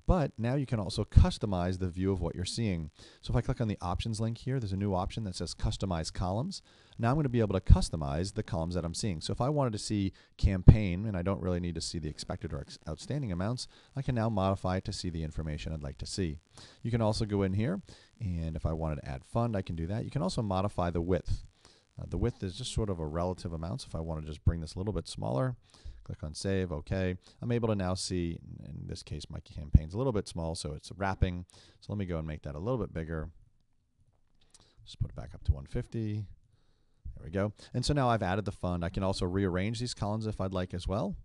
But now you can also customize the view of what you're seeing. So if I click on the options link here, there's a new option that says customize columns. Now I'm going to be able to customize the columns that I'm seeing. So if I wanted to see campaign, and I don't really need to see the expected or outstanding amounts, I can now modify it to see the information I'd like to see. You can also go in here, and if I wanted to add fund, I can do that. You can also modify the width. The width is just sort of a relative amount. So if I want to just bring this a little bit smaller, click on save, OK. I'm able to now see, in this case, my campaign's a little bit small, so it's wrapping. So let me go and make that a little bit bigger. Just put it back up to 150. There we go. And so now I've added the fund. I can also rearrange these columns if I'd like as well.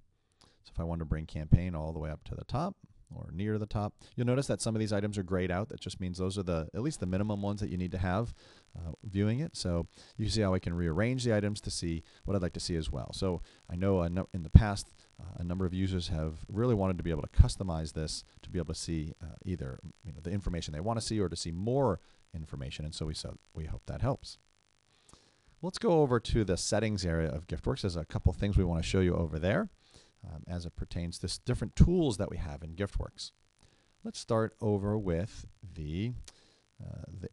So if I wanted to bring campaign all the way up to the top or near the top, you'll notice that some of these items are grayed out. That just means those are at least the minimum ones that you need to have viewing it. So you see how I can rearrange the items to see what I'd like to see as well. So I know in the past, a number of users have really wanted to be able to customize this to be able to see either the information they want to see or to see more information. And so we hope that helps. Let's go over to the settings area of GiftWorks. There's a couple things we want to show you over there as it pertains to different tools that we have in GiftWorks. Let's start over with the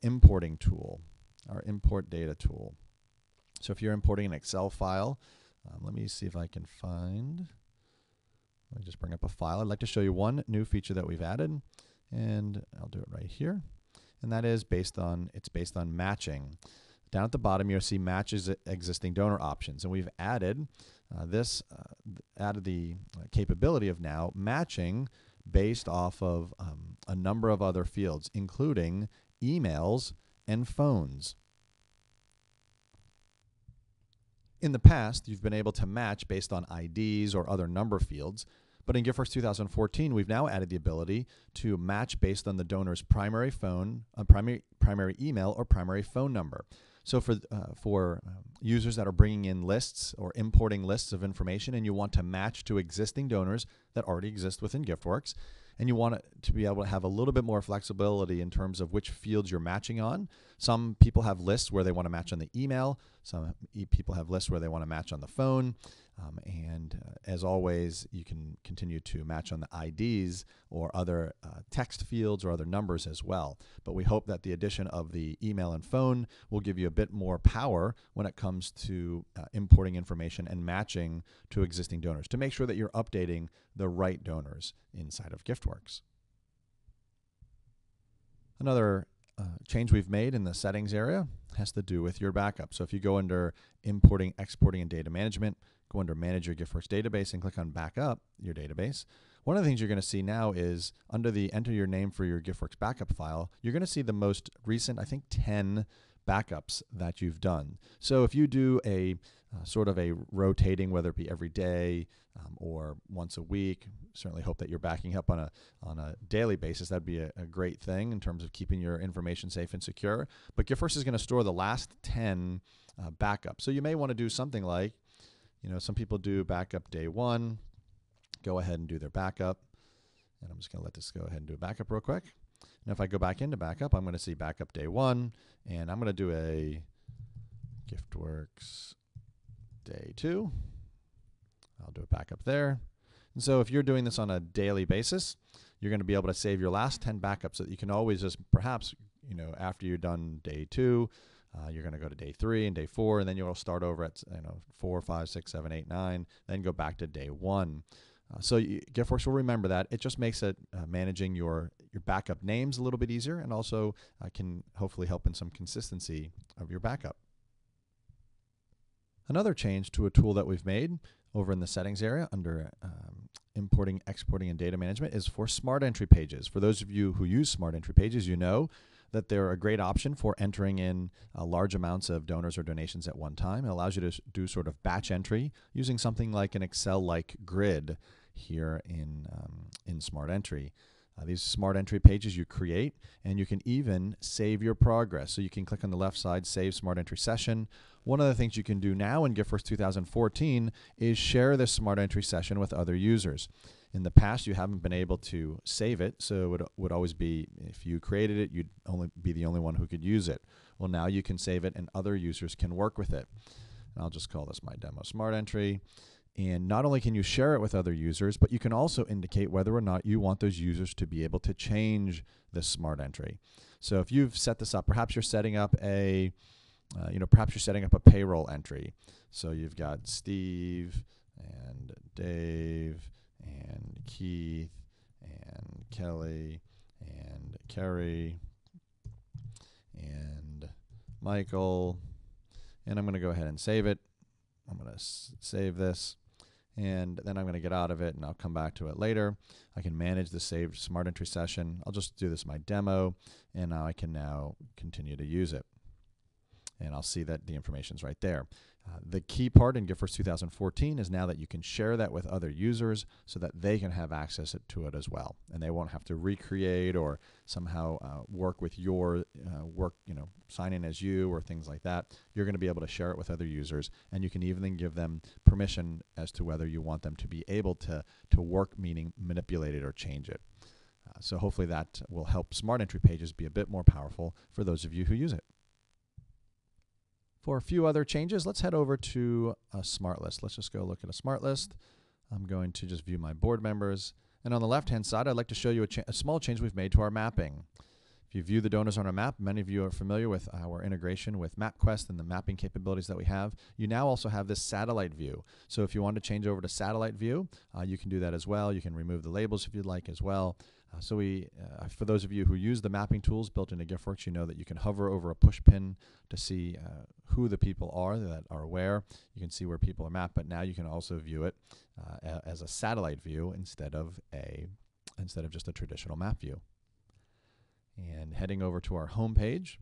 importing tool, our import data tool. So if you're importing an Excel file, let me see if I can find, let me just bring up a file. I'd like to show you one new feature that we've added, and I'll do it right here. And that is based on matching. Down at the bottom, you'll see matches existing donor options, and we've added the capability of now matching based off of a number of other fields, including emails and phones. In the past, you've been able to match based on IDs or other number fields, but in GiftWorks 2014, we've now added the ability to match based on the donor's primary phone, primary email, or primary phone number. So for users that are bringing in lists or importing lists of information, and you want to match to existing donors that already exist within GiftWorks, and you want it to be able to have a little bit more flexibility in terms of which fields you're matching on. Some people have lists where they want to match on the email. Some people have lists where they want to match on the phone. As always, you can continue to match on the IDs or other text fields or other numbers as well. But we hope that the addition of the email and phone will give you a bit more power when it comes to importing information and matching to existing donors to make sure that you're updating the right donors inside of GiftWorks. Another change we've made in the settings area has to do with your backup. So if you go under importing, exporting, and data management, go under manage your GiftWorks database and click on backup your database. One of the things you're going to see now is under the enter your name for your GiftWorks backup file, you're going to see the most recent, I think 10 backups that you've done. So if you do a sort of a rotating, whether it be every day or once a week, certainly hope that you're backing up on a daily basis. That'd be a great thing in terms of keeping your information safe and secure. But GiftWorks is going to store the last 10 backups. So you may want to do something like, some people do backup day 1, go ahead and do their backup. And I'm just going to let this go ahead and do a backup real quick. And if I go back into backup, I'm going to see backup day 1, and I'm going to do a GiftWorks day 2. I'll do a backup there. And so if you're doing this on a daily basis, you're going to be able to save your last 10 backups so that you can always just perhaps, after you're done day 2, you're going to go to day 3 and day 4, and then you'll start over at 4, 5, 6, 7, 8, 9, then go back to day 1. So GiftWorks will remember that. It just makes it managing your backup names a little bit easier, and also can hopefully help in some consistency of your backup. Another change to a tool that we've made over in the settings area under importing, exporting, and data management is for smart entry pages. For those of you who use smart entry pages, you know that they're a great option for entering in large amounts of donors or donations at one time. It allows you to do sort of batch entry using something like an Excel-like grid here in Smart Entry. These Smart Entry pages you create, and you can even save your progress. So you can click on the left side, Save Smart Entry Session. One of the things you can do now in GiftWorks 2014 is share this Smart Entry session with other users. In the past, you haven't been able to save it, so it would always be, if you created it, you'd only be the only one who could use it. Well, now you can save it, and other users can work with it. And I'll just call this my demo Smart Entry. And not only can you share it with other users, but you can also indicate whether or not you want those users to be able to change this smart entry. So if you've set this up, perhaps you're setting up a payroll entry. So you've got Steve and Dave and Keith and Kelly and Kerry and Michael. And I'm going to go ahead and save it. I'm going to save this. And then I'm going to get out of it, and I'll come back to it later. I can manage the saved smart entry session. I'll just do this my demo, and now I can continue to use it. And I'll see that the information's right there. The key part in GiftWorks 2014 is now that you can share that with other users so that they can have access to it as well. And they won't have to recreate or somehow work with your sign in as you or things like that. You're going to be able to share it with other users, and you can even give them permission as to whether you want them to be able to work, meaning manipulate it or change it. So hopefully that will help smart entry pages be a bit more powerful for those of you who use it. For a few other changes, let's head over to a smart list. Let's just go look at a smart list. I'm going to just view my board members. And on the left-hand side, I'd like to show you a small change we've made to our mapping. If you view the donors on our map, many of you are familiar with our integration with MapQuest and the mapping capabilities that we have. You now also have this satellite view. So if you want to change over to satellite view, you can do that as well. You can remove the labels if you'd like as well. For those of you who use the mapping tools built into GiftWorks, you know that you can hover over a push pin to see who the people are that are where. You can see where people are mapped, but now you can also view it as a satellite view instead of just a traditional map view. And heading over to our home page,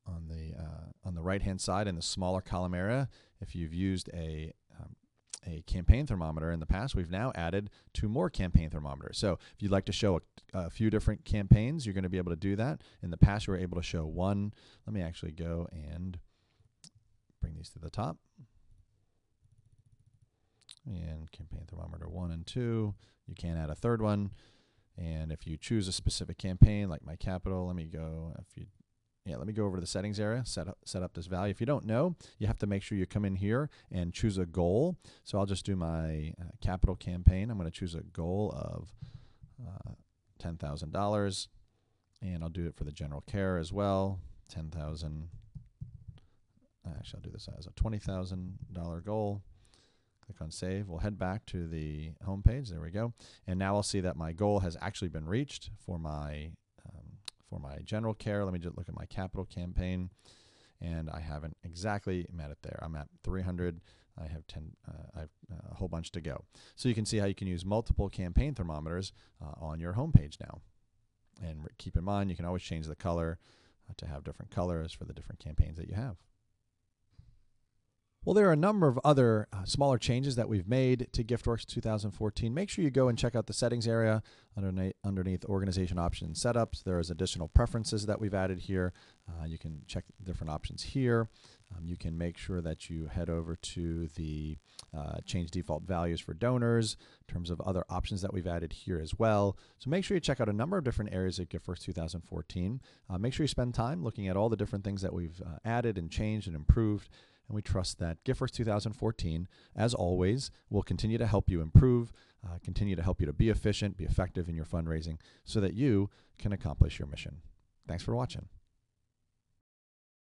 on the right-hand side in the smaller column area, if you've used a campaign thermometer in the past, we've now added 2 more campaign thermometers. So if you'd like to show a few different campaigns, you're going to be able to do that. In the past, you were able to show one. Let me actually go and bring these to the top. And campaign thermometer 1 and 2. You can add a third one. And if you choose a specific campaign, like my capital, let me go over to the settings area, set up this value. If you don't know, you have to make sure you come in here and choose a goal. So I'll just do my capital campaign. I'm going to choose a goal of $10,000, and I'll do it for the general care as well. $10,000. Actually, I'll do this as a $20,000 goal. Click on save. We'll head back to the home page. There we go. And now I'll see that my goal has actually been reached for my general care. Let me just look at my capital campaign, and I haven't exactly met it there. I'm at 300. I have a whole bunch to go. So you can see how you can use multiple campaign thermometers on your home page now. And keep in mind, you can always change the color to have different colors for the different campaigns that you have. Well, there are a number of other smaller changes that we've made to GiftWorks 2014. Make sure you go and check out the settings area underneath organization options and setups. There is additional preferences that we've added here. You can check different options here. You can make sure that you head over to the change default values for donors in terms of other options that we've added here as well. So make sure you check out a number of different areas of GiftWorks 2014. Make sure you spend time looking at all the different things that we've added and changed and improved. And we trust that GiftWorks 2014, as always, will continue to help you improve, continue to help you to be efficient, be effective in your fundraising so that you can accomplish your mission. Thanks for watching.